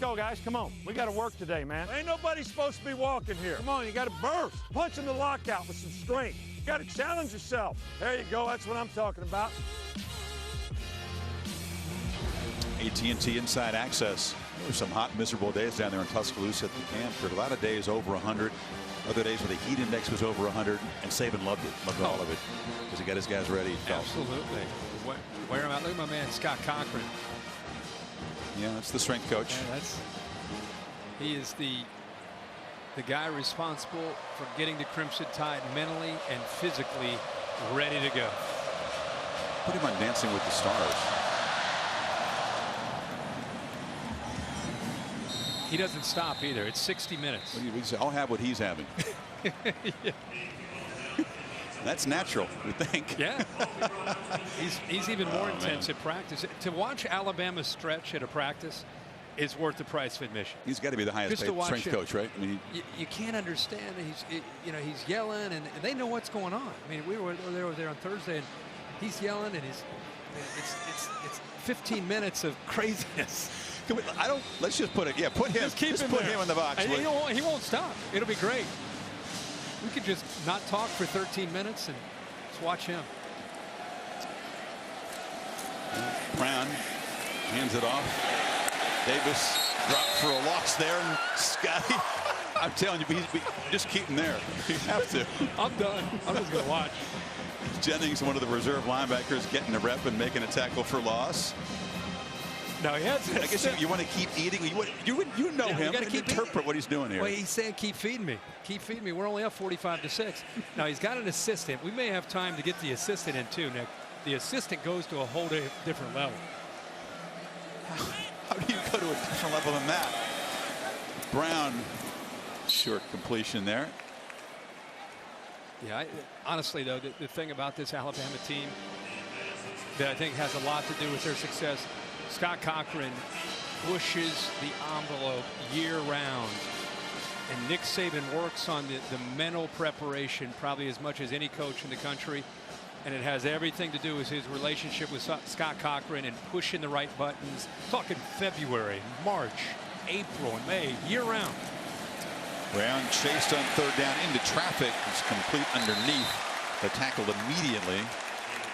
[SPEAKER 3] Go, guys. Come on. We got to work today, man. Ain't nobody supposed to be walking here. Come on, you got to burst. Punch in the lockout with some strength. You got to challenge yourself. There you go. That's what I'm talking about.
[SPEAKER 1] AT&T Inside Access. There were some hot, miserable days down there in Tuscaloosa at the camp. There were a lot of days over 100. Other days where the heat index was over 100. And Saban loved it. Loved all of it. Because he got his guys ready.
[SPEAKER 4] Absolutely. Wear him out. Look at my man, Scott Cochran.
[SPEAKER 1] Yeah, that's the strength coach.
[SPEAKER 4] Yeah, he is the guy responsible for getting the Crimson Tide mentally and physically ready to go.
[SPEAKER 1] Put him on Dancing with the Stars.
[SPEAKER 4] He doesn't stop either. It's 60 minutes.
[SPEAKER 1] I'll have what he's having.
[SPEAKER 4] Yeah.
[SPEAKER 1] That's natural, we think.
[SPEAKER 4] Yeah. He's even more intense at practice. To watch Alabama stretch at a practice is worth the price of admission.
[SPEAKER 1] He's got to be the highest paid strength coach, right? I mean,
[SPEAKER 4] you can't understand that he's yelling and they know what's going on. I mean, we were there on Thursday and he's yelling and it's 15 minutes of craziness.
[SPEAKER 1] I don't. Let's just put it. Yeah, put him. Just put him in the box.
[SPEAKER 4] He won't stop. It'll be great. We could just not talk for 13 minutes and just watch him.
[SPEAKER 1] Brown hands it off. Davis dropped for a loss there, and Scotty. I'm telling you, just keep him there. You have to.
[SPEAKER 4] I'm done. I'm just gonna watch.
[SPEAKER 1] Jennings, one of the reserve linebackers, getting a rep and making a tackle for loss.
[SPEAKER 4] No, he has.
[SPEAKER 1] I guess you want to keep eating. You know him. You got to interpret what he's doing here.
[SPEAKER 4] Well, he's saying, "Keep feeding me. Keep feeding me." We're only up 45-6. Now he's got an assistant. We may have time to get the assistant in too, Nick. The assistant goes to a whole different level.
[SPEAKER 1] How do you go to a different level than that? Brown, short completion there.
[SPEAKER 4] Yeah, honestly, though, the thing about this Alabama team that I think has a lot to do with their success, Scott Cochran pushes the envelope year-round. And Nick Saban works on the mental preparation probably as much as any coach in the country. And it has everything to do with his relationship with Scott Cochran and pushing the right buttons. Talking February, March, April, and May, year-round.
[SPEAKER 1] Brown chased on third down into traffic. It's complete underneath. They're tackled immediately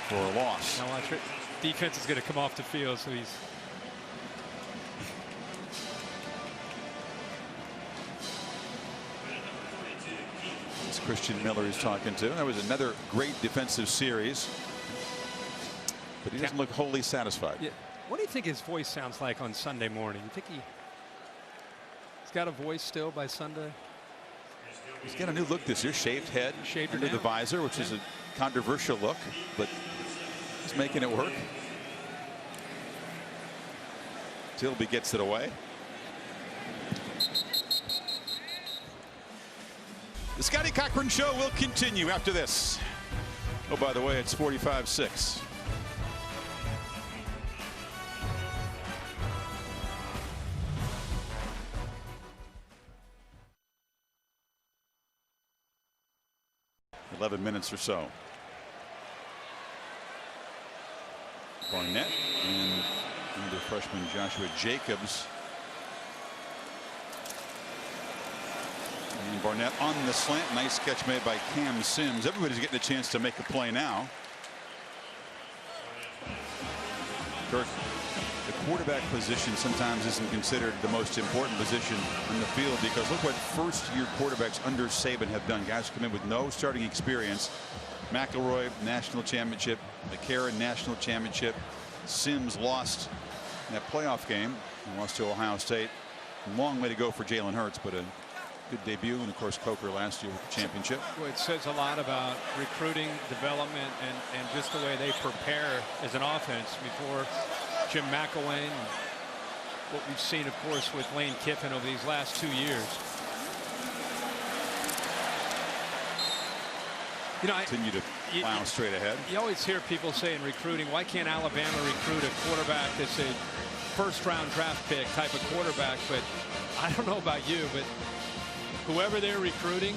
[SPEAKER 1] for a loss.
[SPEAKER 4] Now watch it. Defense is going to come off the field, so he's.
[SPEAKER 1] It's Christian Miller he's talking to. That was another great defensive series. But he doesn't look wholly satisfied.
[SPEAKER 4] Yeah. What do you think his voice sounds like on Sunday morning? You think he's got a voice still by Sunday?
[SPEAKER 1] He's got a new look this year. Shaved head,
[SPEAKER 4] shaved
[SPEAKER 1] under the visor, which is a controversial look, but he's making it work. Tilby gets it away. The Scotty Cochran Show will continue after this. Oh, by the way, it's 45-6. Minutes or so. Barnett and under freshman Joshua Jacobs. And Barnett on the slant. Nice catch made by Cam Sims. Everybody's getting a chance to make a play now. Kirk, the quarterback position sometimes isn't considered the most important position on the field, because look what first-year quarterbacks under Saban have done. Guys come in with no starting experience. McElroy, national championship. McCarron, national championship. Sims lost in that playoff game and lost to Ohio State. Long way to go for Jalen Hurts, but a good debut. And of course, Coker last year with the championship.
[SPEAKER 4] Well, it says a lot about recruiting, development, and just the way they prepare as an offense before Jim McElwain. And what we've seen, of course, with Lane Kiffin over these last 2 years. You know,
[SPEAKER 1] continue to plow straight ahead.
[SPEAKER 4] You always hear people say in recruiting, why can't Alabama recruit a quarterback that's a first-round draft pick type of quarterback? But I don't know about you, but whoever they're recruiting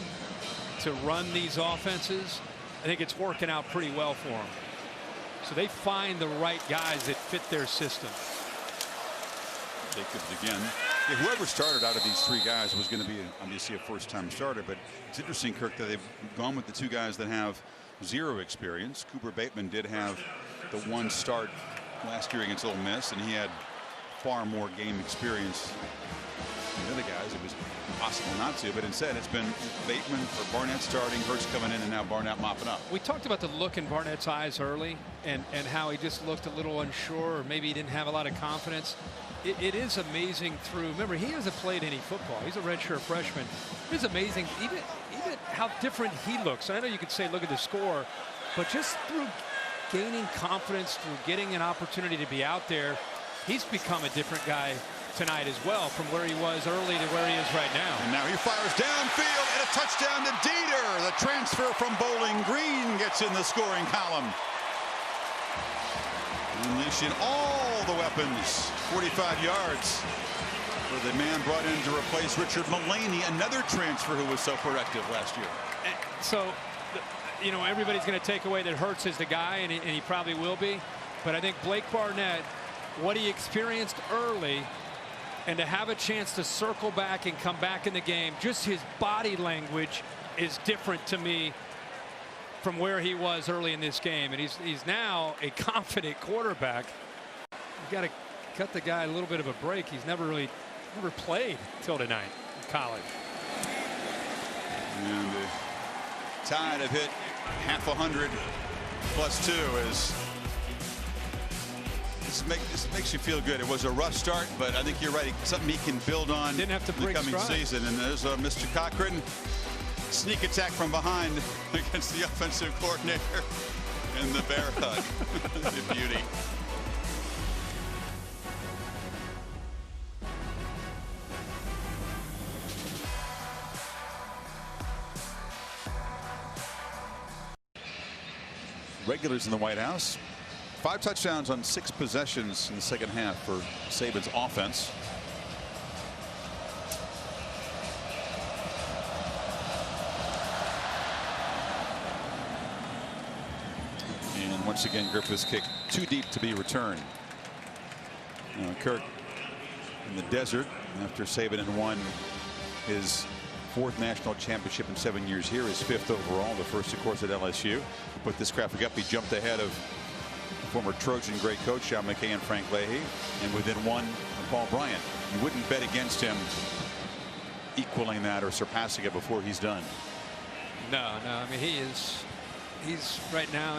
[SPEAKER 4] to run these offenses, I think it's working out pretty well for them. So they find the right guys that fit their system.
[SPEAKER 1] Jacobs again. Yeah, whoever started out of these three guys was going to be obviously a first-time starter, but it's interesting, Kirk, that they've gone with the two guys that have zero experience. Cooper Bateman did have the one start last year against Ole Miss, and he had far more game experience than the other guys. It was impossible not to, but instead it's been Bateman for Barnett starting, Hurts coming in, and now Barnett mopping up.
[SPEAKER 4] We talked about the look in Barnett's eyes early and how he just looked a little unsure, or maybe he didn't have a lot of confidence. It is amazing through, remember, he hasn't played any football. He's a redshirt freshman. It's amazing even how different he looks. And I know you could say look at the score, but just through gaining confidence, through getting an opportunity to be out there, he's become a different guy tonight as well, from where he was early to where he is right now.
[SPEAKER 1] And now he fires downfield, and a touchdown to Dieter. The transfer from Bowling Green gets in the scoring column. Unleashing all the weapons. 45 yards for the man brought in to replace Richard Mullaney, another transfer who was so productive last year.
[SPEAKER 4] So, you know, everybody's going to take away that Hurts is the guy, and he probably will be. But I think Blake Barnett, what he experienced early, And to have a chance to circle back and come back in the game, just his body language is different to me from where he was early in this game. And he's now a confident quarterback. You got to cut the guy a little bit of a break. He's never played till tonight in college.
[SPEAKER 1] And the Tide have hit half 100 plus 2 as this makes you feel good. It was a rough start, but I think you're right. Something he can build on
[SPEAKER 4] Didn't have to
[SPEAKER 1] in the
[SPEAKER 4] break
[SPEAKER 1] coming
[SPEAKER 4] stride.
[SPEAKER 1] season. And there's Mr. Cochran. Sneak attack from behind against the offensive coordinator in the bear hug. The beauty. Regulars in the White House. 5 touchdowns on 6 possessions in the second half for Saban's offense. And once again, Griffith's kick too deep to be returned. Kirk in the desert after Saban had won his 4th national championship in 7 years here, his 5th overall, the first, of course, at LSU. Put this graphic up. He jumped ahead of former Trojan great coach Sean McKay and Frank Leahy, and within 1 of Paul Bryant. You wouldn't bet against him equaling that or surpassing it before he's done.
[SPEAKER 4] No. I mean, he's right now.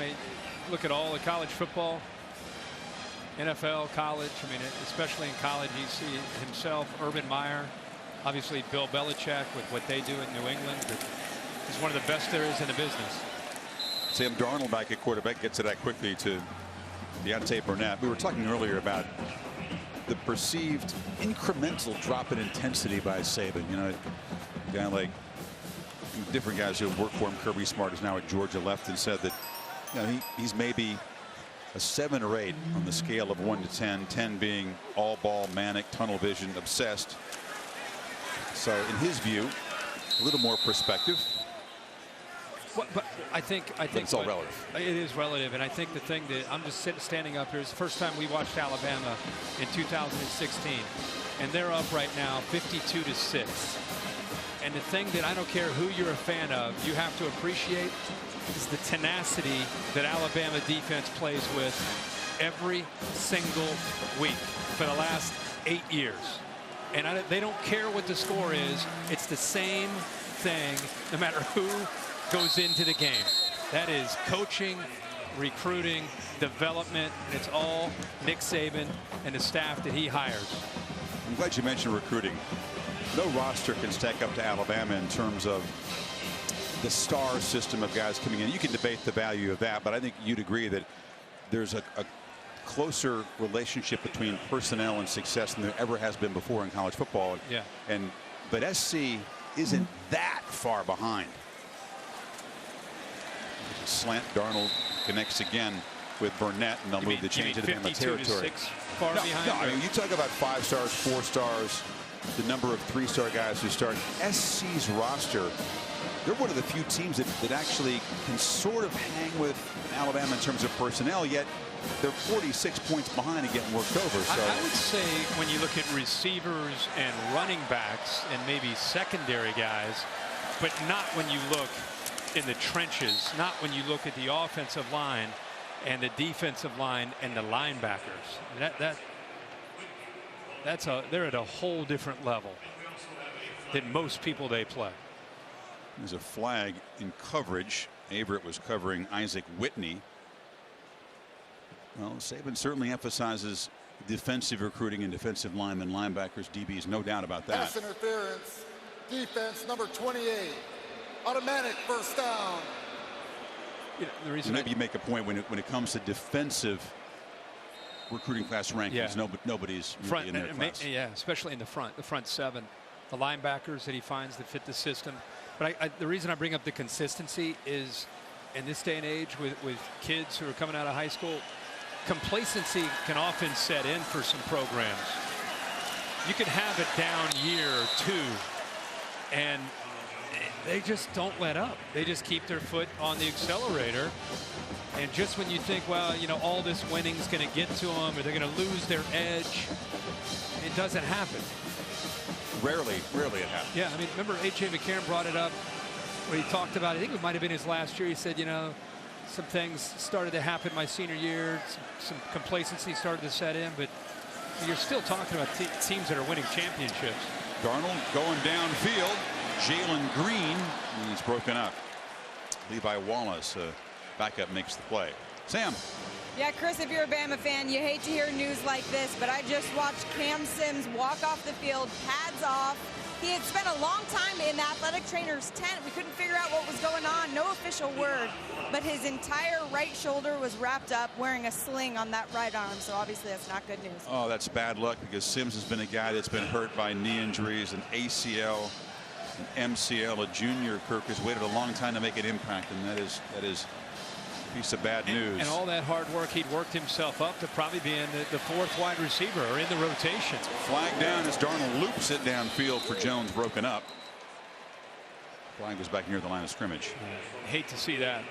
[SPEAKER 4] Look at all the college football, NFL, college. I mean, especially in college, you see himself, Urban Meyer, obviously Bill Belichick with what they do in New England. He's one of the best there is in the business.
[SPEAKER 1] Sam Darnold back at quarterback gets it that quickly to Deontay Burnett. We were talking earlier about the perceived incremental drop in intensity by Saban. You know, a guy like different guys who have worked for him. Kirby Smart is now at Georgia left and said that, you know, he's maybe a 7 or 8 on the scale of 1 to 10. 10 being all ball, manic, tunnel vision, obsessed. So in his view, a little more perspective.
[SPEAKER 4] But I think
[SPEAKER 1] it's all relative.
[SPEAKER 4] It is relative, and I think the thing that I'm just standing up here is the first time we watched Alabama in 2016, and they're up right now 52-6. And the thing that I don't care who you're a fan of, you have to appreciate is the tenacity that Alabama defense plays with every single week for the last 8 years. And they don't care what the score is. It's the same thing no matter who goes into the game. That is coaching, recruiting, development, and it's all Nick Saban and the staff that he hires.
[SPEAKER 1] I'm glad you mentioned recruiting. No roster can stack up to Alabama in terms of the star system of guys coming in. You can debate the value of that, but I think you'd agree that there's a closer relationship between personnel and success than there ever has been before in college football.
[SPEAKER 4] Yeah.
[SPEAKER 1] But SC isn't that far behind. Slant. Darnold connects again with Burnett, and they'll move the change into the territory.
[SPEAKER 4] Far behind.
[SPEAKER 1] No, I mean, you talk about 5 stars, 4 stars, the number of 3-star guys who start. SC's roster, they're one of the few teams that actually can sort of hang with Alabama in terms of personnel, yet they're 46 points behind and getting worked over. So
[SPEAKER 4] I would say when you look at receivers and running backs and maybe secondary guys, but not when you look in the trenches, not when you look at the offensive line and the defensive line and the linebackers. They're at a whole different level than most people they play.
[SPEAKER 1] There's a flag in coverage. Averett was covering Isaac Whitney. Well, Saban certainly emphasizes defensive recruiting and defensive linemen, linebackers, DBs, no doubt about that.
[SPEAKER 5] Pass interference, defense number 28. Automatic first down.
[SPEAKER 4] You know, the reason
[SPEAKER 1] maybe you make a point when it comes to defensive recruiting class rankings, nobody's really in their class.
[SPEAKER 4] Yeah, especially in the front 7, the linebackers that he finds that fit the system. But the reason I bring up the consistency is in this day and age with kids who are coming out of high school, complacency can often set in for some programs. You can have a down year or 2, and they just don't let up. They just keep their foot on the accelerator. And just when you think, well, you know, all this winning's going to get to them, or they're going to lose their edge, it doesn't happen.
[SPEAKER 1] Rarely it happens.
[SPEAKER 4] Yeah, I mean, remember A.J. McCarron brought it up where he talked about, I think it might have been his last year. He said, you know, some things started to happen my senior year. Some complacency started to set in, but you're still talking about teams that are winning championships.
[SPEAKER 1] Darnold going downfield. Jalen Green, and he's broken up. Levi Wallace, backup, makes the play. Sam.
[SPEAKER 2] Yeah, Chris, if you're a Bama fan, you hate to hear news like this, but I just watched Cam Sims walk off the field, pads off. He had spent a long time in the athletic trainer's tent. We couldn't figure out what was going on. No official word, but his entire right shoulder was wrapped up, wearing a sling on that right arm. So obviously that's not good news.
[SPEAKER 1] Oh, that's bad luck, because Sims has been a guy that's been hurt by knee injuries, an ACL, an MCL, a junior. Kirk has waited a long time to make an impact, and that is a piece of bad news.
[SPEAKER 4] And all that hard work, he'd worked himself up to probably being the fourth wide receiver or in the rotation.
[SPEAKER 1] Flag down as Darnold loops it downfield for Jones, broken up. Flag was back near the line of scrimmage.
[SPEAKER 4] Hate to see that.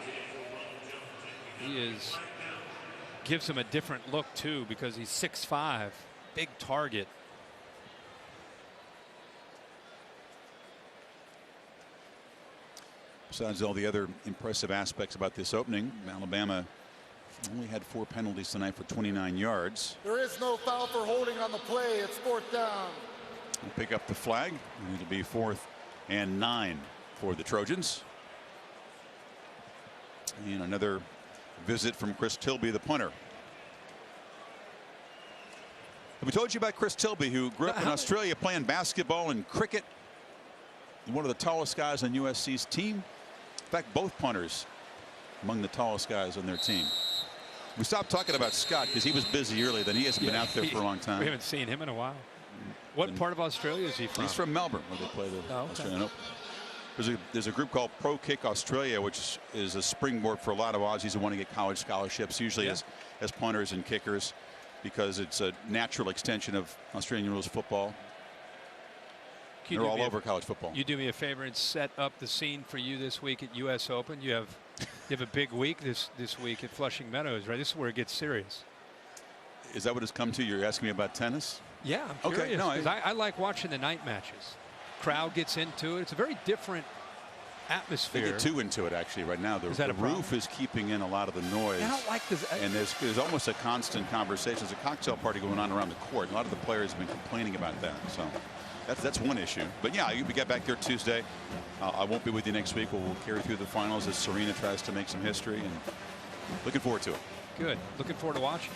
[SPEAKER 4] He gives him a different look too, because he's 6'5", big target.
[SPEAKER 1] Besides all the other impressive aspects about this opening, Alabama only had 4 penalties tonight for 29 yards.
[SPEAKER 5] There is no foul for holding on the play. It's 4th down.
[SPEAKER 1] We'll pick up the flag, and it'll be 4th and 9 for the Trojans. And another visit from Chris Tilby, the punter. Have we told you about Chris Tilby, who grew up in Australia playing basketball and cricket? One of the tallest guys on USC's team. In fact, both punters among the tallest guys on their team. We stopped talking about Scott because he was busy early. Then he hasn't been out there for a long time.
[SPEAKER 4] We haven't seen him in a while. What part of Australia is he from?
[SPEAKER 1] He's from Melbourne, where they play the Australian Open. There's a group called Pro Kick Australia, which is a springboard for a lot of Aussies who want to get college scholarships, usually as punters and kickers, because it's a natural extension of Australian rules football. They're all over college football.
[SPEAKER 4] You do me a favor and set up the scene for you this week at US Open. You have a big week this week at Flushing Meadows, right? This is where it gets serious.
[SPEAKER 1] Is that what it's come to? You're asking me about tennis?
[SPEAKER 4] Yeah, I'm curious.
[SPEAKER 1] Okay, no,
[SPEAKER 4] I like watching the night matches. Crowd gets into it. It's a very different atmosphere.
[SPEAKER 1] They get too into it actually right now. The roof is keeping in a lot of the noise.
[SPEAKER 4] I don't like this.
[SPEAKER 1] And there's almost a constant conversation. There's a cocktail party going on around the court. A lot of the players have been complaining about that. So that's one issue. But yeah, we get back there Tuesday. I won't be with you next week. We'll carry through the finals as Serena tries to make some history, and looking forward to it.
[SPEAKER 4] Good. Looking forward to watching.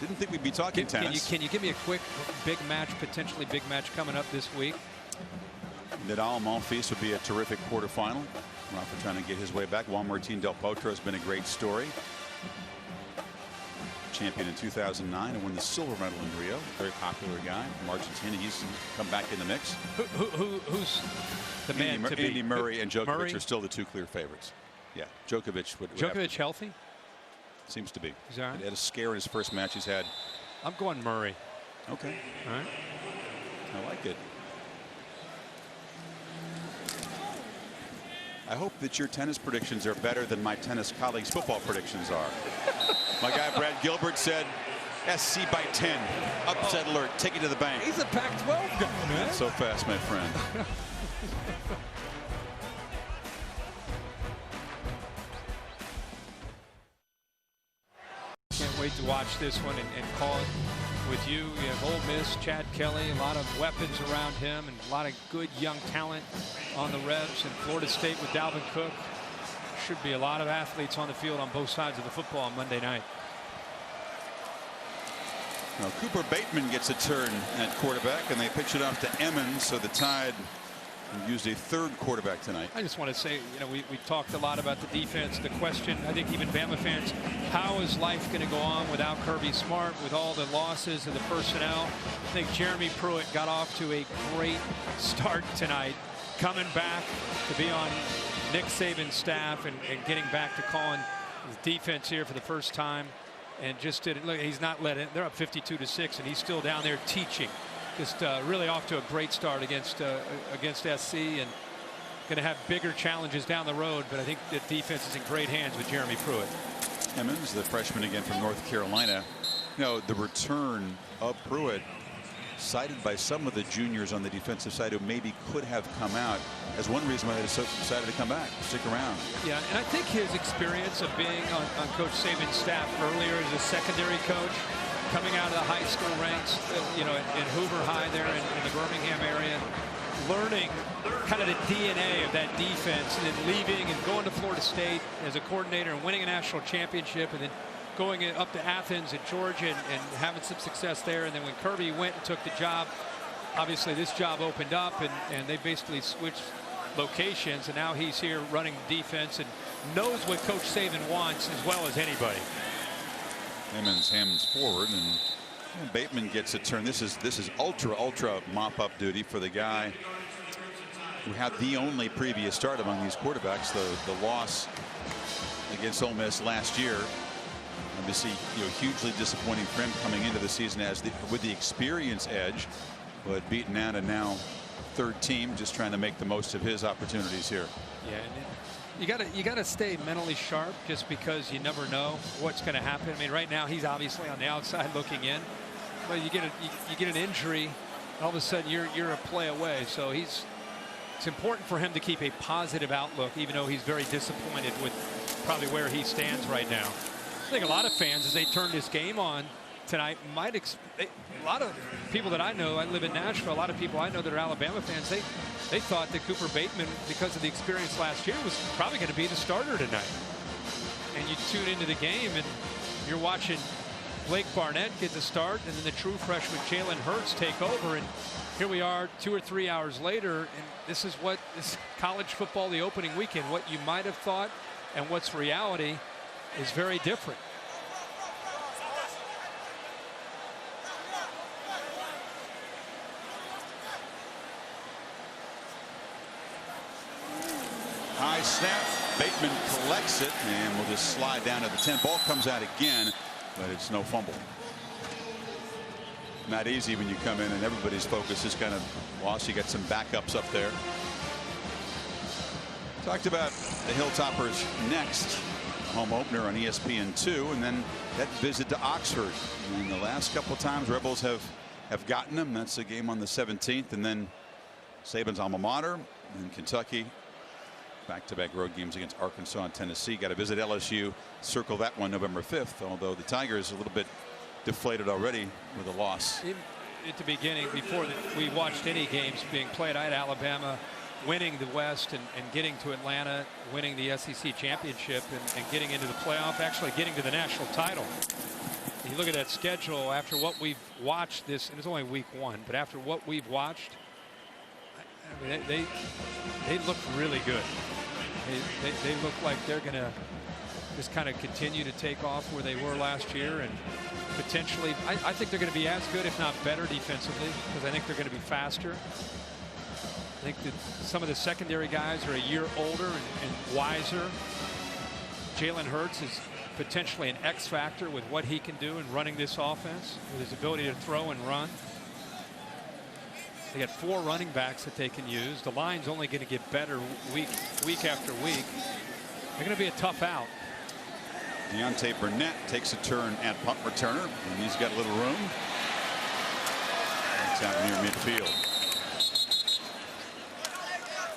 [SPEAKER 1] Didn't think we'd be talking tennis.
[SPEAKER 4] Can you give me a quick potentially big match coming up this week?
[SPEAKER 1] Nadal Monfils would be a terrific quarterfinal. Rafa trying to get his way back. Juan Martín del Potro has been a great story. Champion in 2009 and won the silver medal in Rio. Very popular guy from Argentina. He's come back in the mix.
[SPEAKER 4] Who's the man to beat?
[SPEAKER 1] Andy Murray and Djokovic are still the 2 clear favorites. Yeah, Djokovic would.
[SPEAKER 4] Djokovic healthy?
[SPEAKER 1] Seems to be.
[SPEAKER 4] He's all right.
[SPEAKER 1] He had a scare in his first match he's had.
[SPEAKER 4] I'm going Murray.
[SPEAKER 1] Okay.
[SPEAKER 4] All right.
[SPEAKER 1] I like it. I hope that your tennis predictions are better than my tennis colleagues' football predictions are. My guy Brad Gilbert said SC by 10. Upset alert. Take it to the bank.
[SPEAKER 4] He's a Pac-12 guy, man.
[SPEAKER 1] Not so fast, my friend.
[SPEAKER 4] Can't wait to watch this one and call it with you. You have Ole Miss, Chad Kelly, a lot of weapons around him, and a lot of good young talent on the Rebs. And Florida State with Dalvin Cook. Should be a lot of athletes on the field on both sides of the football on Monday night.
[SPEAKER 1] Now, Cooper Bateman gets a turn at quarterback, and they pitch it off to Emmons, so the Tide used a 3rd quarterback tonight.
[SPEAKER 4] I just want to say, we talked a lot about the defense. The question, I think even Bama fans, how is life going to go on without Kirby Smart, with all the losses of the personnel? I think Jeremy Pruitt got off to a great start tonight, coming back to be on Nick Saban's staff and getting back to calling the defense here for the first time. And just did it. Look, he's not let it. They're up 52-6, and he's still down there teaching. Just really off to a great start against SC, and going to have bigger challenges down the road. But I think the defense is in great hands with Jeremy Pruitt.
[SPEAKER 1] Emmons, the freshman again from North Carolina, You know, the return of Pruitt, cited by some of the juniors on the defensive side who maybe could have come out as one reason why they decided to come back, stick around.
[SPEAKER 4] Yeah, and I think his experience of being on Coach Saban's staff earlier as a secondary coach, coming out of the high school ranks, you know, in Hoover High there in the Birmingham area, learning kind of the DNA of that defense, and then leaving and going to Florida State as a coordinator and winning a national championship, and then going up to Athens and Georgia and having some success there. And then when Kirby went and took the job, obviously this job opened up, and they basically switched locations, and now he's here running defense and knows what Coach Saban wants as well as anybody.
[SPEAKER 1] Hammonds forward, and Bateman gets a turn. This is ultra mop-up duty for the guy who had the only previous start among these quarterbacks. The loss against Ole Miss last year. Obviously, you know, hugely disappointing for him coming into the season with the experience edge, but beaten out and now third team, just trying to make the most of his opportunities here.
[SPEAKER 4] Yeah, and you gotta stay mentally sharp, just because you never know what's going to happen. I mean, right now he's obviously on the outside looking in, but you get an injury, all of a sudden you're a play away. So it's important for him to keep a positive outlook, even though he's very disappointed with probably where he stands right now. I think a lot of fans, as they turn this game on tonight, a lot of people that I know, I live in Nashville, a lot of people I know that are Alabama fans, they thought that Cooper Bateman, because of the experience last year, was probably going to be the starter tonight. And you tune into the game and you're watching Blake Barnett get the start, and then the true freshman Jalen Hurts take over, and here we are 2 or 3 hours later, and this is college football, the opening weekend. What you might have thought and what's reality is very different.
[SPEAKER 1] High snap. Bateman collects it and will just slide down to the 10. Ball comes out again, but it's no fumble. Not easy when you come in and everybody's focus is kind of lost. You got some backups up there. Talked about the Hilltoppers next. Home opener on ESPN2, and then that visit to Oxford. And the last couple of times Rebels have gotten them. That's a game on the 17th, and then Saban's alma mater in Kentucky. Back-to-back road games against Arkansas and Tennessee. Got to visit LSU. Circle that one November 5th. Although the Tigers a little bit deflated already with a loss.
[SPEAKER 4] At the beginning, before we watched any games being played, I had Alabama winning the West and getting to Atlanta, winning the SEC championship, and getting into the playoff, actually getting to the national title. And you look at that schedule after what we've watched this, and it's only week 1, but after what we've watched, I mean, they look really good. They look like they're going to just kind of continue to take off where they were last year, and potentially, I think they're going to be as good, if not better, defensively, because I think they're going to be faster. I think that some of the secondary guys are a year older and wiser. Jalen Hurts is potentially an X factor with what he can do in running this offense, with his ability to throw and run. They got 4 running backs that they can use. The line's only going to get better week after week. They're going to be a tough out.
[SPEAKER 1] Deontay Burnett takes a turn at punt returner, and he's got a little room. It's out near midfield.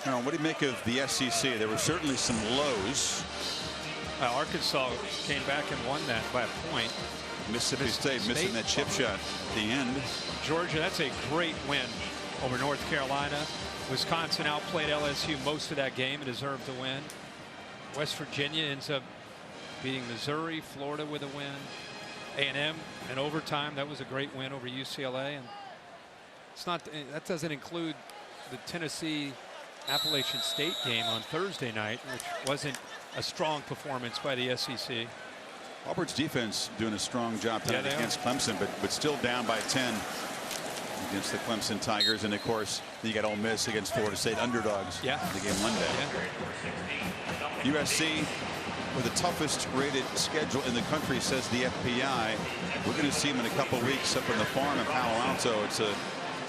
[SPEAKER 1] Now, what do you make of the SEC? There were certainly some lows.
[SPEAKER 4] Arkansas came back and won that by a point.
[SPEAKER 1] Mississippi State missing that chip shot at the end.
[SPEAKER 4] Georgia, that's a great win over North Carolina. Wisconsin outplayed LSU most of that game and deserved to win. West Virginia ends up beating Missouri. Florida with a win. A&M in overtime. That was a great win over UCLA. And it's not, that doesn't include the Tennessee Appalachian State game on Thursday night, which wasn't a strong performance by the SEC.
[SPEAKER 1] Auburn's defense doing a strong job tonight against Clemson, but still down by 10 against the Clemson Tigers. And of course, you got Ole Miss against Florida State, underdogs.
[SPEAKER 4] Yeah.
[SPEAKER 1] In the game Monday. Yeah. USC with the toughest rated schedule in the country, says the FBI. We're going to see them in a couple weeks up in the farm in Palo Alto. It's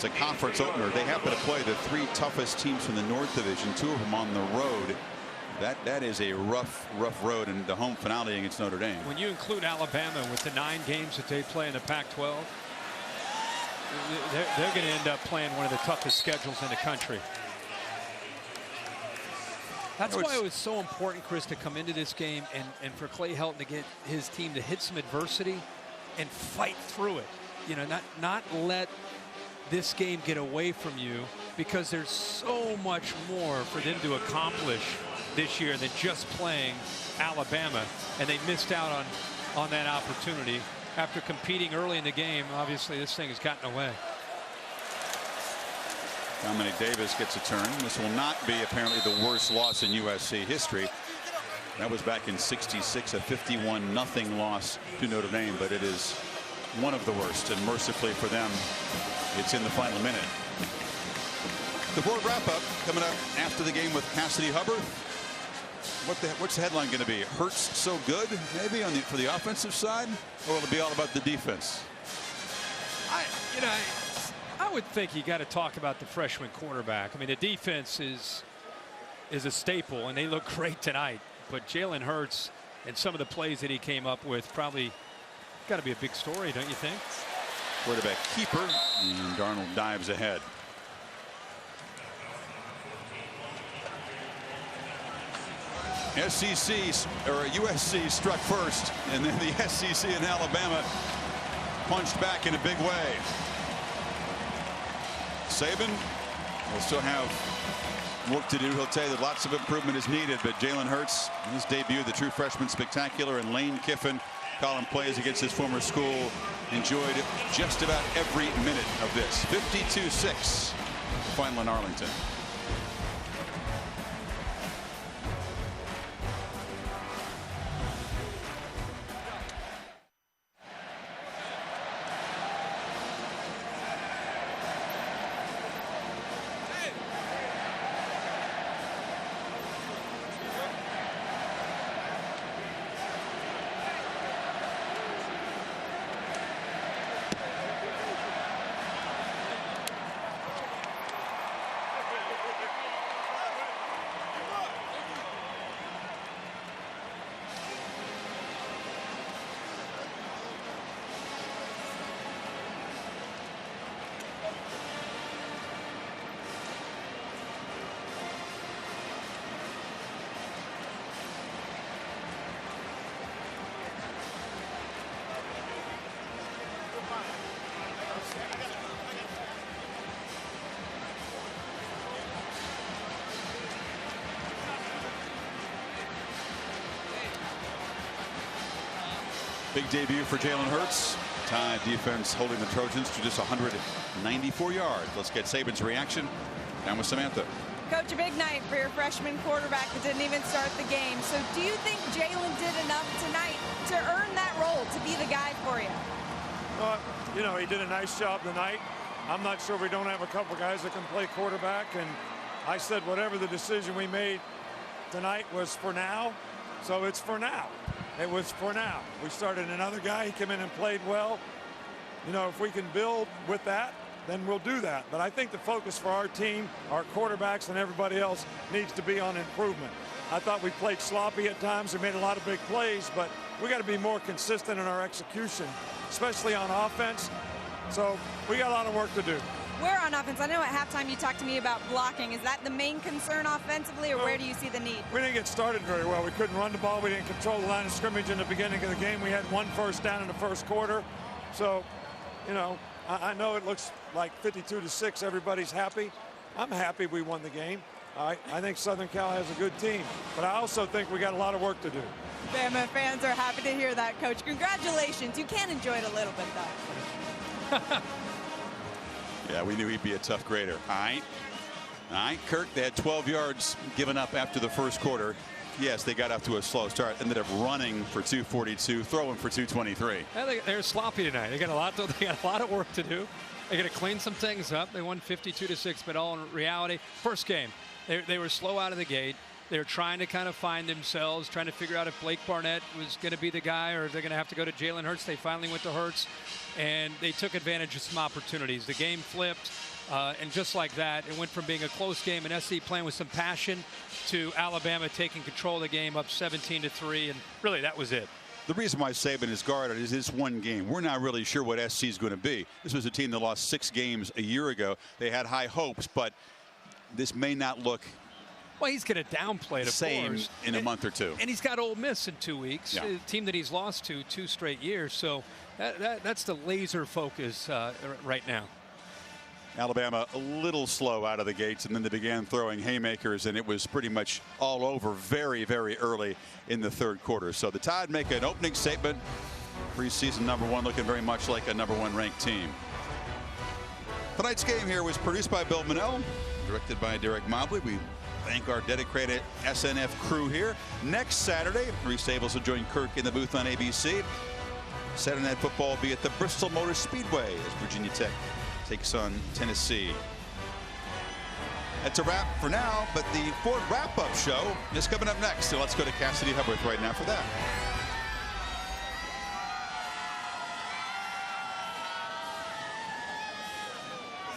[SPEAKER 1] a conference opener. They happen to play the 3 toughest teams from the North Division, 2 of them on the road. That is a rough road in the home finale against Notre Dame.
[SPEAKER 4] When you include Alabama with the 9 games that they play in the Pac-12, they're going to end up playing one of the toughest schedules in the country. That's why it was so important, Chris, to come into this game and for Clay Helton to get his team to hit some adversity and fight through it. You know, not let this game get away from you, because there's so much more for them to accomplish this year than just playing Alabama, and they missed out on that opportunity after competing early in the game. Obviously, this thing has gotten away.
[SPEAKER 1] Dominic Davis gets a turn. This will not be apparently the worst loss in USC history. That was back in '66, a 51-0 loss to Notre Dame, but it is one of the worst, and mercifully for them, it's in the final minute. The board wrap-up coming up after the game with Cassidy Hubbard. What's the headline going to be? Hurts so good, maybe for the offensive side, or will it be all about the defense?
[SPEAKER 4] I would think you got to talk about the freshman quarterback. I mean, the defense is a staple, and they look great tonight. But Jalen Hurts and some of the plays that he came up with probably got to be a big story, don't you think?
[SPEAKER 1] Quarterback keeper, and Darnold dives ahead. USC struck first, and then the SEC in Alabama punched back in a big way. Saban will still have work to do. He'll tell you that lots of improvement is needed, but Jalen Hurts, in his debut, the true freshman spectacular, and Lane Kiffin, calling plays against his former school, enjoyed just about every minute of this. 52-6 final in Arlington. Big debut for Jalen Hurts. Tide defense holding the Trojans to just 194 yards. Let's get Saban's reaction. Down with Samantha.
[SPEAKER 2] Coach, a big night for your freshman quarterback that didn't even start the game. So do you think Jalen did enough tonight to earn that role, to be the guy for you?
[SPEAKER 3] You know, he did a nice job tonight. I'm not sure we don't have a couple guys that can play quarterback. And I said whatever the decision we made tonight was for now. So it's for now. It was for now. We started another guy. He came in and played well. You know, if we can build with that, then we'll do that. But I think the focus for our team, our quarterbacks, and everybody else needs to be on improvement. I thought we played sloppy at times. We made a lot of big plays, but we got to be more consistent in our execution, especially on offense. So we got a lot of work to do.
[SPEAKER 2] Where on offense? I know at halftime you talked to me about blocking. Is that the main concern offensively, or where do you see the need?
[SPEAKER 3] We didn't get started very well. We couldn't run the ball. We didn't control the line of scrimmage in the beginning of the game. We had 1 first down in the first quarter. So, you know, I know it looks like 52-6. Everybody's happy. I'm happy we won the game. I think Southern Cal has a good team, but I also think we got a lot of work to do.
[SPEAKER 2] Bama fans are happy to hear that, Coach. Congratulations. You can enjoy it a little bit, though.
[SPEAKER 1] Yeah, we knew he'd be a tough grader. All right, Kirk, they had 12 yards given up after the first quarter. Yes, they got off to a slow start. Ended up running for 242, throwing for 223.
[SPEAKER 4] They're sloppy tonight. They got a lot of work to do. They got to clean some things up. They won 52-6, but all in reality, first game, they were slow out of the gate. They were trying to kind of find themselves, trying to figure out if Blake Barnett was going to be the guy or if they're going to have to go to Jalen Hurts. They finally went to Hurts, and they took advantage of some opportunities. The game flipped. And just like that, it went from being a close game and SC playing with some passion to Alabama taking control of the game up 17-3. And really, that was it.
[SPEAKER 1] The reason why Saban is guarded is this one game. We're not really sure what SC is going to be. This was a team that lost 6 games a year ago. They had high hopes, but this may not look
[SPEAKER 4] well. He's going to downplay the
[SPEAKER 1] same
[SPEAKER 4] course
[SPEAKER 1] in a month or two.
[SPEAKER 4] And he's got Ole Miss in 2 weeks,
[SPEAKER 1] Yeah.
[SPEAKER 4] a team that he's lost to 2 straight years. So that's the laser focus right now.
[SPEAKER 1] Alabama a little slow out of the gates, and then they began throwing haymakers, and it was pretty much all over very, very early in the third quarter. So the Tide make an opening statement. Preseason #1 looking very much like a #1 ranked team. Tonight's game here was produced by Bill Manell, directed by Derek Mobley. We thank our dedicated SNF crew here. Next Saturday, Reese Stables will join Kirk in the booth on ABC. Saturday Night Football will be at the Bristol Motor Speedway as Virginia Tech takes on Tennessee. That's a wrap for now, but the Ford wrap-up show is coming up next. So let's go to Cassidy Hubbarth right now for that.